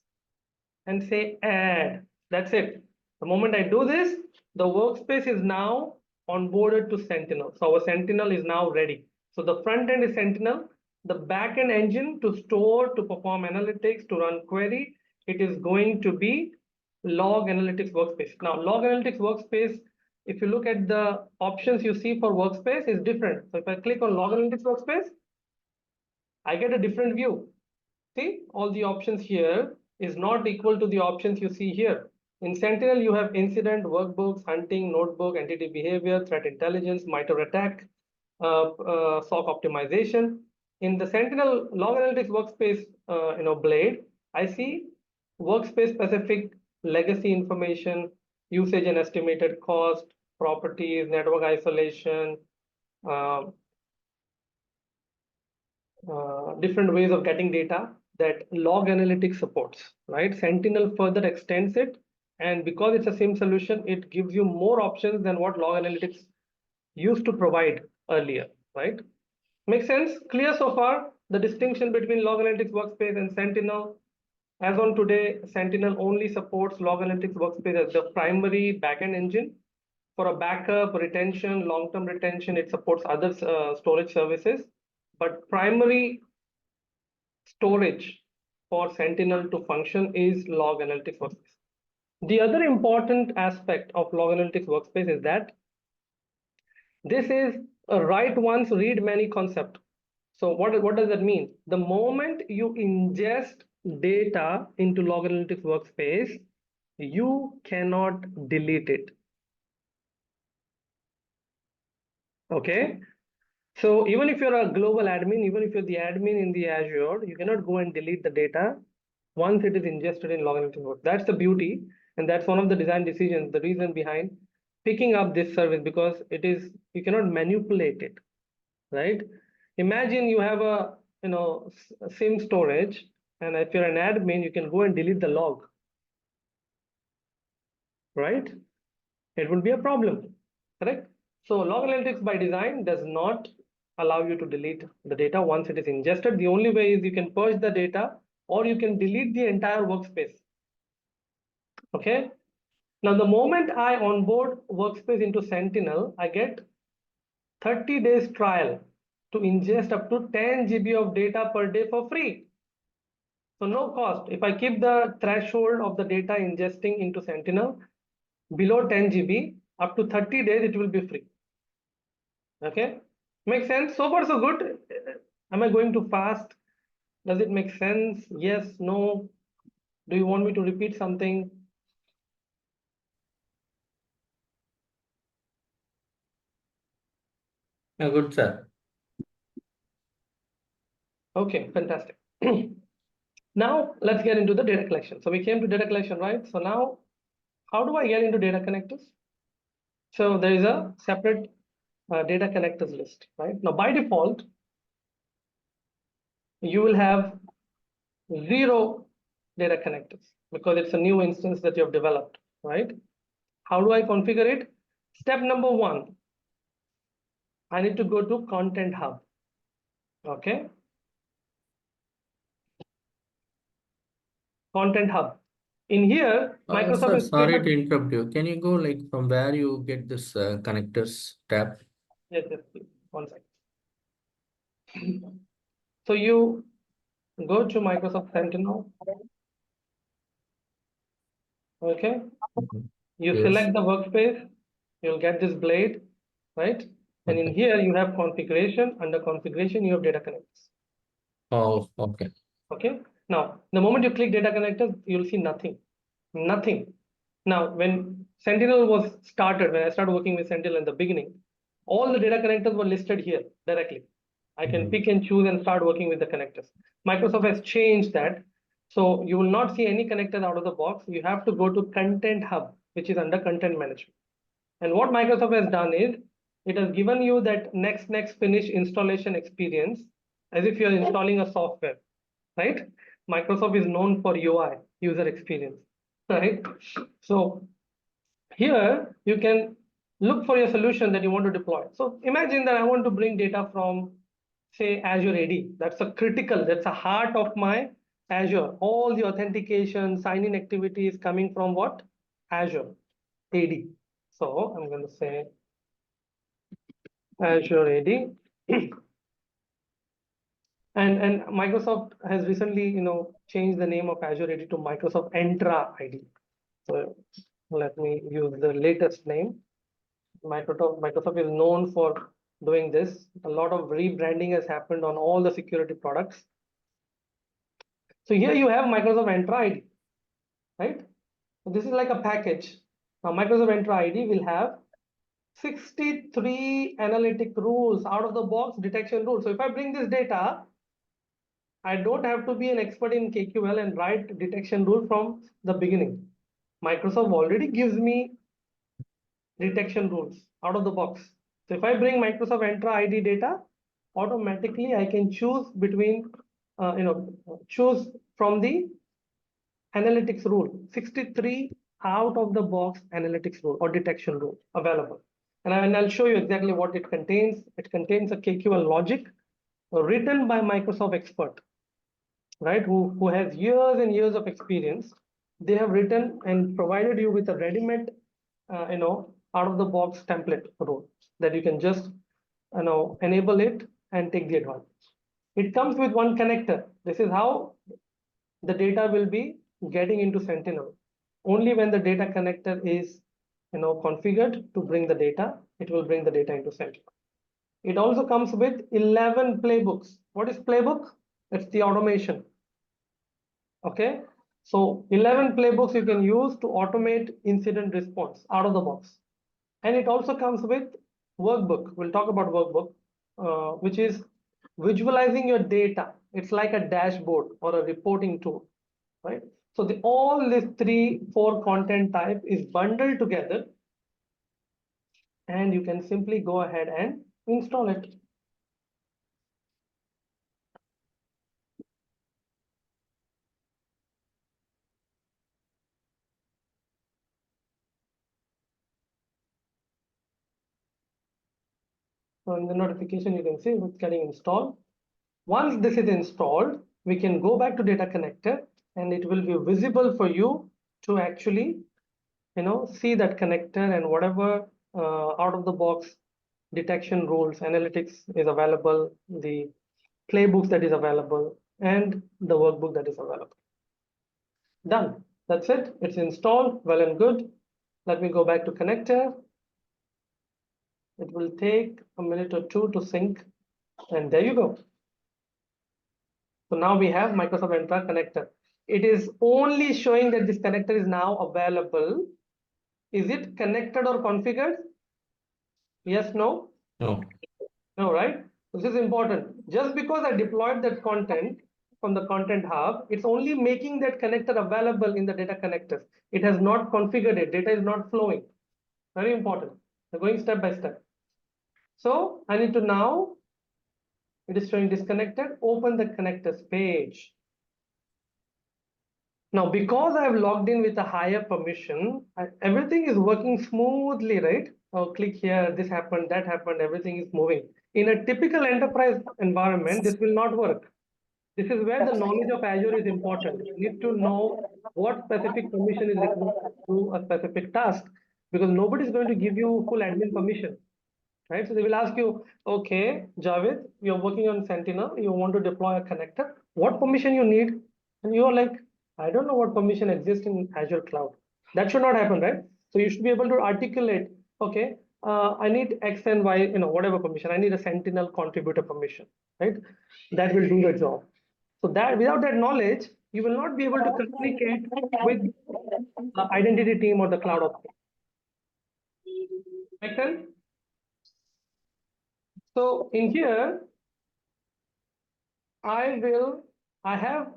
and say add. That's it. The moment I do this, the workspace is now onboarded to Sentinel. So our Sentinel is now ready. So the front end is Sentinel, the backend engine to store, to perform analytics, to run query. It is going to be Log Analytics Workspace. Now, Log Analytics Workspace, if you look at the options you see for Workspace, is different. So if I click on Log Analytics Workspace, I get a different view. See, all the options here is not equal to the options you see here. In Sentinel, you have incident, workbooks, hunting, notebook, entity behavior, threat intelligence, Mitre ATT&CK, SOC optimization. In the Sentinel Log Analytics Workspace, blade, I see workspace specific legacy information, usage and estimated cost, properties, network isolation, different ways of getting data that Log Analytics supports, right? Sentinel further extends it, and because it's a SIEM solution, it gives you more options than what Log Analytics used to provide earlier, right? Makes sense? Clear so far? the distinction between Log Analytics Workspace and Sentinel. As on today, Sentinel only supports Log Analytics Workspace as the primary backend engine. For a backup, retention, long-term retention, it supports other storage services. But primary storage for Sentinel to function is Log Analytics Workspace. The other important aspect of Log Analytics Workspace is that this is a write once, read many concept. So what does that mean? The moment you ingest data into Log Analytics Workspace, you cannot delete it. Okay. So even if you're a global admin, even if you're the admin in the Azure, you cannot go and delete the data once it is ingested in Log Analytics Workspace. That's the beauty, and that's one of the design decisions, the reason behind picking up this service, because it is, you cannot manipulate it, right? Imagine you have a SIEM storage, and if you're an admin, you can go and delete the log, right? It would be a problem, correct? So Log Analytics by design does not allow you to delete the data once it is ingested. The only way is you can purge the data, or you can delete the entire workspace. Okay. Now, the moment I onboard Workspace into Sentinel, I get 30 days trial to ingest up to 10 GB of data per day for free. So no cost. If I keep the threshold of the data ingesting into Sentinel below 10 GB, up to 30 days, it will be free. Okay. Makes sense? So far, so good. Am I going too fast? Does it make sense? Yes, no. Do you want me to repeat something? Good, sir. Okay, fantastic. Now let's get into the data collection. So we came to data collection, right? So now, how do I get into data connectors? So there is a separate data connectors list, right? Now by default, you will have 0 data connectors because it's a new instance that you have developed, right? How do I configure it? Step number 1, I need to go to Content Hub. Okay. Content Hub. In here, Microsoft Sir, has sorry created. to interrupt you. Can you go like from where you get this connectors tab? Yes, please. 1 second. So you go to Microsoft Sentinel. Okay. You Yes. select the workspace, you'll get this blade, right? And in here you have configuration. Under configuration, you have data connectors. Oh, okay. Okay. Now, the moment you click data connectors, you'll see nothing. Nothing. Now, when Sentinel was started, when I started working with Sentinel in the beginning, all the data connectors were listed here directly. I can pick and choose and start working with the connectors. Microsoft has changed that. So you will not see any connectors out of the box. You have to go to Content Hub, which is under Content Management. And what Microsoft has done is, it has given you that next finish installation experience as if you're installing a software, right? Microsoft is known for UI, user experience, right? So here you can look for your solution that you want to deploy. So imagine that I want to bring data from, say, Azure AD. That's a heart of my Azure. All the authentication, sign-in activity is coming from what? Azure AD. So I'm going to say Azure AD. And Microsoft has recently, changed the name of Azure AD to Microsoft Entra ID. So let me use the latest name. Microsoft is known for doing this. A lot of rebranding has happened on all the security products. So here you have Microsoft Entra ID, right? So this is like a package. Now Microsoft Entra ID will have 63 analytic rules, out of the box detection rules. So if I bring this data, I don't have to be an expert in KQL and write detection rule from the beginning. Microsoft already gives me detection rules out of the box. So if I bring Microsoft Entra ID data, automatically I can choose between, choose from the analytics rule, 63 out of the box analytics rule or detection rule available. And I'll show you exactly what it contains. It contains a KQL logic. written by Microsoft expert, right? Who has years and years of experience. They have written and provided you with a ready-made, out of the box template role that you can just, enable it and take the advantage. It comes with one connector. This is how the data will be getting into Sentinel. Only when the data connector is, configured to bring the data, it will bring the data into Sentinel. It also comes with 11 playbooks. What is playbook? It's the automation. Okay, so 11 playbooks you can use to automate incident response out of the box. And it also comes with workbook. We'll talk about workbook, which is visualizing your data. It's like a dashboard or a reporting tool, right? So all these 3-4 content type is bundled together, and you can simply go ahead and install it. So in the notification, you can see it's getting installed. Once this is installed, we can go back to data connector, and it will be visible for you to actually, see that connector and whatever out of the box detection rules, analytics is available, the playbooks that is available, and the workbook that is available. Done. That's it. It's installed. Well and good. Let me go back to connector. It will take a minute or two to sync, and there you go. So now we have Microsoft Entra connector. It is only showing that this connector is now available. Is it connected or configured? Yes, no? No. No, right? This is important. Just because I deployed that content from the content hub, it's only making that connector available in the data connectors. It has not configured it. Data is not flowing. Very important. We're going step by step. So I need to now, it is showing disconnected, open the connectors page. Now, because I have logged in with a higher permission, everything is working smoothly, right? I'll click here, this happened, that happened, everything is moving. In a typical enterprise environment, this will not work. This is where the knowledge of Azure is important. You need to know what specific permission is required to do a specific task, because nobody is going to give you full admin permission, right? So they will ask you, okay, Javed, you're working on Sentinel, you want to deploy a connector, what permission you need? And you're like, I don't know what permission exists in Azure cloud. That should not happen, right? So you should be able to articulate, okay, I need X and Y, whatever permission. I need a Sentinel contributor permission, right? That will do the job. So that without that knowledge, you will not be able to communicate with the identity team or the cloud ops. Make sense? So in here, I have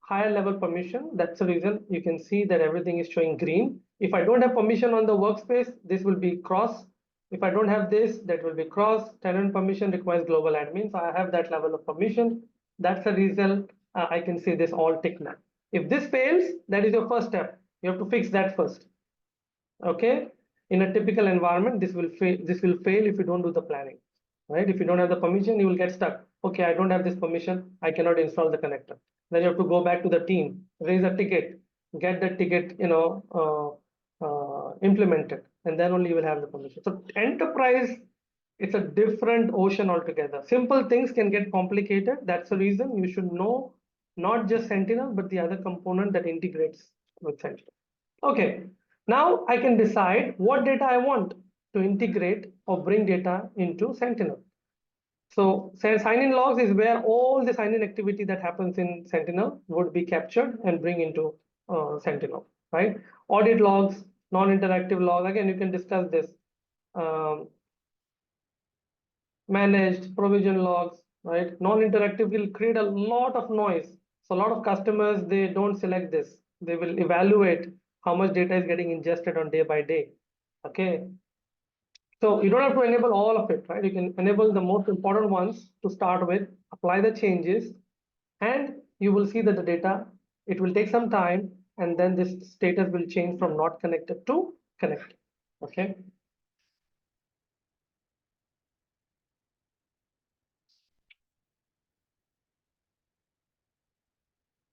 higher level permission. That's the reason you can see that everything is showing green. If I don't have permission on the workspace, this will be cross. If I don't have this, that will be cross. Tenant permission requires global admin. So I have that level of permission. That's the reason I can see this all tick now. If this fails, that is your first step. You have to fix that first. Okay. In a typical environment, this will fail. This will fail if you don't do the planning, right? If you don't have the permission, you will get stuck. Okay, I don't have this permission. I cannot install the connector. Then you have to go back to the team, raise a ticket, get the ticket, implemented, and then only you will have the permission. So enterprise, it's a different ocean altogether. Simple things can get complicated. That's the reason you should know not just Sentinel, but the other component that integrates with Sentinel. Okay, now I can decide what data I want to integrate or bring data into Sentinel. So sign-in logs is where all the sign-in activity that happens in Sentinel would be captured and bring into Sentinel, right? Audit logs, non-interactive logs, again, you can discuss this. Managed provision logs, right? Non-interactive will create a lot of noise. So a lot of customers, they don't select this. They will evaluate how much data is getting ingested on day by day. Okay. So you don't have to enable all of it, right? You can enable the most important ones to start with, apply the changes, and you will see that the data, it will take some time, and then this status will change from not connected to connected. Okay.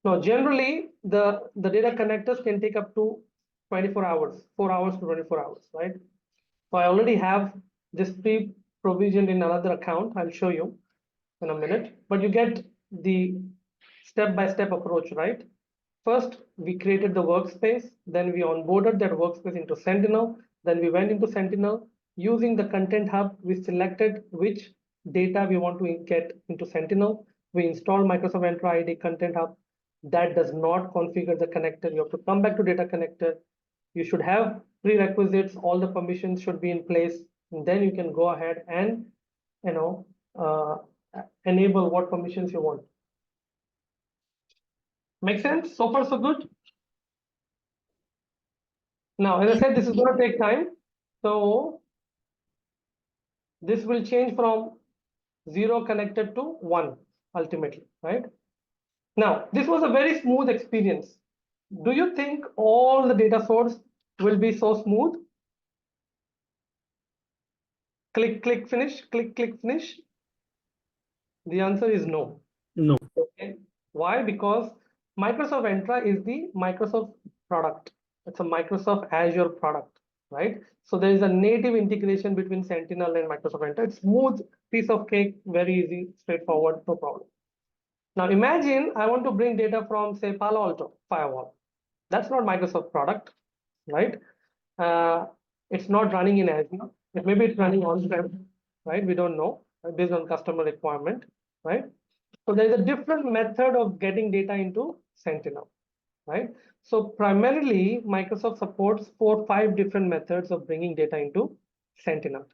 Now, generally, the data connectors can take up to 24 hours, 4 hours to 24 hours, right? So I already have this pre-provisioned in another account. I'll show you in a minute, but you get the step-by-step approach, right? First, we created the workspace, then we onboarded that workspace into Sentinel, then we went into Sentinel. Using the Content Hub, we selected which data we want to get into Sentinel. We installed Microsoft Entra ID Content Hub. That does not configure the connector. You have to come back to data connector. You should have prerequisites, all the permissions should be in place, and then you can go ahead and uh, enable what permissions you want. Make sense? So far, so good? Now, as I said, this is going to take time. So this will change from 0 connected to 1 ultimately, right? Now, this was a very smooth experience. Do you think all the data source will be so smooth? Click, click, finish, click, click, finish. The answer is no. No. Okay. Why? Because Microsoft Entra is the Microsoft product. It's a Microsoft Azure product, right? So there is a native integration between Sentinel and Microsoft Entra. It's smooth piece of cake, very easy, straightforward, no problem. Now imagine I want to bring data from, say, Palo Alto firewall. That's not Microsoft product, right? It's not running in Azure. Maybe it's running on-prem, right? We don't know, based on customer requirement, right? So there's a different method of getting data into Sentinel, right? So primarily, Microsoft supports 4-5 different methods of bringing data into Sentinel.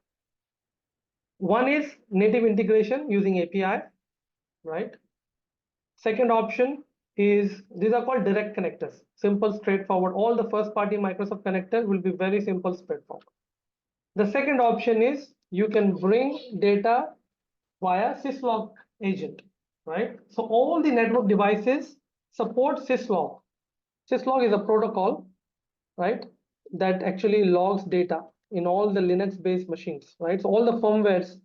One is native integration using API, right? Second option is, these are called direct connectors, simple, straightforward. All the first-party Microsoft connectors will be very simple, straightforward. The second option is you can bring data via syslog agent, right? So all the network devices support syslog. Syslog is a protocol, right, that actually logs data in all the Linux-based machines, right? So all the firmwares,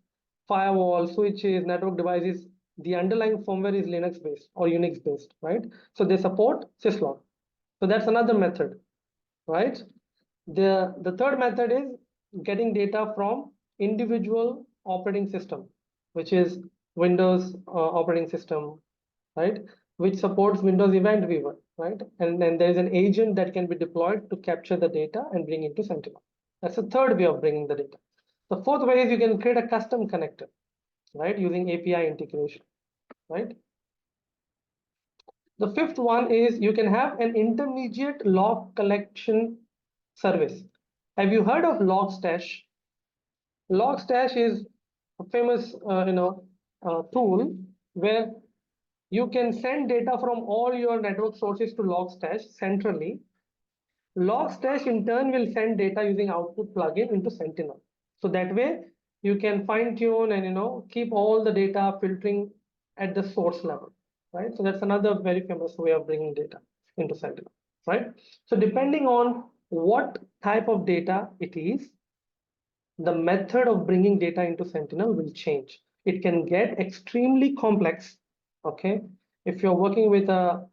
firewall, switches, network devices, the underlying firmware is Linux-based or Unix-based, right? So they support syslog. So that's another method, right? The third method is getting data from individual operating system, which is Windows operating system, right? Which supports Windows Event Viewer, right? And then there is an agent that can be deployed to capture the data and bring it to Sentinel. That's the third way of bringing the data. The fourth way is you can create a custom connector, right? Using API integration, right? The fifth one is you can have an intermediate log collection service. Have you heard of Logstash? Logstash is a famous, tool where you can send data from all your network sources to Logstash centrally. Logstash in turn will send data using output plugin into Sentinel. So that way you can fine tune and keep all the data filtering at the source level, right? So that's another very famous way of bringing data into Sentinel, right? So depending on what type of data it is, the method of bringing data into Sentinel will change. It can get extremely complex, okay? If you're working with a,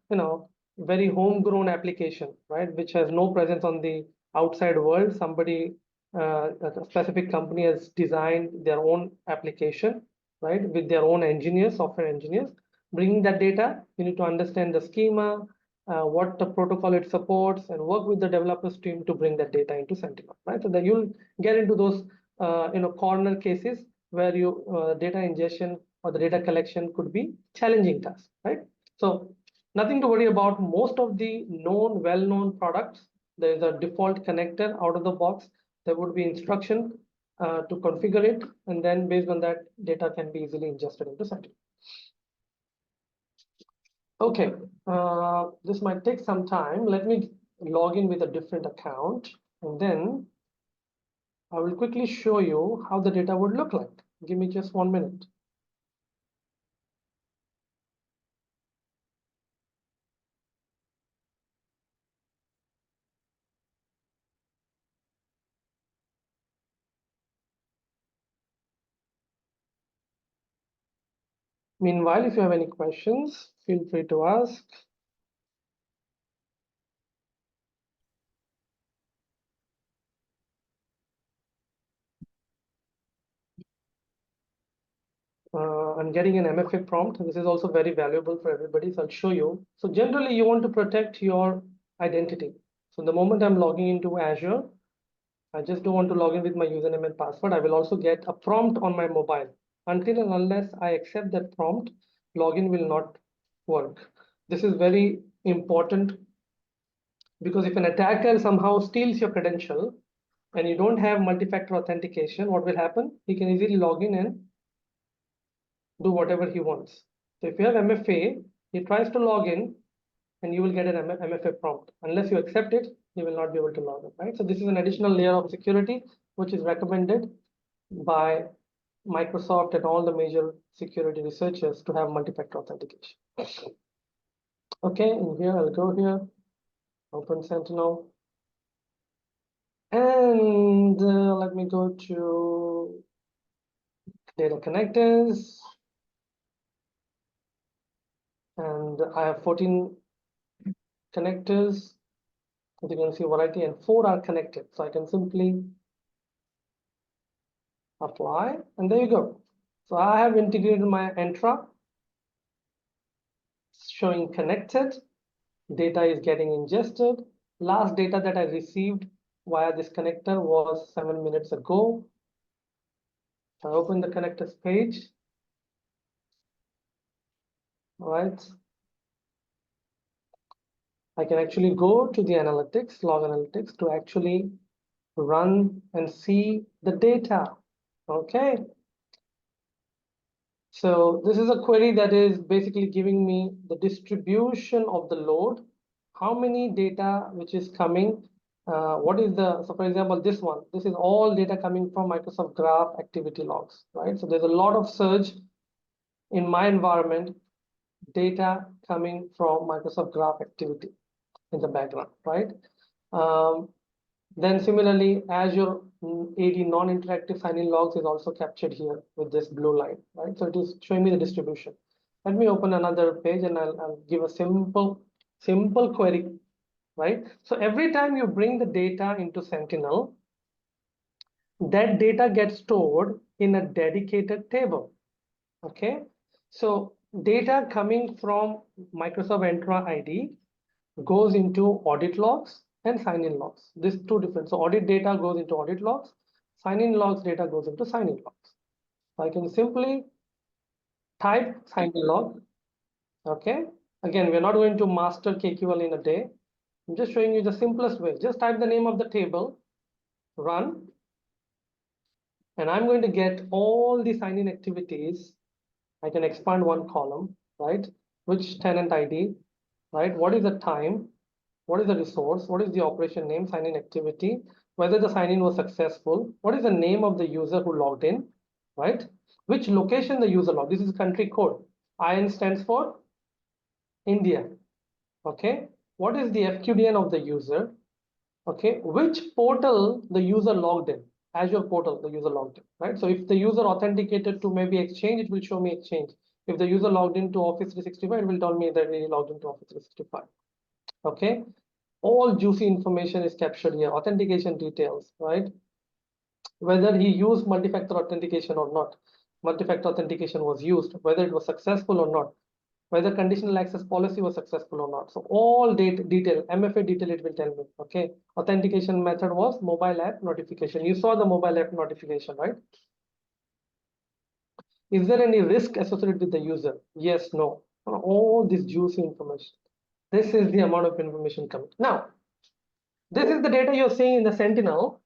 very homegrown application, right, which has no presence on the outside world, somebody, a specific company has designed their own application, right, with their own engineers, software engineers, bringing that data, you need to understand the schema, what the protocol it supports, and work with the developers team to bring that data into Sentinel, right? So that you'll get into those corner cases where you data ingestion or the data collection could be challenging task, right? So nothing to worry about. Most of the known, well-known products, there is a default connector out of the box. There would be instruction to configure it, and then based on that, data can be easily ingested into Sentinel. Okay, this might take some time. Let me log in with a different account, and then I will quickly show you how the data would look like. Give me just 1 minute. Meanwhile, if you have any questions, feel free to ask. I'm getting an MFA prompt. This is also very valuable for everybody, so I'll show you. So generally, you want to protect your identity. So the moment I'm logging into Azure, I just don't want to log in with my username and password. I will also get a prompt on my mobile. Until and unless I accept that prompt, login will not work. This is very important because if an attacker somehow steals your credential and you don't have multi-factor authentication, what will happen? He can easily log in and do whatever he wants. So if you have MFA, he tries to log in and you will get an MFA prompt. Unless you accept it, you will not be able to log in, right? So this is an additional layer of security, which is recommended by Microsoft and all the major security researchers to have multi-factor authentication. Okay, and here I'll go here, open Sentinel. And let me go to data connectors. And I have 14 connectors. As you can see, variety, and 4 are connected. So I can simply apply, and there you go. So I have integrated my Entra, showing connected. Data is getting ingested. Last data that I received via this connector was 7 minutes ago. I open the connectors page. All right. I can actually go to the analytics, log analytics, to actually run and see the data. Okay. So this is a query that is basically giving me the distribution of the load, how many data which is coming, what is the, so for example, this is all data coming from Microsoft Graph activity logs, right? So there's a lot of surge in my environment, data coming from Microsoft Graph activity in the background, right? Then similarly, Azure AD non-interactive sign-in logs is also captured here with this blue line, right? So it is showing me the distribution. Let me open another page and I'll give a simple query, right? So every time you bring the data into Sentinel, that data gets stored in a dedicated table, okay? So data coming from Microsoft Entra ID goes into audit logs and sign-in logs. These two different. So audit data goes into audit logs, sign-in logs data goes into sign-in logs. So I can simply type sign-in log. Okay. Again, we're not going to master KQL in a day. I'm just showing you the simplest way. Just type the name of the table, run, and I'm going to get all the sign-in activities. I can expand one column, right? Which tenant ID, right? What is the time? What is the resource? What is the operation name, sign-in activity? Whether the sign-in was successful? What is the name of the user who logged in, right? Which location the user logged? This is country code. IN stands for India, okay? What is the FQDN of the user? Okay, which portal the user logged in? Azure portal, the user logged in, right? So if the user authenticated to maybe Exchange, it will show me Exchange. If the user logged into Office 365, it will tell me that he logged into Office 365. Okay, all juicy information is captured here, authentication details, right? Whether he used multi-factor authentication or not, multi-factor authentication was used, whether it was successful or not, whether conditional access policy was successful or not. So all detail, MFA detail, it will tell me, okay? Authentication method was mobile app notification. You saw the mobile app notification, right? Is there any risk associated with the user? Yes, no. All this juicy information. This is the amount of information coming. Now, this is the data you're seeing in the Sentinel.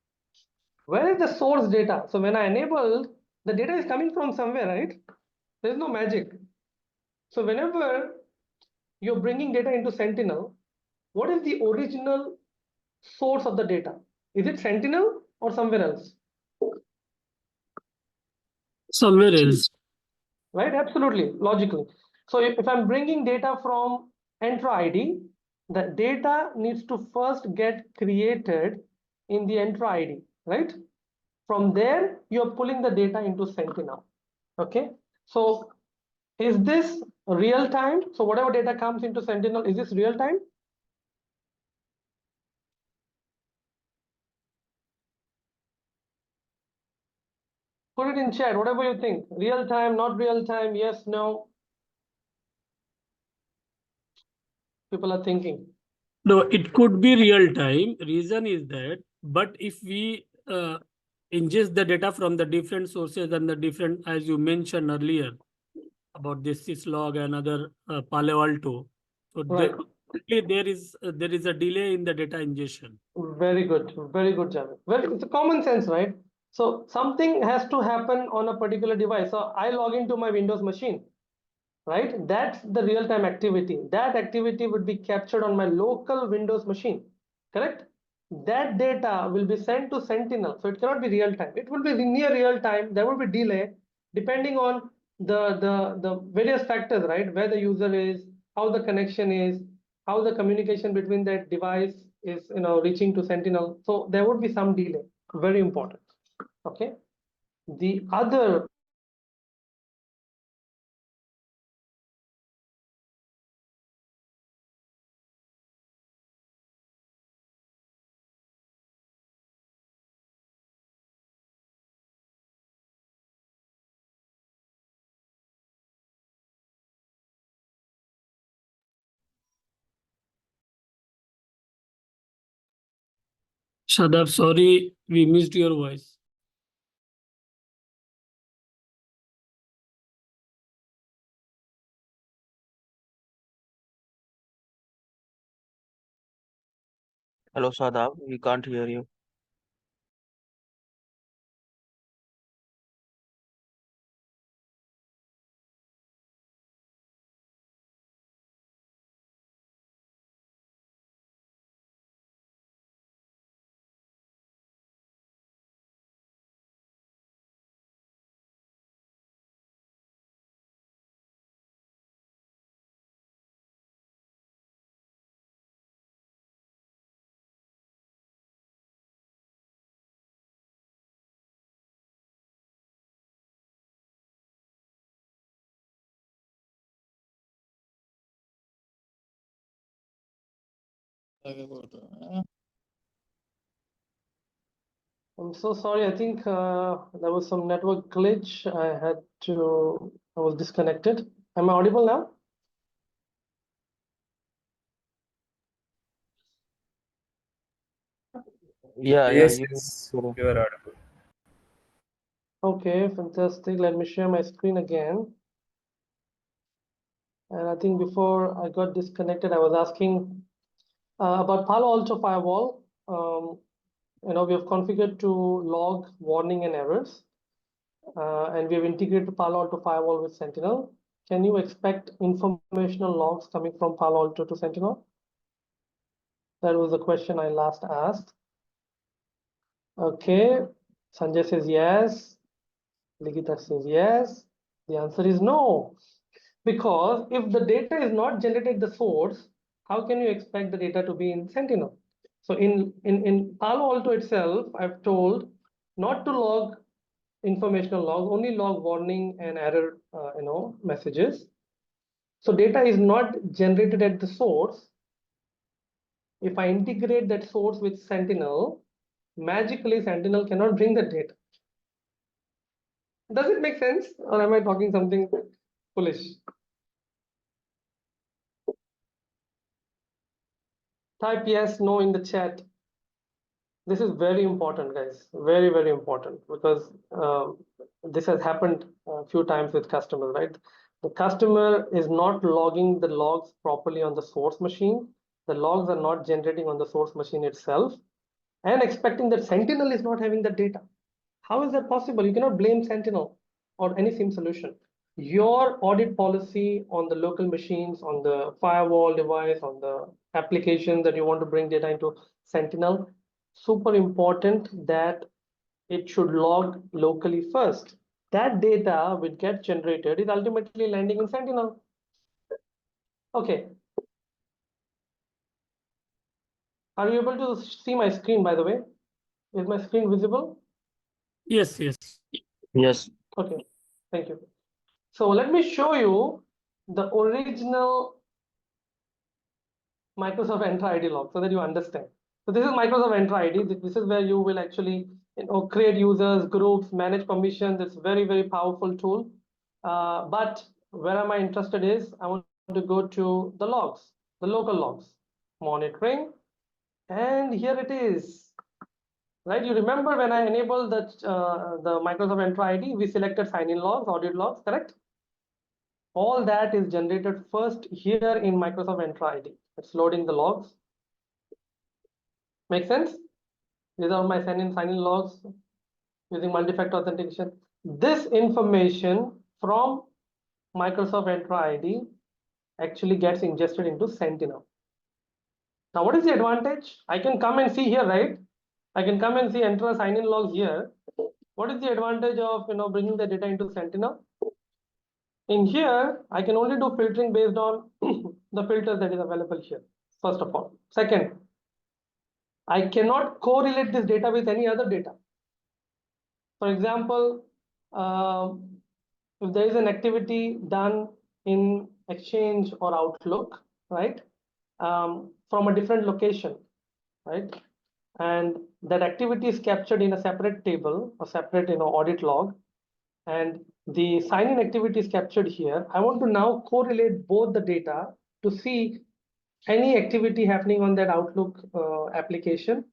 Where is the source data? So when I enabled, the data is coming from somewhere, right? There's no magic. So whenever you're bringing data into Sentinel, what is the original source of the data? Is it Sentinel or somewhere else? Somewhere else. Right, absolutely, logically. So if I'm bringing data from Entra ID, the data needs to first get created in the Entra ID, right? From there, you're pulling the data into Sentinel, okay? So is this real time? So whatever data comes into Sentinel, is this real time? Put it in chat, whatever you think. Real time, not real time, yes, no. People are thinking. No, it could be real time. Reason is that, but if we ingest the data from the different sources and the different, as you mentioned earlier, about this syslog and other Palo Alto, so Right. there is a delay in the data ingestion. Very good, Javed. Well, it's a common sense, right? So something has to happen on a particular device. So I log into my Windows machine, right? That's the real-time activity. That activity would be captured on my local Windows machine, correct? That data will be sent to Sentinel. So it cannot be real time. It will be near real time. There will be delay depending on the various factors, right? Where the user is, how the connection is, how the communication between that device is, reaching to Sentinel. So there would be some delay. Very important. Okay. The other Shadab, sorry, we missed your voice. Hello, Shadab. We can't hear you. I'm so sorry. I think there was some network glitch. I was disconnected. Am I audible now? Yeah, Yes, you. yes, you are audible. Okay, fantastic. Let me share my screen again. And I think before I got disconnected, I was asking about Palo Alto firewall. We have configured to log warning and errors, and we have integrated Palo Alto firewall with Sentinel. Can you expect informational logs coming from Palo Alto to Sentinel? That was the question I last asked. Okay, Sanjay says yes. Ligita says yes. The answer is no. Because if the data is not generated at the source, how can you expect the data to be in Sentinel? So in Palo Alto itself, I've told not to log informational logs, only log warning and error messages. So data is not generated at the source. If I integrate that source with Sentinel, magically Sentinel cannot bring the data. Does it make sense, or am I talking something foolish? Type yes, no in the chat. This is very important, guys. Very, very important, because this has happened a few times with customers, right? The customer is not logging the logs properly on the source machine. The logs are not generating on the source machine itself, and expecting that Sentinel is not having the data. How is that possible? You cannot blame Sentinel or any SIEM solution. Your audit policy on the local machines, on the firewall device, on the application that you want to bring data into Sentinel, super important that it should log locally first. That data which gets generated is ultimately landing in Sentinel. Okay. Are you able to see my screen, by the way? Is my screen visible? Yes, yes. Yes. Okay, thank you. So let me show you the original Microsoft Entra ID log so that you understand. So this is Microsoft Entra ID. This is where you will actually create users, groups, manage permissions. It's very, very powerful tool. But where am I interested is I want to go to the logs, the local logs, monitoring, and here it is. Right, you remember when I enabled the Microsoft Entra ID, we selected sign-in logs, audit logs, correct? All that is generated first here in Microsoft Entra ID. It's loading the logs. Make sense? These are my sign-in logs using multi-factor authentication. This information from Microsoft Entra ID actually gets ingested into Sentinel. Now, what is the advantage? I can come and see here, right? I can come and see Entra sign-in logs here. What is the advantage of bringing the data into Sentinel? In here, I can only do filtering based on the filters that is available here, first of all. Second, I cannot correlate this data with any other data. For example, if there is an activity done in Exchange or Outlook, right, from a different location, right, and that activity is captured in a separate table or separate audit log, and the sign-in activity is captured here. I want to now correlate both the data to see any activity happening on that Outlook application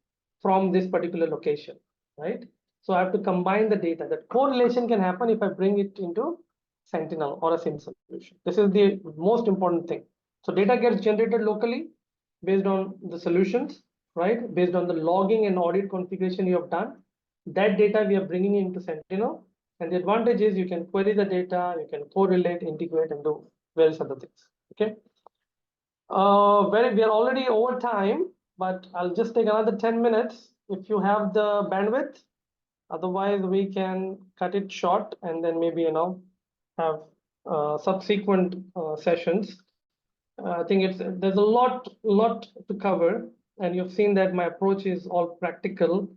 from this particular location, right? So I have to combine the data. That correlation can happen if I bring it into Sentinel or a SIEM solution. This is the most important thing. So data gets generated locally based on the solutions, right? Based on the logging and audit configuration you have done. That data we are bringing into Sentinel. And the advantage is you can query the data, you can correlate, integrate, and do various other things. Okay. We are already over time, but I'll just take another 10 minutes if you have the bandwidth. Otherwise, we can cut it short and then maybe have subsequent sessions. I think there's a lot to cover, and you've seen that my approach is all practical,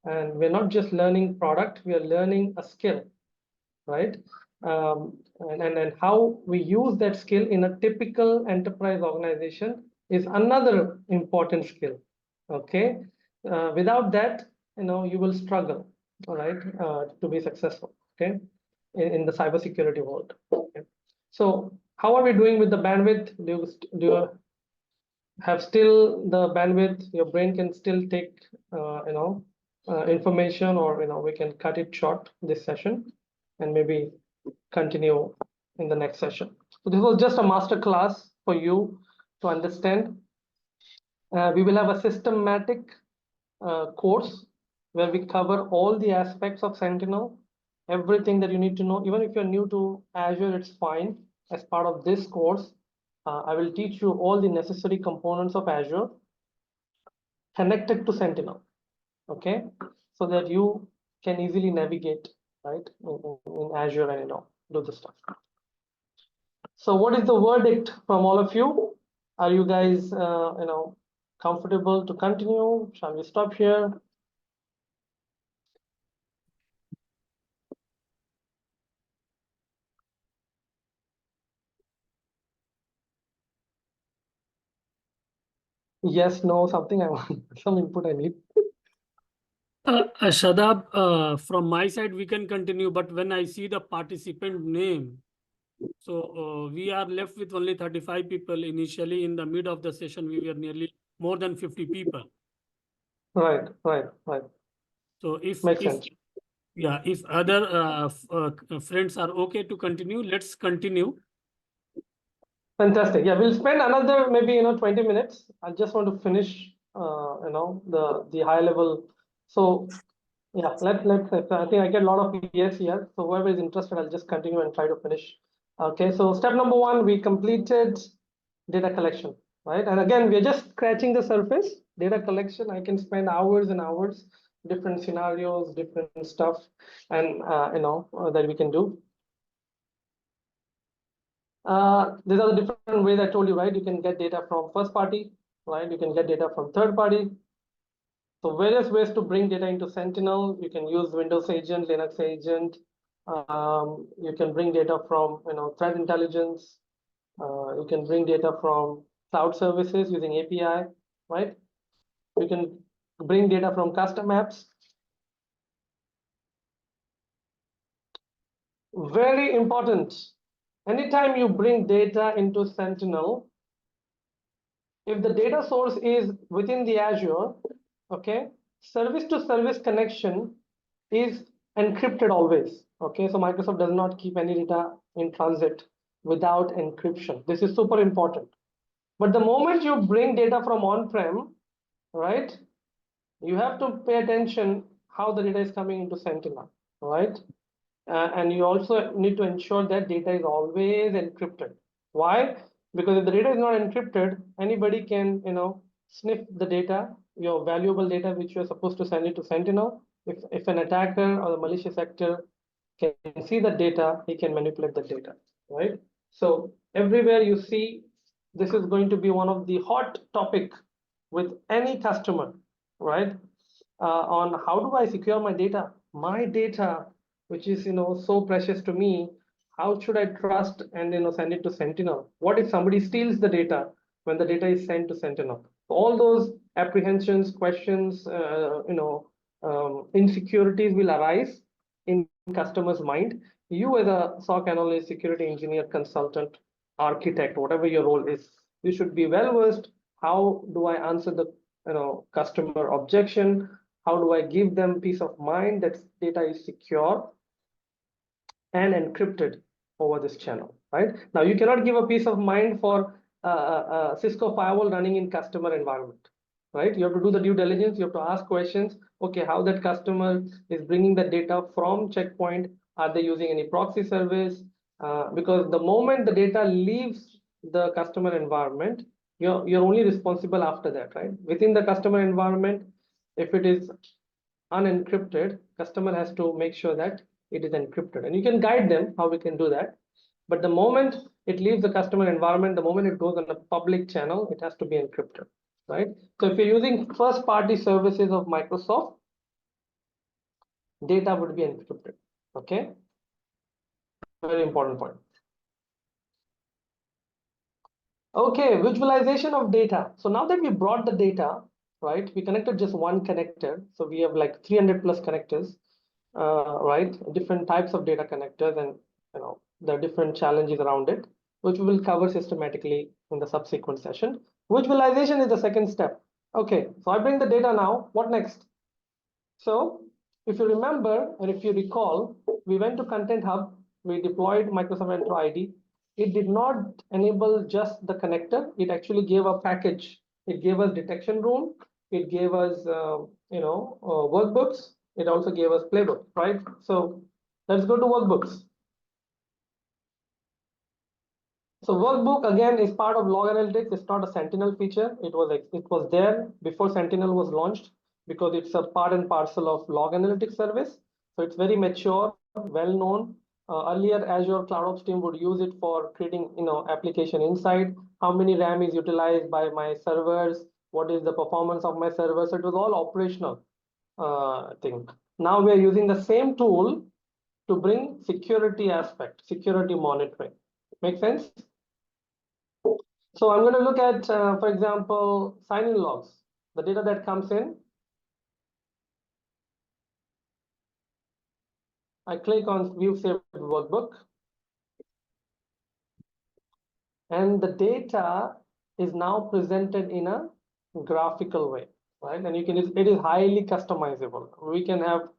and we're not just learning product, we are learning a skill, right? And how we use that skill in a typical enterprise organization is another important skill. Okay, without that, you will struggle, all right, to be successful. Okay, in the cybersecurity world. Okay. So how are we doing with the bandwidth? Do you have still the bandwidth? Your brain can still take information, or we can cut it short this session and maybe continue in the next session. So this was just a master class for you to understand. We will have a systematic course where we cover all the aspects of Sentinel, everything that you need to know. Even if you're new to Azure, it's fine. As part of this course, I will teach you all the necessary components of Azure connected to Sentinel, okay, so that you can easily navigate, right, in Azure and do the stuff. So what is the verdict from all of you? Are you guys comfortable to continue? Shall we stop here? Yes, no, something I want, some input I need. Shadab, from my side, we can continue, but when I see the participant name, so we are left with only 35 people. Initially, in the mid of the session, we were nearly more than 50 people. Right. So if other friends are okay to continue, let's continue. Fantastic. Yeah, we'll spend another maybe 20 minutes. I just want to finish the high level. So yeah, let's I think I get a lot of yes here. So whoever is interested, I'll just continue and try to finish. Okay, so step number 1, we completed data collection, right? And again, we're just scratching the surface. Data collection, I can spend hours and hours, different scenarios, different stuff, and that we can do. These are the different ways I told you, right? You can get data from first party, right? You can get data from third party. So various ways to bring data into Sentinel. You can use Windows agent, Linux agent. You can bring data from threat intelligence. You can bring data from cloud services using API, right? You can bring data from custom apps. Very important. Anytime you bring data into Sentinel, if the data source is within the Azure, okay, service to service connection is encrypted always. Okay, so Microsoft does not keep any data in transit without encryption. This is super important. But the moment you bring data from on-prem, right, you have to pay attention how the data is coming into Sentinel, right? And you also need to ensure that data is always encrypted. Why? Because if the data is not encrypted, anybody can, sniff the data, your valuable data which you're supposed to send it to Sentinel. If an attacker or the malicious actor can see the data, he can manipulate the data, right? So everywhere you see, this is going to be one of the hot topic with any customer, right? On how do I secure my data? My data, which is so precious to me, how should I trust and send it to Sentinel? What if somebody steals the data when the data is sent to Sentinel? All those apprehensions, questions, insecurities will arise in customers' mind. You as a SOC analyst, security engineer, consultant, architect, whatever your role is, you should be well versed. How do I answer the customer objection? How do I give them peace of mind that data is secure and encrypted over this channel, right? Now, you cannot give a peace of mind for Cisco firewall running in customer environment, right? You have to do the due diligence. You have to ask questions. Okay, how that customer is bringing the data from checkpoint? Are they using any proxy service? Because the moment the data leaves the customer environment, you're only responsible after that, right? Within the customer environment, if it is unencrypted, customer has to make sure that it is encrypted, and you can guide them how we can do that. But the moment it leaves the customer environment, the moment it goes on a public channel, it has to be encrypted, right? So if you're using first party services of Microsoft, data would be encrypted. Okay, very important point. Okay, visualization of data. So now that we brought the data, right, we connected just one connector. So we have like 300 plus connectors, right? Different types of data connectors, and there are different challenges around it, which we will cover systematically in the subsequent session. Visualization is the second step. Okay, so I bring the data now. What next? So if you remember, or if you recall, we went to Content Hub, we deployed Microsoft Entra ID. It did not enable just the connector. It actually gave a package. It gave us detection rule. It gave us, workbooks. It also gave us playbook, right? So let's go to workbooks. So Workbook again is part of log analytics. It's not a Sentinel feature. It was there before Sentinel was launched because it's a part and parcel of log analytics service. So it's very mature, well known. Earlier, Azure CloudOps team would use it for creating application insight. How many RAM is utilized by my servers? What is the performance of my servers? So it was all operational thing. Now we are using the same tool to bring security aspect, security monitoring. Make sense? So I'm going to look at, for example, sign-in logs, the data that comes in. I click on View Saved Workbook, and the data is now presented in a graphical way, right? And it is highly customizable. We can have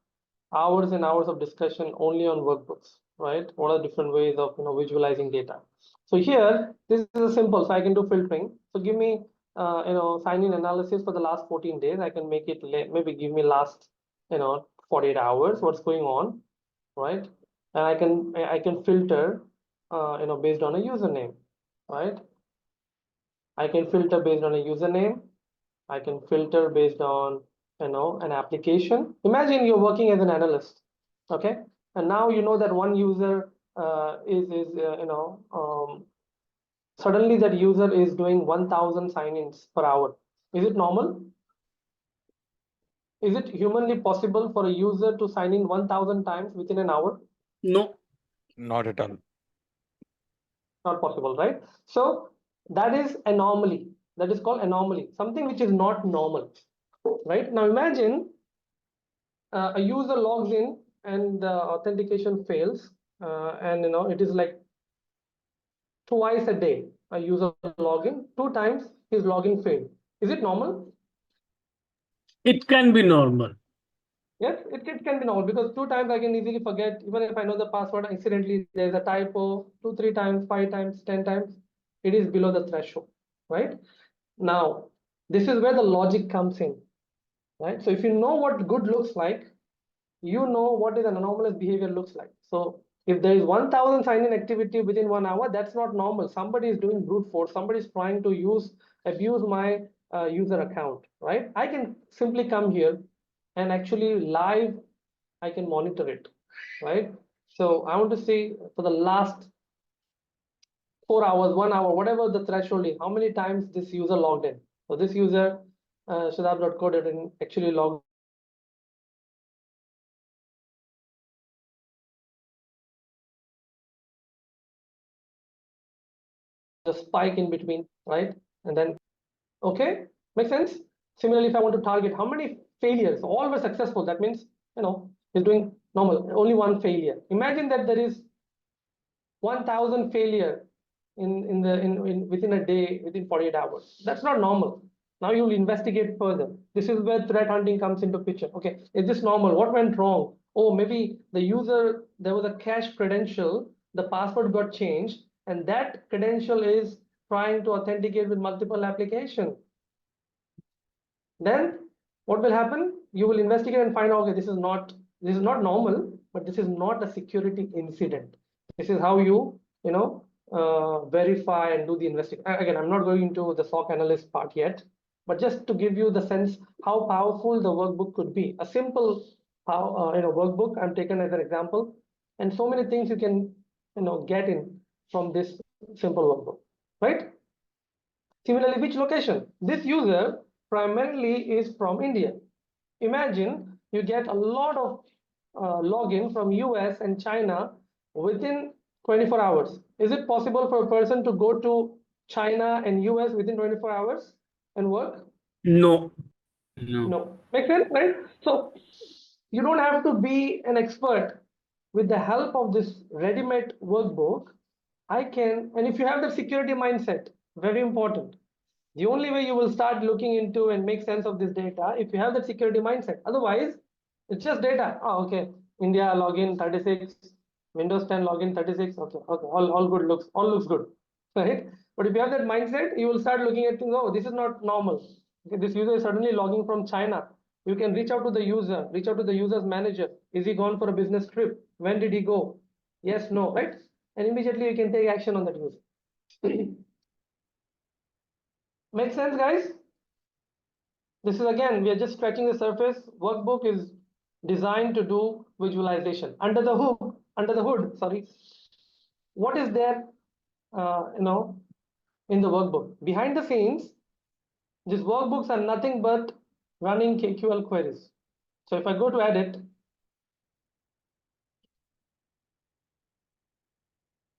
hours and hours of discussion only on workbooks, right? What are different ways of visualizing data? So here, this is a simple, so I can do filtering. So give me sign-in analysis for the last 14 days. I can make it maybe give me last 48 hours, what's going on, right? And I can filter based on a username, right? I can filter based on a username. I can filter based on an application. Imagine you're working as an analyst, okay? And now you know that one user suddenly that user is doing 1,000 sign-ins per hour. Is it normal? Is it humanly possible for a user to sign in 1,000 times within an hour? No. Not at all. Not possible, right? So that is anomaly. That is called anomaly, something which is not normal, right? Now imagine a user logs in and the authentication fails. and it is like twice a day a user login, 2 times his login failed. Is it normal? It can be normal. Yes, it can be normal because 2 times I can easily forget. Even if I know the password, incidentally there's a typo, 2-3 times, 5 times, 10 times, it is below the threshold, right? Now, this is where the logic comes in, right? So if you know what good looks like, you know what is an anomalous behavior looks like. So if there is 1,000 sign-in activity within 1 hour, that's not normal. Somebody is doing brute force. Somebody is trying to abuse my user account, right? I can simply come here and actually live, I can monitor it, right? So I want to see for the last 4 hours, 1 hour, whatever the threshold is, how many times this user logged in. So this user, Shadab.co actually logged the spike in between, right? And then, okay, makes sense? Similarly, if I want to target how many failures, all were successful, that means, he's doing normal, only one failure. Imagine that there is 1,000 failure within a day, within 48 hours. That's not normal. Now you will investigate further. This is where threat hunting comes into picture. Okay, is this normal? What went wrong? Oh, maybe the user, there was a cache credential, the password got changed, and that credential is trying to authenticate with multiple applications. Then what will happen? You will investigate and find out, okay, this is not normal, but this is not a security incident. This is how you verify and do the investigation. Again, I'm not going into the SOC analyst part yet, but just to give you the sense how powerful the workbook could be. A simple workbook I'm taken as an example, and so many things you can get in from this simple workbook, right? Similarly, which location? This user primarily is from India. Imagine you get a lot of login from US and China within 24 hours. Is it possible for a person to go to China and US within 24 hours and work? No. No. Make sense, right? So you don't have to be an expert. With the help of this ready-made workbook, and if you have the security mindset, very important. The only way you will start looking into and make sense of this data if you have that security mindset. Otherwise, it's just data. Oh, okay. India login 36, Windows 10 login 36. Okay, all good all looks good, right? But if you have that mindset, you will start looking at things. Oh, this is not normal. Okay, this user is suddenly logging from China. You can reach out to the user, reach out to the user's manager. Is he gone for a business trip? When did he go? Yes, no, right? And immediately you can take action on that user. Make sense, guys? This is again, we are just scratching the surface. Workbook is designed to do visualization. Under the hood, sorry. What is there, in the workbook? Behind the scenes, these workbooks are nothing but running KQL queries. So if I go to edit,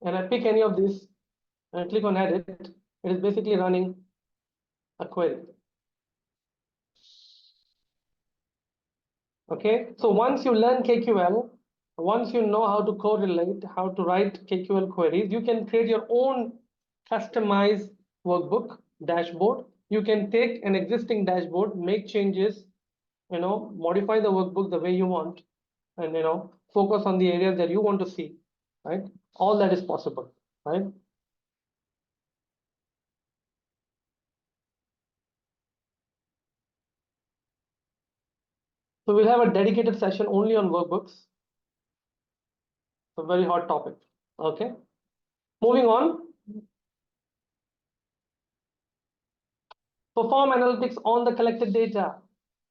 and I pick any of these, and I click on edit, it is basically running a query. Okay, so once you learn KQL, once you know how to correlate, how to write KQL queries, you can create your own customized workbook dashboard. You can take an existing dashboard, make changes, modify the workbook the way you want, and focus on the areas that you want to see, right? All that is possible, right? So we'll have a dedicated session only on workbooks. It's a very hot topic. Okay. Moving on. Perform analytics on the collected data.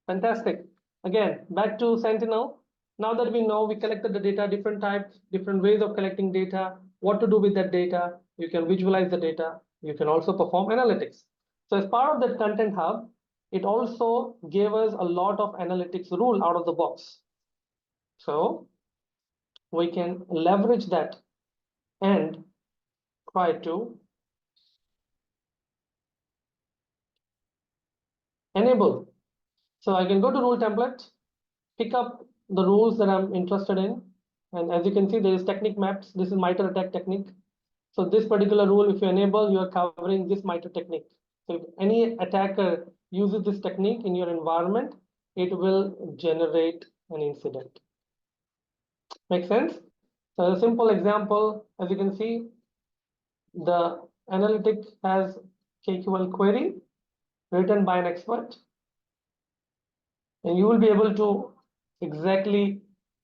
Fantastic. Again, back to Sentinel. Now that we know we collected the data, different types, different ways of collecting data, what to do with that data, you can visualize the data, you can also perform analytics. So as part of that content hub, it also gave us a lot of analytics rule out of the box. So we can leverage that and try to enable. So I can go to rule template, pick up the rules that I'm interested in, And as you can see, there is technique maps. This is Mitre attack technique. So this particular rule, if you enable, you are covering this Mitre technique. So if any attacker uses this technique in your environment, it will generate an incident. Make sense? So a simple example, as you can see, the analytic has KQL query written by an expert, and you will be able to exactly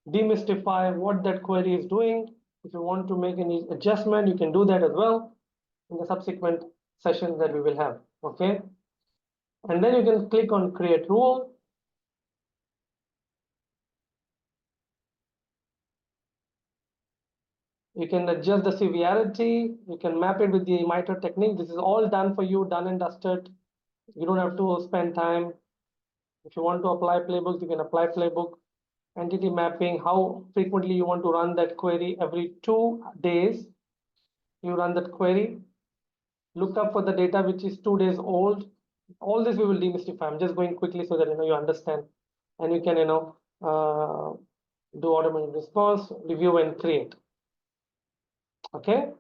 demystify what that query is doing. If you want to make any adjustment, you can do that as well in the subsequent session that we will have. Okay, and then you can click on create rule. You can adjust the severity. You can map it with the Mitre technique. This is all done for you, done and dusted. You don't have to spend time. If you want to apply playbooks, you can apply playbook. Entity mapping, how frequently you want to run that query. Every 2 days, you run that query. Look up for the data which is 2 days old. All this we will demystify. I'm just going quickly so that you understand, and you can do automated response, review, and create. Okay,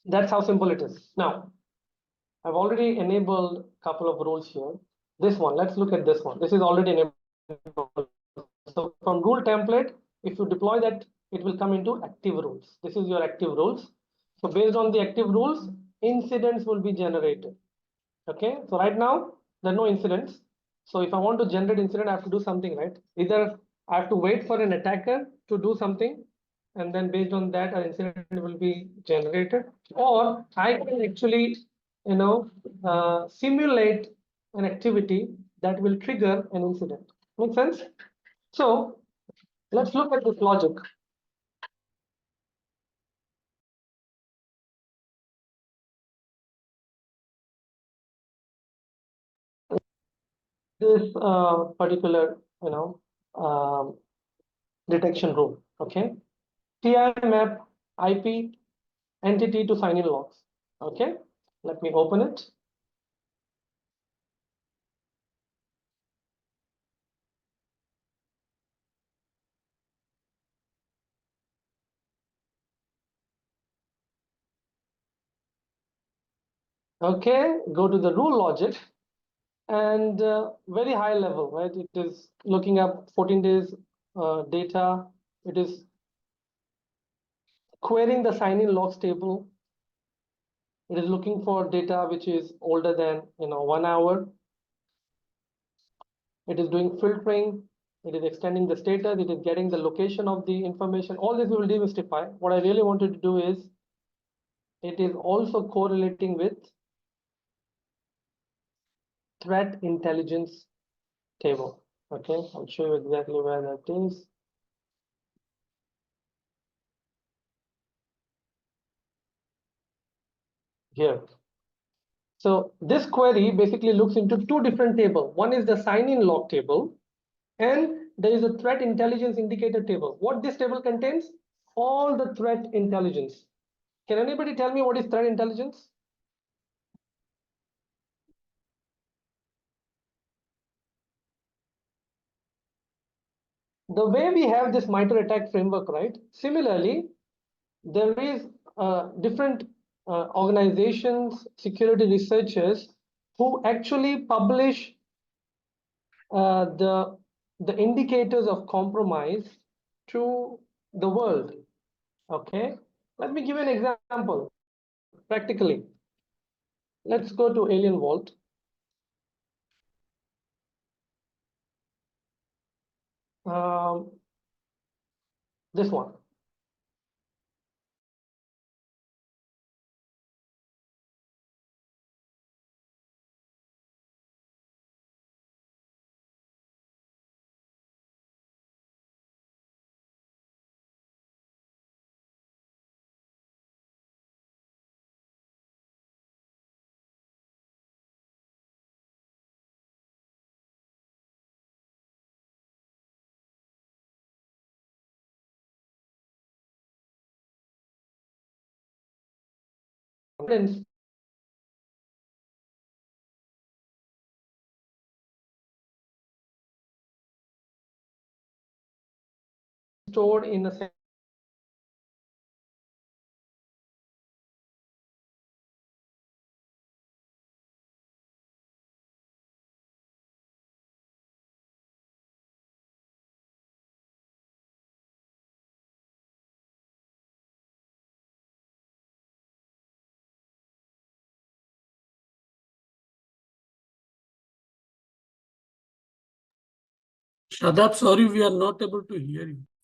that's how simple it is. Now, I've already enabled a couple of rules here. This one, let's look at this one. This is already enabled. So from rule template, if you deploy that, it will come into active rules. This is your active rules. So based on the active rules, incidents will be generated. Okay, so right now there are no incidents. So if I want to generate incident, I have to do something, right? Either I have to wait for an attacker to do something, and then based on that, an incident will be generated, or I can actually, simulate an activity that will trigger an incident. Make sense? So let's look at this logic. This particular, detection rule. Okay, TI map IP entity to sign in logs. Okay, let me open it. Okay, go to the rule logic, and very high level, right? It is looking up 14 days data. It is querying the sign in logs table. It is looking for data which is older than 1 hour. It is doing filtering. It is extending the status. It is getting the location of the information. All this we will demystify. What I really wanted to do is, it is also correlating with threat intelligence table. Okay, I'll show you exactly where that is. Here. So this query basically looks into 2 different tables. One is the sign-in log table, and there is a threat intelligence indicator table. What this table contains? All the threat intelligence. Can anybody tell me what is threat intelligence? The way we have this Mitre attack framework, right? Similarly, there is different organizations, security researchers who actually publish the indicators of compromise to the world. Okay, let me give you an example practically. Let's go to Alien Vault. This one. stored in a Shadab, sorry, we are not able to hear you.